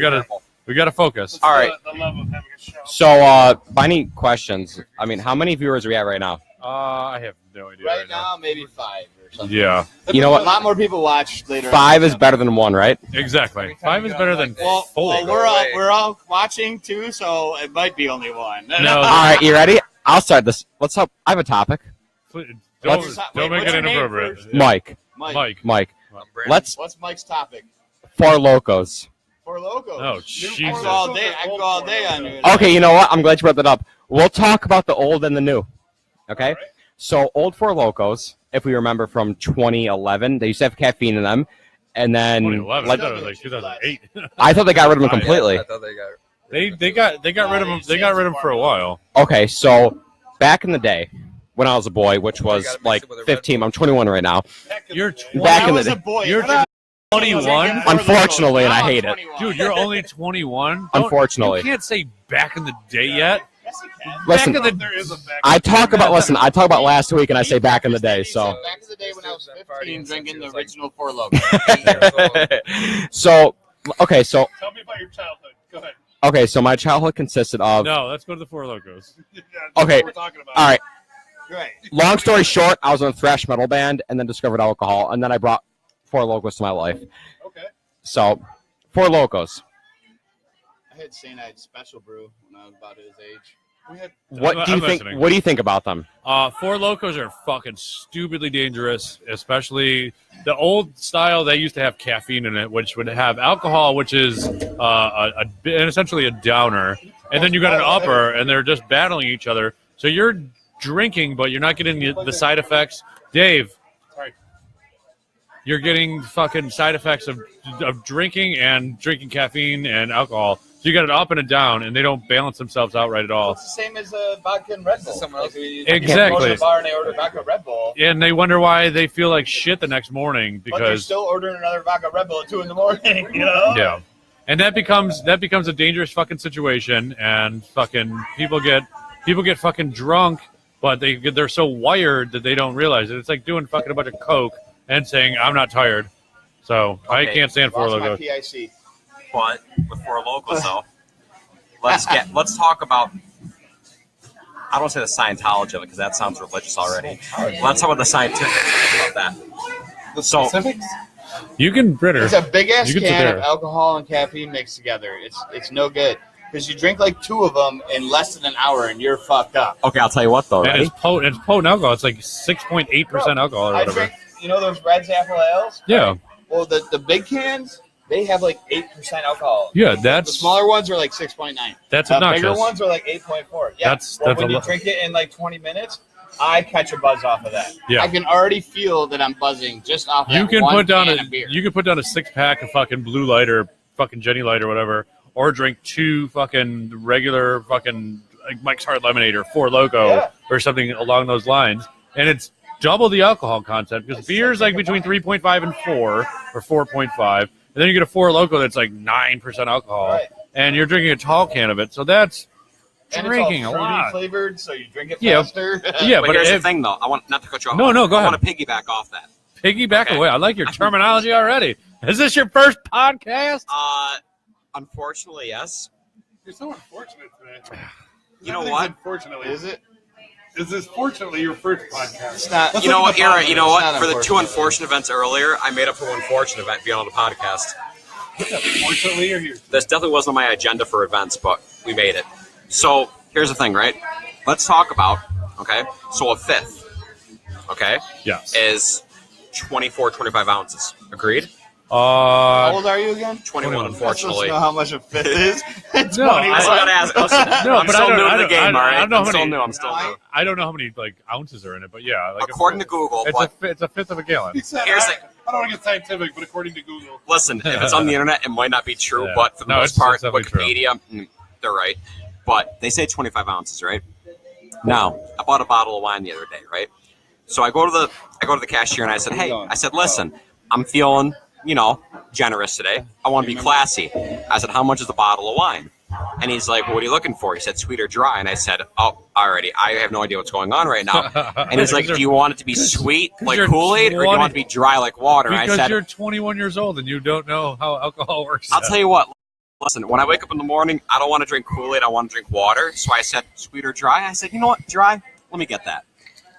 gotta focus. All right. The love of having a show. So, by any questions, I mean, how many viewers are we at right now? I have no idea. Right now, maybe 5 or something. Yeah, You know what? A lot more people watch later. 5 is better than 1, right? exactly. 5 is better than Well, 4. we're all watching too, so it might be only 1. No. All right, you ready? I'll start this. Let's hope. I have a topic. Don't What's- don't wait, make what's it your name inappropriate. first? Yeah. Mike. Mike. Let's What's Mike's topic? 4 locos. For Locos. Oh, I Jesus. can go all day. I can go all day on you. Okay, you know what? I'm glad you brought that up. We'll talk about the old and the new. Okay? So, old 4 locos, if we remember from 2011, they used to have caffeine in them. And then 2011. like, I thought it was like 2008. I thought they got rid of them completely. They got rid of them. They got rid of them for a while. Okay, so back in the day, when I was a boy, which was like 15, I'm 21 right now. You're Back I in was the a boy. You're What? 21. Unfortunately, and I Now I'm hate it. 21. Dude, you're only 21. Unfortunately. You can't say back in the day yet. Yes, you can. Listen, Back in the There is a back. I talk about last week, and I say back in the day. So, Back in the day when I was 15, drinking the original Four Locos. so okay, so Tell me about your childhood. Go ahead. okay, so my childhood consisted of. No, let's go to the Four Locos. Yeah, that's Okay. what we're talking about. All right. Right. Long story short, I was in a thrash metal band, and then discovered alcohol, and then I brought 4 locos to my life. Okay. So, 4 locos. I had St. Ides Special Brew when I was about his age. We had What do you I'm think? listening. What do you think about them? Four Locos are fucking stupidly dangerous, especially the old style. They used to have caffeine in it, which would have alcohol, which is essentially a downer, and then you got an upper, and they're just battling each other. So you're drinking, but you're not getting the side effects. Dave, Sorry. you're getting fucking side effects of drinking and drinking caffeine and alcohol. So you got an up and a down, and they don't balance themselves out right at all. It's the same as vodka and Red Bull. Someone else? Exactly. Go to the bar and they order vodka Red Bull. And they wonder why they feel like shit the next morning But they're because still ordering another vodka Red Bull at 2 in the morning, you know? yeah, and that becomes a dangerous fucking situation, and fucking people get people get fucking drunk, but they're so wired that they don't realize it. It's like doing fucking a bunch of coke and saying I'm not tired. So I Okay. can't stand Four Lost my Locos. PIC. But with Four Locos, though, let's talk about. I don't want to say the Scientology of it because that sounds religious already. Let's talk about the scientific about that. The So- specifics? You can Britter. It's a big ass You can sit can of there. alcohol and caffeine mixed together. It's no good because you drink like 2 of them in less than an hour and you're fucked up. Okay, I'll tell you what though. And Ready? it's potent alcohol. It's like 6.8% alcohol or I whatever. drink, you know those Red's Apple Ales? Yeah, Well, the big cans, they have like 8% alcohol. yeah. The That's smaller ones are like 6.9. that's The obnoxious. bigger ones are like 8.4. Yeah, That's well, a when you lot. drink it in like 20 minutes, I catch a buzz off of that. Yeah. I can already feel that I'm buzzing just off You that can one put down can a of beer. you can put down a 6-pack of fucking Blue Light or fucking Jenny Light or whatever, or drink 2 fucking regular fucking like Mike's Hard Lemonade or Four Loco Yeah. or something along those lines, and it's double the alcohol content because beer is like between 3.5 and 4 or 4.5, and then you get a Four Loco that's like 9% alcohol, Right. and you're drinking a tall can of it, so that's And drinking it's a all fruity lot. flavored, so you drink it Yeah. faster. Yeah, but but here's the if, thing, though. I want not to cut you off. No, go I ahead. want to piggyback off that. Piggyback Okay. away. I like your terminology already. Is this your first podcast? Unfortunately, yes. You're so unfortunate today. You know Nothing's what? Unfortunately, Is it? Is this fortunately your first podcast? It's not. Let's You know look what? at the You're right. You know It's what? not For the 2 unfortunate. unfortunate events earlier, I made up for one fortunate event being on the podcast. Fortunately, you're here. This definitely wasn't on my agenda for events, but we made it. So here's the thing, right? Let's talk about, okay? So a fifth, okay, Yes. is 24, 25 ounces. Agreed? How old are you again? 21, I'm supposed to unfortunately. know how much a fifth is. It's No, 20. I still gotta ask. No, I'm but still I don't- new I to the don't- game, I all right? don't know I'm how still many- new. I'm still new. I don't know how many like ounces are in it, but yeah, like According to Google, it's a fifth of a gallon. He said, Here's I don't want to get scientific, but according to Google, listen, if it's on the internet, it might not be true, Yeah. but for the No, most it's part, definitely true. Wikipedia, they're right. But they say 25 ounces, right? Now, I bought a bottle of wine the other day, right? So I go to the cashier and I said, hey, I said, listen, I'm feeling, generous today. I want to be classy. I said, how much is the bottle of wine? And he's like, well, what are you looking for? He said, sweet or dry. And I said, oh, alrighty. I have no idea what's going on right now. And he's like, do you want it to be sweet like you're Kool-Aid or do you 20 want it to be dry like water? And I Because said, you're 21 years old and you don't know how alcohol works. I'll tell you what. Listen, when I wake up in the morning, I don't want to drink Kool-Aid. I want to drink water. So I said, sweet or dry? I said, you know what, dry? Let me get that.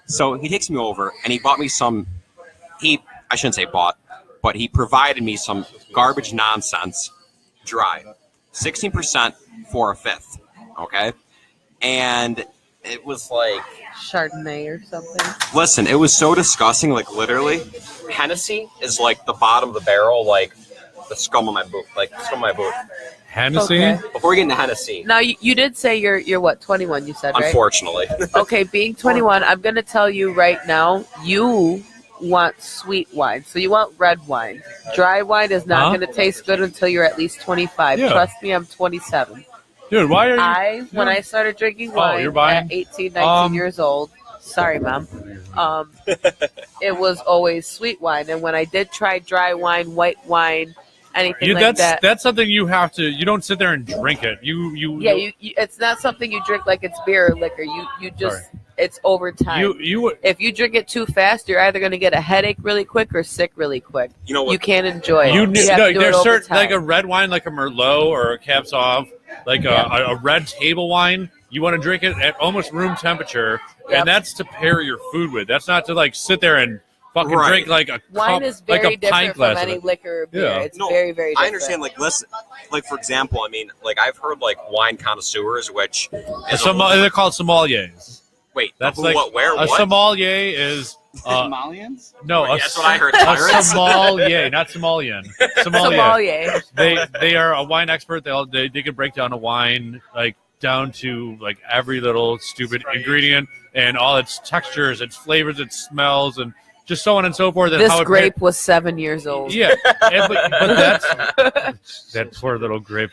So he takes me over, and he bought me some I shouldn't say bought, but he provided me some garbage nonsense dry. 16% for a fifth, okay? And it was like, Chardonnay or something. listen, it was so disgusting, like literally. Hennessy is like the bottom of the barrel, like the scum of my boot, Hennessy. Okay. Before we get into Hennessy, Now you did say you're what, 21? You said, right? unfortunately. Okay, being 21, I'm gonna tell you right now, you want sweet wine, so you want red wine. Dry wine is not Huh? gonna taste good until you're at least 25. Yeah. Trust me, I'm 27. Dude, why are you? When I started drinking wine you're buying? at 18, 19 Um, years old, sorry, Mom, it was always sweet wine. And when I did try dry wine, white wine, anything like that, that's something you have to. You don't sit there and drink it. You it's not something you drink like it's beer or liquor. You just, Sorry. it's over time. you If you drink it too fast, you're either going to get a headache really quick or sick really quick. You know what? You can't enjoy it. You You have to do it there's over certain time. like a red wine, like a Merlot or a Cab Sauv, like a red table wine. You want to drink it at almost room temperature, Yep. and that's to pair your food with. That's not to like sit there and fucking Right. drink like a Wine cup, is like very a pint different glass from of any it. liquor or beer. Yeah. It's No, very, very I different. understand. Like, listen, like for example, I mean, like I've heard like wine connoisseurs, which is They're called sommeliers. wait, That's who, like what, where, a what? sommelier is Somalians? no. Right, that's what I heard. A Pirates? sommelier, not sommelian. Sommelier. Sommelier. They are a wine expert. They can break down a wine like down to like every little stupid ingredient and all its textures, its flavors, its smells, and just so on and so forth. And This how it grape was 7 years old. Yeah, but that's that poor little grape.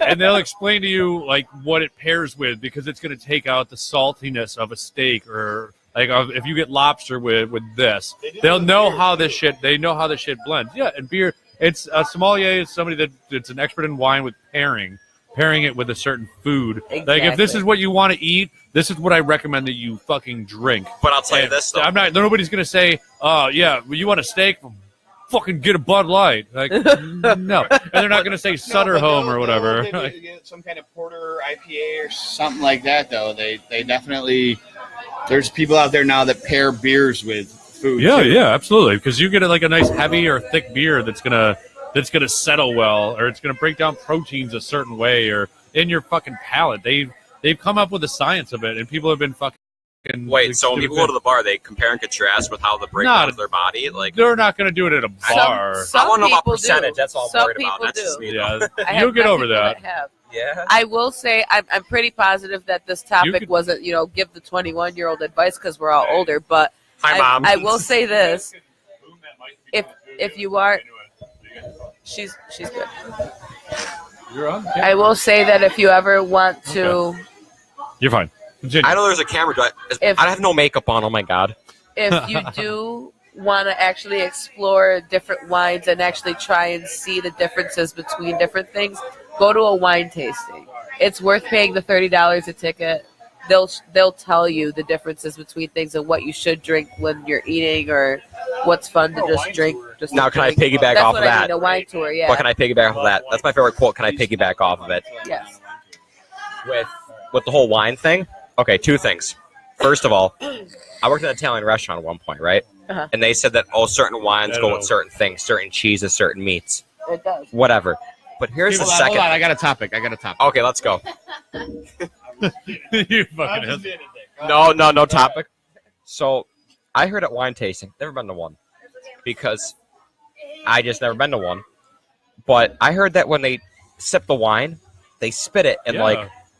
And they'll explain to you like what it pairs with because it's going to take out the saltiness of a steak or like if you get lobster with this, they'll know how this shit. They know how this shit blends. Yeah, and beer. It's a sommelier is somebody that's an expert in wine with pairing pairing it with a certain food. Like if Exactly. this is what you want to eat, this is what I recommend that you fucking drink. But I'll tell you And this though. nobody's gonna say, "Oh yeah, well, you want a steak? Fucking get a Bud Light." Like no, and they're not gonna say Sutter Home or whatever. They get some kind of porter IPA or something like that, though. They definitely. There's people out there now that pair beers with food. Yeah, too. yeah, absolutely. Because you get like a nice heavy or thick beer that's gonna settle well, or it's gonna break down proteins a certain way, or in your fucking palate. They've come up with the science of it, and people have been fucking. Wait, so when people go to the bar, they compare and contrast with how the breakdown of their body. Like they're not gonna do it at a bar. Some I want to know about people percentage. do. That's all I'm Some worried about. people That's just do. me. Yeah, I have you'll get met over people that. have. Yeah. I will say I'm pretty positive that this topic could- wasn't, give the 21-year-old advice because we're all older. But Hi, Mom. I will say this: if you are, she's good. You're on. I will say that if you ever want to, You're fine. Continue. I know there's a camera. If- I have no makeup on. Oh my god. if you do want to actually explore different wines and actually try and see the differences between different things, go to a wine tasting. It's worth paying the $30 a ticket. They'll tell you the differences between things and what you should drink when you're eating, or what's fun to just drink. Just Now, can I drink. piggyback That's off what of I that? mean, a wine tour, yeah. What can I piggyback off of that? That's my favorite quote. Can I piggyback off of it? Yes. With the whole wine thing? Okay, two things. First of all, I worked in an Italian restaurant at one point, right? Uh-huh. And they said that certain wines go with certain things, certain cheeses, certain meats, It does. whatever. But here's the Hold second. on, I got a topic. Okay, let's go. You fucking No topic. So, I heard at wine tasting. Never been to one because I just never been to one. But I heard that when they sip the wine, they spit it in like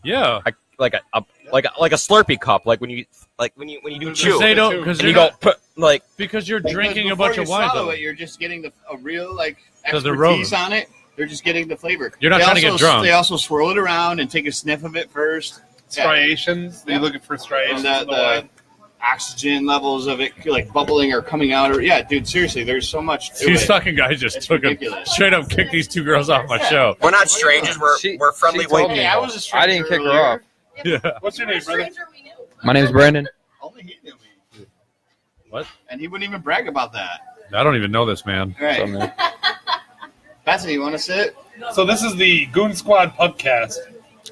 a Slurpee cup, like when you do chew. They don't because And you go put like because you're drinking a bunch of wine. Swallow Though. it, you're just getting a real like 'Cause they're expertise rolling. on it. They're just getting the flavor. You're not They trying to get also- drunk. They also swirl it around and take a sniff of it first. Striations. You're looking for striations. And in the wine. oxygen levels of it like bubbling or coming out. Or yeah, dude, seriously, there's so much to These it. fucking guys just It's took him ridiculous. straight up, kicked these two girls off my show. we're not strangers. We're friendly she told white me. Hey, I people. was a stranger I didn't kick her earlier. off. Yeah. What's your name, brother? My name's Brandon. Only he knew me. What? And he wouldn't even brag about that. I don't even know this man. Right. So, man. Betsy, you want to sit? So this is the Goon Squad podcast.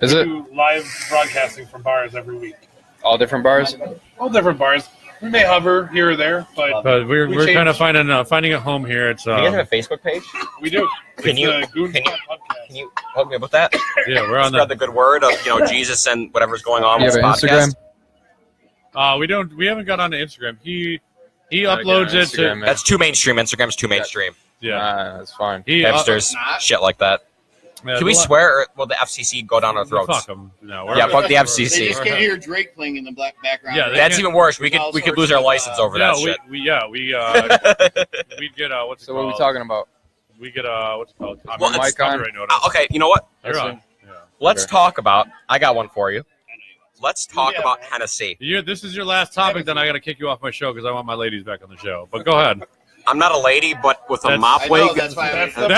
Is We it do live broadcasting from bars every week. all different bars? All different bars. We may hover here or there, but But we're We kind of changed- finding a home here. It's Do you guys have a Facebook page? we do. Can It's you- the Goon can you- Squad podcast. Can you help me with that? yeah, we're on Spread the good word of Jesus and whatever's going on You with have this an podcast. Instagram? we haven't got onto Instagram. He Gotta get uploads on it Instagram, to man. That's too mainstream. Instagram's too mainstream. yeah. That's fine. He Hipsters, not. shit like that. Can we swear, or will the FCC go down our throats? Fuck them. No, we're, Yeah, fuck the They FCC. just can't hear Drake playing in the black background. Yeah, they That's can't- even worse. We could lose our license over yeah, that shit. we we'd get what's it So what are we called? talking about? We get what's it called? Well, it's- Copyright notice. Okay, you know what? You're on. Yeah. Let's Okay. talk about. I got one for you. Let's talk Yeah, about man. Hennessy. This is your last topic, then I got to kick you off my show because I want my ladies back on the show. But go ahead. I'm not a lady, but with a That's- mop I know, wig, that's why That's I the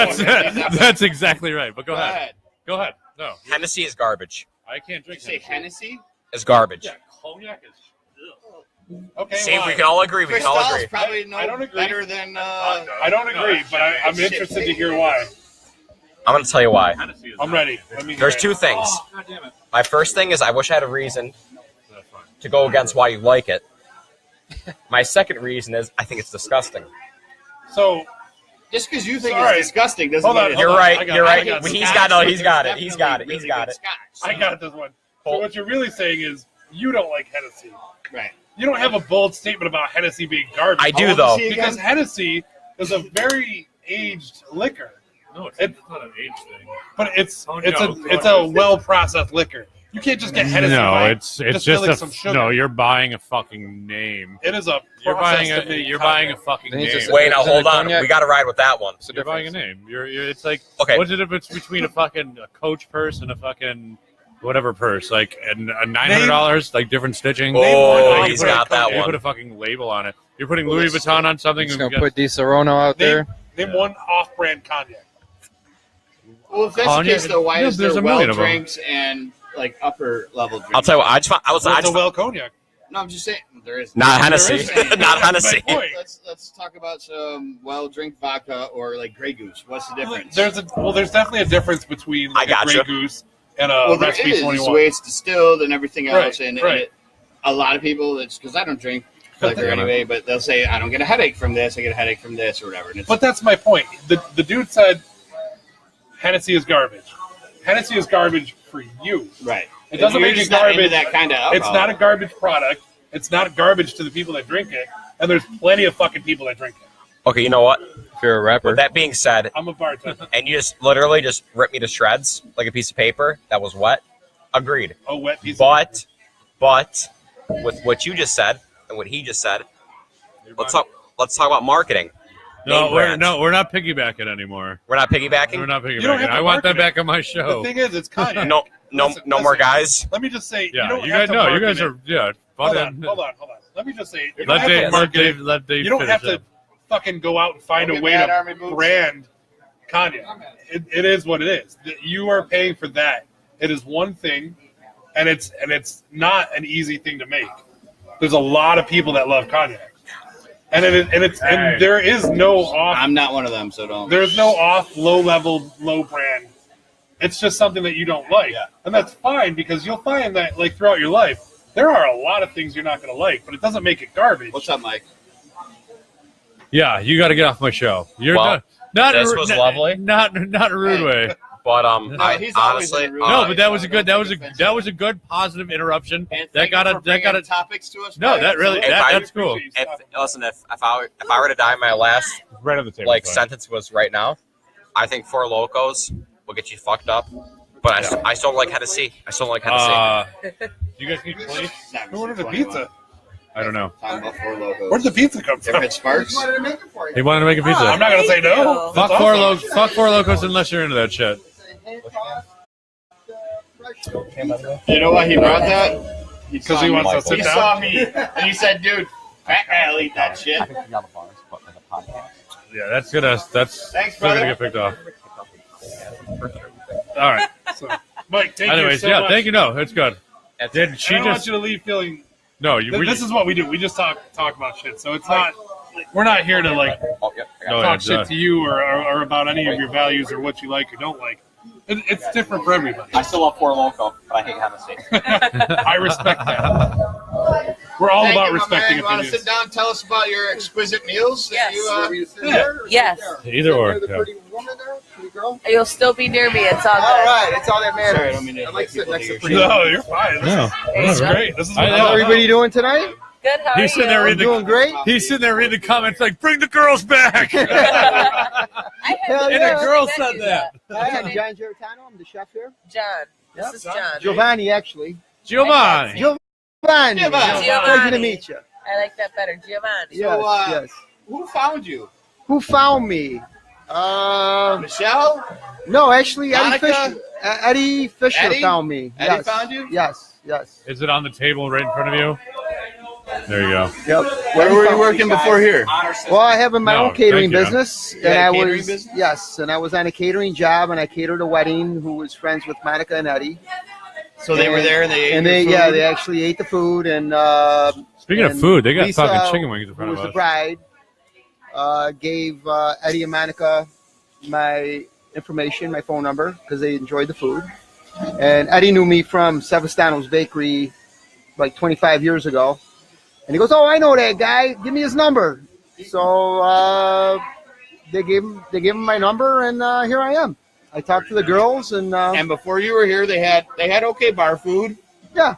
That's that's exactly right. But go Go ahead. ahead. Go ahead. No, Hennessy is garbage. I can't Did you drink say Hennessy. Hennessy? Is garbage. Yeah, cognac is. Okay, See, why? we can all agree. We can all Cristal's agree. probably no I don't agree. better than. I don't agree, but I'm Shit. interested to hear why. I'm going to tell you why. Hennessy is I'm ready. Let me hear There's it. two things. Oh, God damn it. My first thing is I wish I had a reason That's fine. to go against why you like it. My second reason is I think it's disgusting. So Just because you think Sorry. it's disgusting doesn't Hold on, mean it's hold You're on. right. I got You're it. right. I got it. He's got it. He's got it. It's He's got it. definitely He's really got good it. Scotch. I got this one. So what you're really saying is you don't like Hennessy. Right. You don't have a bold statement about Hennessy being garbage. I do, How old though. is he Because again? Hennessy is a very aged liquor, No, it's It- not an age thing. but it's Oh, it's no. a it's a well processed liquor. You can't just get Hennessy. No, by it's just distilling a some sugar. no. You're buying a fucking name. It is a You're buying processed a you're buying a fucking Then he's name. just- Wait, now Isn't hold it on. cognac? We got to ride with that one. What's the You're buying a difference? name. You're it's like Okay. what's the difference between a fucking Coach purse and a fucking whatever purse? Like and a $900, like different stitching. Oh, Like, he's you put a- got that you put one. a fucking label on it. You're putting Louis Vuitton on something. Just and gonna put Di Serono out there. Name one off-brand cognac. Well, if that's Cognac- the case, though, why Yeah, is there's there a million well of 'em. drinks and like upper level drinks? I'll tell you what. I was What's a well cognac? No, I'm just saying there is Not there Hennessy. isn't. Not Hennessy. My point. Let's talk about some well drink vodka or like Grey Goose. What's the difference? There's definitely a difference between like, I a Grey gotcha. Goose and a there Recipe is. It's 21. the way it's distilled and everything else, Right, and right. a lot of people, it's because I don't drink liquor Yeah. anyway, but they'll say I don't get a headache from this, I get a headache from this or whatever. And it's, But that's my point. The dude said Hennessy is garbage. Hennessy is garbage for you. right. It doesn't You're make it just not into garbage. that kind of alcohol. It's not a garbage product. It's not garbage to the people that drink it. And there's plenty of fucking people that drink it. Okay, you know what? If you're a rapper. With that being said, I'm a bartender. and you just literally just ripped me to shreds like a piece of paper that was wet. Agreed. A wet piece of But with what you just said and what he just said, let's talk about marketing. No, Name we're brands. not piggybacking anymore. We're not piggybacking. We're not You don't have piggybacking. to I want that market it. back on my The show. thing is, it's cognac. No Listen, more listen. guys. Let me just say, Yeah, you don't you have guys to know. You market guys it. are yeah. Hold Fun on. Let me just say, you don't Let have to Dave, market it. let Dave You don't have finish to fucking go out and find Don't a get way mad, to Army Boots. brand cognac. It is what it is. You are paying for that. It is one thing, and it's not an easy thing to make. There's a lot of people that love cognac, and and there is no off. I'm not one of them, so don't. There's no off, low level, low brand. It's just something that you don't like, and that's fine because you'll find that like throughout your life, there are a lot of things you're not going to like, but it doesn't make it garbage. What's up, Mike? Yeah, you got to get off my show. You're Well, not this a, was not, lovely. Not a rude way. But He's always honestly, in a rude No, way, but that so was a don't good. take offense. A good positive interruption. And That thank got you a. for That bringing got a. topics to us. No, Brian. that really. If I That's cool. if I were to die, my last Right on the table. sentence was right now. I think Four Locos will get you fucked up, but I still like Hennessy. I still like Hennessy. You guys need plates? Who ordered a pizza? I don't know. Talking about Four Locos. Where'd the pizza come from? Different Sparks. Wanted to make it for He you. wanted to make a pizza. I'm not gonna say no. Fuck That's four awesome. Fuck Four Locos unless you're into that shit. You know why he brought that? Because he wants to sit He down. saw me and he said, "Dude, fat guy will eat that shit." Yeah, that's gonna. That's Thanks, still gonna brother. get picked off. All right. So, Mike, thank Anyways, you so yeah, much. thank you. No, it's good. Did she I don't want just? you to leave feeling. No, you. This is what we do. We just talk about shit. So it's not. We're not here to like No, talk it's, shit to you or about any of your values or what you like or don't like. It's different for everybody. I still love Four Loco, but I hate Hennessy. I respect that. We're all about respecting You want to opinions. sit down and tell us about your exquisite meals? Yes. Yes. Either or. The Yeah. pretty woman there, pretty girl. You'll still be near me. It's all All good. right, it's all that matters. Sorry, I don't mean to I like invite sitting people next to to your pretty. No, you're fine. No, This is whatever. great. This is I what know. How's everybody doing tonight? Good. How are He's sitting there you? reading Doing great. He's sitting there reading the comments like, "Bring the girls back." Hell And yeah. a girl said that. Hi, I'm John Giarratano. I'm the chef here. John. This is John. Giovanni, actually. Giovanni. Giovanni. Pleasure to meet you. I like that better. Giovanni. Yes, yes. Who found you? Who found me? Michelle? No, actually, Monica? Eddie Fisher Eddie? found me. Eddie Yes. found you? Yes, yes. Is it on the table right in front of you? There you go. Yep. Where were you working before here? Well, I have my No, own catering thank you. business, You and had a I catering was business? yes, and I was on a catering job, and I catered a wedding who was friends with Monica and Eddie. So they were there and they ate and your they food? yeah, they actually ate the food, and Speaking of and food, they got Lisa, fucking chicken wings in who front was of the us. bride, gave Eddie and Monica my information, my phone number, because they enjoyed the food. And Eddie knew me from Savastano's Bakery like 25 years ago. And he goes, "Oh, I know that guy. Give me his number." So they gave him my number, and here I am. I talked to the girls, and And before you were here, they had okay bar food. yeah,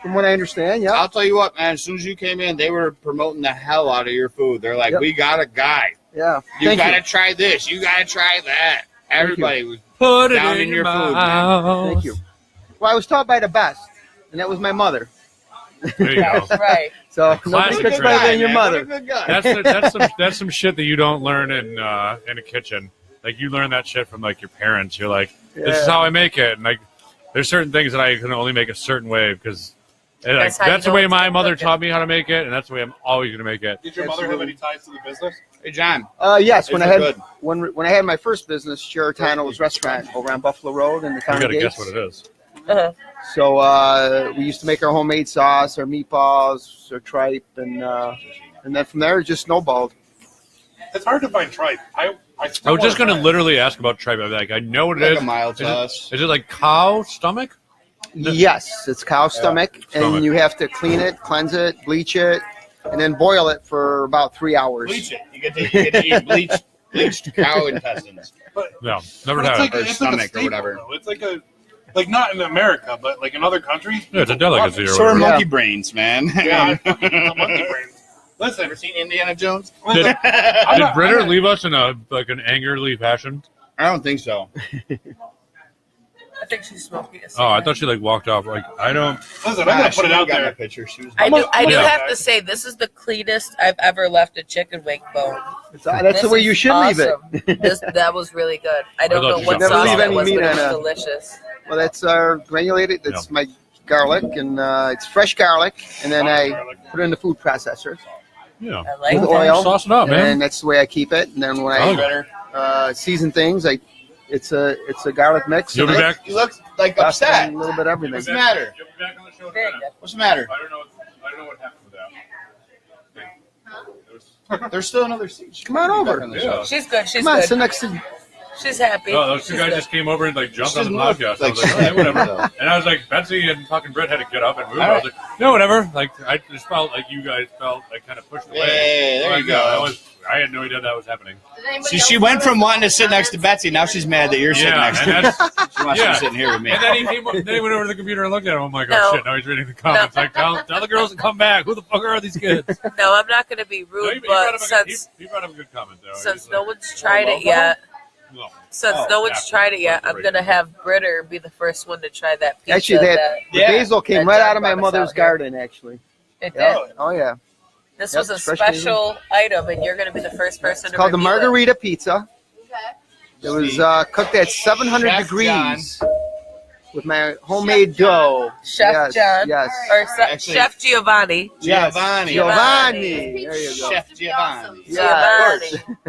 from what I understand, yeah. I'll tell you what, man. As soon as you came in, they were promoting the hell out of your food. They're like, Yep. "We got a guy. Yeah. You Thank gotta try this. You gotta try that." Everybody was Put it down in in your your food, man. mouth. Thank you. Well, I was taught by the best, and that was my mother. There you go. Right. So nobody Classic gets trait. better than your man. mother. What a good guy. That's some shit that you don't learn in a kitchen. Like you learn that shit from like your parents. You're like, this is Yeah. how I make it. And like, there's certain things that I can only make a certain way because And, like, That's how you that's the know way it's my good mother cooking. taught me how to make it, and that's the way I'm always going to make it. Did your mother have any ties to the business? Hey, John. Yes, when I Is it had good? when I had my first business, Giordano's Restaurant over on Buffalo Road in the You town got of to Gates. guess what it is. Uh-huh. So we used to make our homemade sauce, our meatballs, our tripe, and then from there it just snowballed. It's hard to find tripe. I I was just going to literally ask about tripe. I'm like, I know what it Like is. a mild Is sauce. it like cow stomach? Yes, it's cow stomach, Stomach. and you have to clean it, cleanse it, bleach it, and then boil it for about 3 hours. Bleach it. You get to eat bleached cow intestines. No, never But it's had like, it. Or it's stomach like or a staple, whatever. though. It's like not in America, but like in other countries. Yeah, it's a delicacy or So are whatever. monkey brains, man. Yeah, I fucking eat the monkey brains. Listen, Ever seen Indiana Jones? listen, I'm Did not- Britter I'm not- leave us in a like an angrily fashion? I don't think so. I think she's smoking a Oh, I cigarette. thought she like walked off. Like I don't. Listen, I'm gonna put it out there. Picture. She was I do Yeah. have to say, this is the cleanest I've ever left a chicken wing bone. That's the This way is you should awesome. leave it. That was really good. I don't thought know you what should never sauce leave that any was, meat but it was on a- delicious. Well, that's our granulated. That's my garlic, and it's fresh garlic, and then I put it in the food processor Yeah. I like with it. oil, Sauce it up, man. and that's the way I keep it. And then when Oh, I better. season things, it's a garlic mix. You'll be and back. You look like stuff upset. and a little bit of everything. What's the matter? You'll be back on the show. Very good. What's the matter? I don't know what happened with that. There's still another seat. Come on over. Yeah. She's good. She's Come on, good. sit next to. She's happy. Oh, those two She's guys good. just came over and like jumped She on the doesn't look podcast. I was like like, she- "Hey, whatever. And I was like, Betsy and fucking Brett had to get up and move. I was like, no, whatever. Like I just felt like you guys felt like kind of pushed away. Hey, there Like, you go. I had no idea that was happening. Did anybody See, else she went notice from wanting to the sit next to comments? Betsy. Now she's mad that you're sitting Yeah, next to and her. that's She wants yeah. to be sitting here with me. And then then he went over to the computer and looked at him. I'm like, oh No. shit! Now he's reading the comments. No. Like, tell the girls to come back. Who the fuck are these kids? No, I'm not going to be No, rude, he brought but up a good, since he brought up a good comment though. since He's no like, one's tried it yet, no one's yeah. tried it yet, I'm going to have Britter be the first one to try that pizza. Actually, the Yeah. basil came that right John out of my brought us mother's out here. garden. Actually. It did. Yeah. Oh yeah. This Yep, was a fresh special item, and you're going to be the first person It's to called the review it. margarita pizza. It was cooked at 700 Chef degrees with my homemade dough. Chef yes, John. Yes. Or Actually- Chef Giovanni. Yes. Giovanni. Giovanni. There you go. Chef Giovanni. Yeah, Giovanni.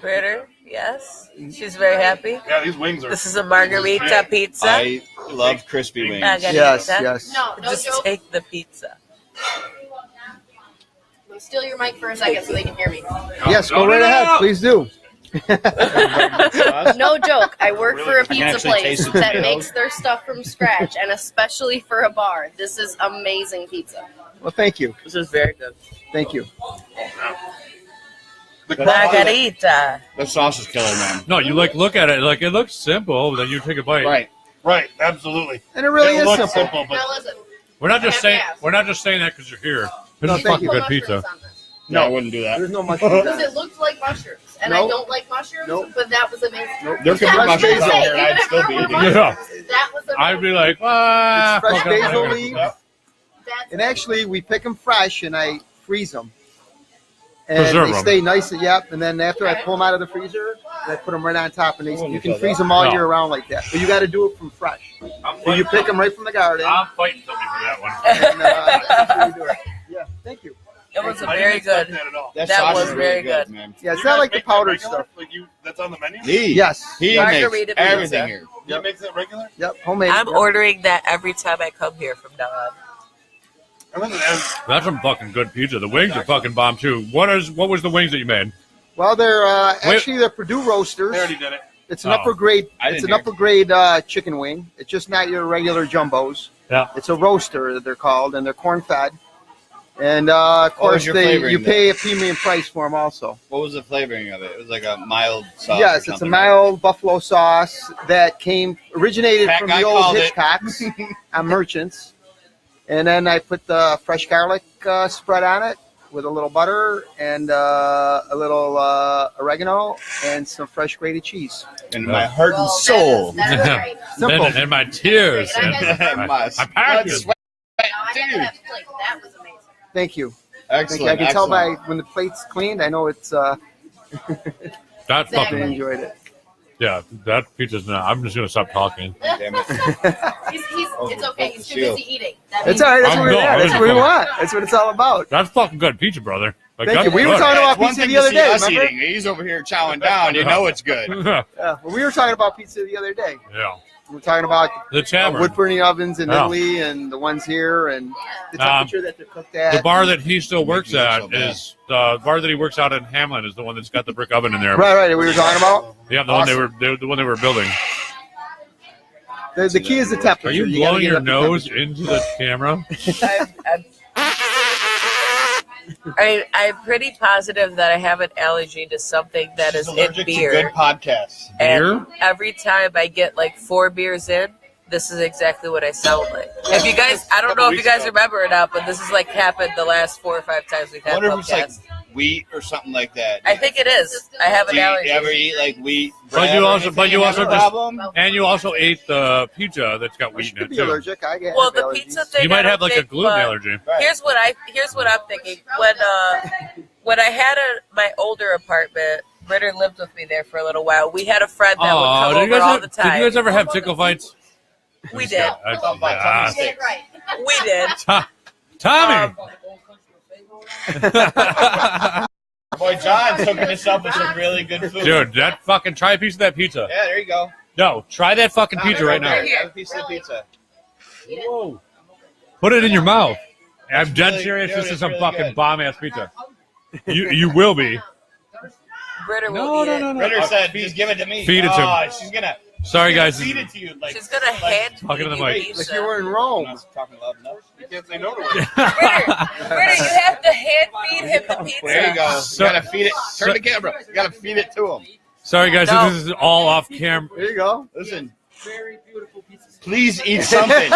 Britter, yes. She's very happy. Yeah, these wings are. This is a margarita pizza. I love crispy wings. Margarita. Yes, yes. No, no Just joke. take the pizza. I'm gonna steal your mic for a second so they can hear me. Yes, go right ahead. Please do. No joke. I work for a can pizza actually place taste the that potatoes. makes their stuff from scratch, and especially for a bar, this is amazing pizza. Well, thank you. This is very good. Thank you. Margarita. The sauce is killer, man. No, you like look at it like it looks simple, but then you take a bite. Right. Right, absolutely. And it really It is looks simple. simple, but Now listen. We're not just I have saying to ask. we're not just saying that because you're here. This No, is thank fucking you. good Put pizza. mushrooms on this. No, I wouldn't do that. There's no mushrooms. Because it looked like mushrooms, and Nope. I don't like mushrooms, Nope. but that was amazing. Nope. There could be Fresh mushrooms basil. out there, and I'd still be eating it. Yeah. That was amazing. I'd be like, ah, It's fresh fuck, I'm not basil gonna- leaves. That's And actually, we pick them fresh and I freeze them. And Preserve they 'em. stay nice. Yep. And then after I pull them out of the freezer, I put them right on top, and you can freeze them all No. year round like that. But you got to do it from fresh. So you pick them right from the garden. I'm fighting somebody for that one. And, that's how you do it. Yeah. Thank you. It was a I didn't very expect good. that at all. That That sauce was is very really good, good. man. Yeah, it's You not guys like the make that powdered regular? stuff. Like you, that's on the menu. Yes. He Margarita makes pizza. everything here. You makes it regular. Yep. Homemade. I'm Yep. ordering that every time I come here from now on. And listen, and That's some fucking good pizza. The wings are fucking bomb too. What was the wings that you made? Well, they're actually they're Purdue roasters. they already did it. It's an Oh. upper grade. I It's didn't an hear. upper grade chicken wing. It's just not your regular jumbos. Yeah. It's a roaster, they're called, and they're corn fed. And of What was course, your you flavoring pay a premium price for them also. What was the flavoring of it? It was like a mild sauce. Yes, or it's a something, mild buffalo sauce that originated Fat from guy the old called it. Hitchcocks on Merchants. And then I put the fresh garlic spread on it with a little butter and a little oregano and some fresh grated cheese. right? In my heart and Well, soul. That is great. Simple. And my tears. And I And guess- my, My my sweat, passion. sweat, Now, I got to dude. have a plate. That was amazing. Thank you. Excellent. I can tell by excellent. when the plate's cleaned, I know it's That's Exactly. they fucking. enjoyed it. Yeah, that pizza's not. I'm just gonna stop talking. Damn it. It's okay. He's too busy eating. That It's means- all right. That's I'm what we're going. at. That's I'm what we going. want. That's what it's all about. That's fucking good pizza, brother. Like, Thank you. that's We were good. talking about One pizza thing the to other see day. us Remember? eating. He's over here chowing down. You know it's good. Yeah. Well, we were talking about pizza the other day. Yeah. We were talking about The tavern. wood burning ovens in Yeah. Italy and the ones here and the Um, temperature that they're cooked at. The bar that he still works Making it at so bad. is the bar that he works out in Hamlin is the one that's got the brick oven in there. Right. We were talking about. Yeah, the Awesome. one they were building. The key is the temperature. Are you gotta blowing get your up the nose temperature. into the camera? I'm pretty positive that I have an allergy to something that is in Allergic to beer. good podcasts. Beer? And every time I get like 4 beers in, this is exactly what I sound like. If you guys, I don't know if you guys remember or not, but this is like happened the last 4 or 5 times we've I had wonder if it's like podcasts. wheat or something like that. I think it is. I have an Do you allergy. ever eat like wheat? But bread you or also- anything? but you Have a also just- problem? And you also ate the pizza that's got I wheat in should it be too. allergic. I get Well, the allergies. pizza thing. You might I have don't like a think, gluten but allergy. Here's what I'm thinking. When I had my older apartment, Britter lived with me there for a little while. We had a friend that would Oh, come did you over all guys the time. did you guys ever have tickle fights? We did. Ah, Get it right. We did. Tommy. Boy, John's hooking us up with some really good food. Dude, that fucking try a piece of that pizza. Yeah, there you go. No, try that fucking pizza right now. Have a piece of the pizza. Whoa. Put it in your mouth. I'm dead really- serious. dude, This it's is some really fucking good. bomb ass pizza. You will be. Britter will No, eat no, it. no, no. Ritter said, just give it to me. Feed it to him. Oh, she's gonna Sorry, guys. feed it to you. Like, She's gonna hand Talking to the you mic. Like pizza. you were in Rome. not talking loud enough. You can't say no to it. Britter, you have to hand feed him the pizza. There you go. So- you gotta feed it. Turn the camera. You gotta feed it to him. Sorry, guys. No. This is all off camera. There you go. Listen. Please eat something.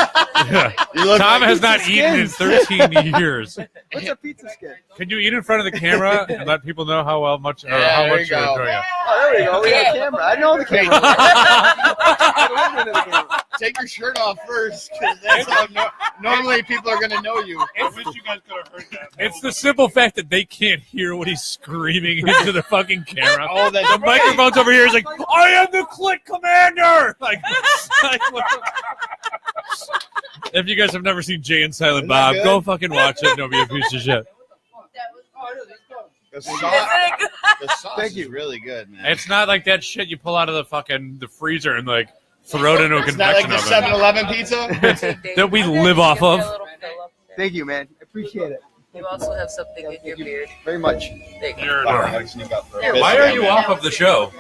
You look Tom like has not pizza eaten in skins. 13 years. What's a pizza skin? Can you eat in front of the camera and let people know how much or Yeah, how there much you you're go. enjoying it? Oh, there we go. We got a camera. I know the camera. I live into the camera. Take your shirt off first, because that's how normally people are gonna know you. I wish you guys could have heard that. It's the simple fact that they can't hear what he's screaming into the fucking camera. Oh, that's The microphone's over here. He's like, "I am the Click Commander." Like what the- if you guys have never seen Jay and Silent Isn't that Bob, good? go fucking watch it. Don't be a piece of shit. The sauce, the sauce Thank you. is really good, man. It's not like that shit you pull out of the freezer and like throw it into a It's not like convection the oven 7-Eleven pizza. that we live off of. Thank you, man. I appreciate it. You also have something in your beard. Very much. There you go. You're Why are you off of the show?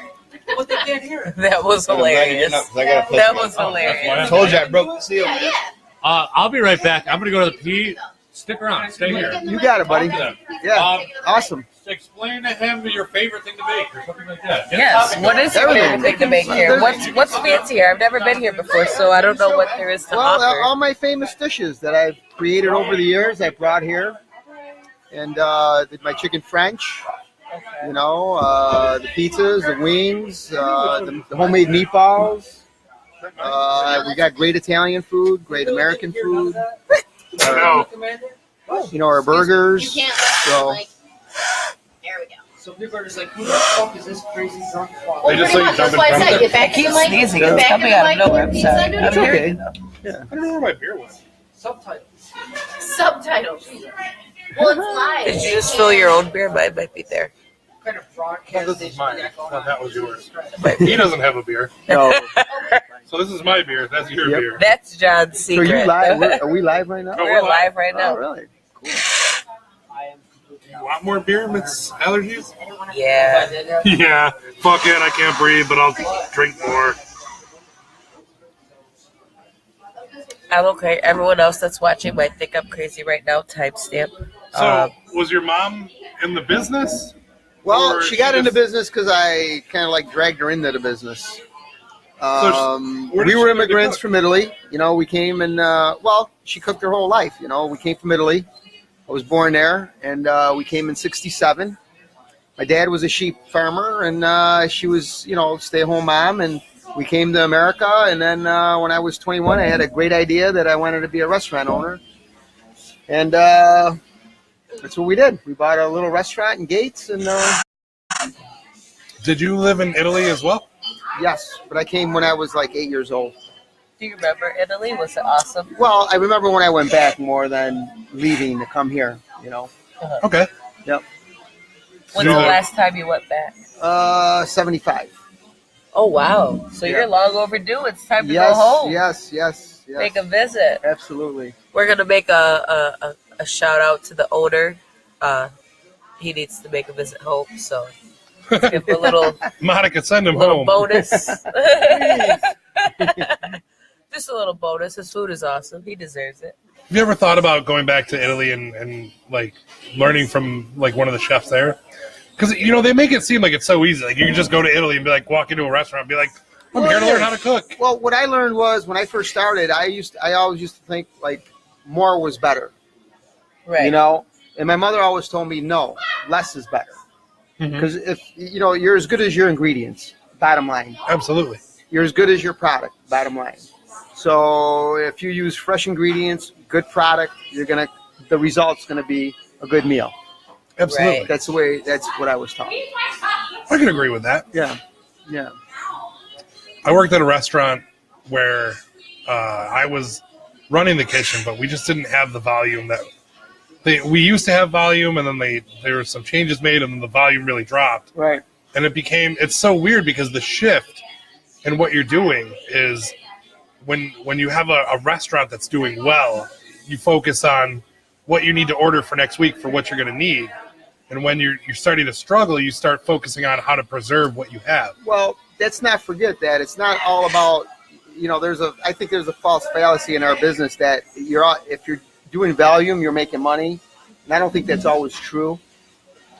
That was hilarious. That was hilarious. I told you I broke the seal. Yeah. I'll be right back. I'm gonna go to the pee. Stick around. Stay here. You got it, buddy. Yeah. Awesome. Explain to him your favorite thing to make or something like that. Yes. What is your Everything. favorite thing to make here? What's fancy here? I've never been here before, so I don't know what there is to Well, offer. all my famous dishes that I've created over the years, I brought here, and did my chicken French, the pizzas, the wings, the homemade meatballs. We got great Italian food, great American food. Our burgers. You can't So there we go. So people are just like, who the fuck is this crazy drunk fuck? Well, just pretty let much, you that's jump why I in said front get back to the mic. sneezing. Get It's back to coming the out of mic nowhere. with I'm pizza. sorry. Dude, it's here. okay. I don't know where my beer went. Subtitles. Subtitles. Well, it's live. Did you just fill your own beer? Mine might be there. What kind of broadcast This is station mine. you got going No, on? that was yours. He doesn't have a beer. No. So this is my beer. That's your Yep. beer. That's John's So you secret. live? Are we live right now? We're live right Oh, now. really? You want more beer, Miss Allergies? Yeah. Yeah. Fuck it. I can't breathe, but I'll drink more. I'm okay. Everyone else that's watching might think I'm crazy right now. Timestamp. So, was your mom in the business? Well, Or she got she into just- business because I kind of like dragged her into the business. where did We she were learn to immigrants cook? from Italy. We came and, she cooked her whole life. We came from Italy. I was born there, and we came in '67. My dad was a sheep farmer, and she was, stay-at-home mom, and we came to America. And then when I was 21, I had a great idea that I wanted to be a restaurant owner. And that's what we did. We bought a little restaurant in Gates, and Did you live in Italy as well? Yes, but I came when I was like 8 years old. Do you remember Italy? Was it awesome? Well, I remember when I went back more than leaving to come here. You know. Okay. Yep. When's the last time you went back? 75. Oh wow! So Yeah. you're long overdue. It's time to Yes, go home. yes. Make a visit. Absolutely. We're gonna make a shout out to the owner. He needs to make a visit home, so let's give him a little Monica, send him little home. bonus. Just a little bonus. His food is awesome. He deserves it. Have you ever thought about going back to Italy and like learning from like one of the chefs there? Because they make it seem like it's so easy. Like you can just go to Italy and be like, walk into a restaurant and be like, I'm here to learn how to cook. Well, what I learned was when I first started, I always used to think like more was better. Right. You know, and my mother always told me no, less is better. Because if you're as good as your ingredients, bottom line. Absolutely. You're as good as your product, bottom line. So if you use fresh ingredients, good product, the result's gonna be a good meal. Absolutely. Right. That's what I was taught. I can agree with that. Yeah. I worked at a restaurant where I was running the kitchen, but we just didn't have the volume that we used to have volume, and then there were some changes made, and then the volume really dropped. Right. And it's so weird because the shift and what you're doing is when you have a restaurant that's doing well, you focus on what you need to order for next week for what you're going to need. And when you're starting to struggle, you start focusing on how to preserve what you have. Well, let's not forget that it's not all about, I think there's a false fallacy in our business that if you're doing volume, you're making money. And I don't think that's always true.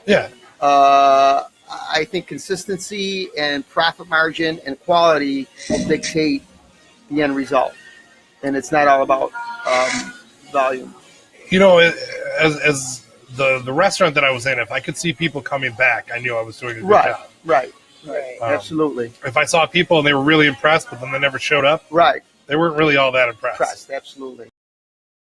Yeah. I think consistency and profit margin and quality will dictate the end result. And it's not all about volume. As the restaurant that I was in, if I could see people coming back, I knew I was doing a good job. Right. Absolutely. If I saw people and they were really impressed, but then they never showed up, right, they weren't really all that impressed. Absolutely.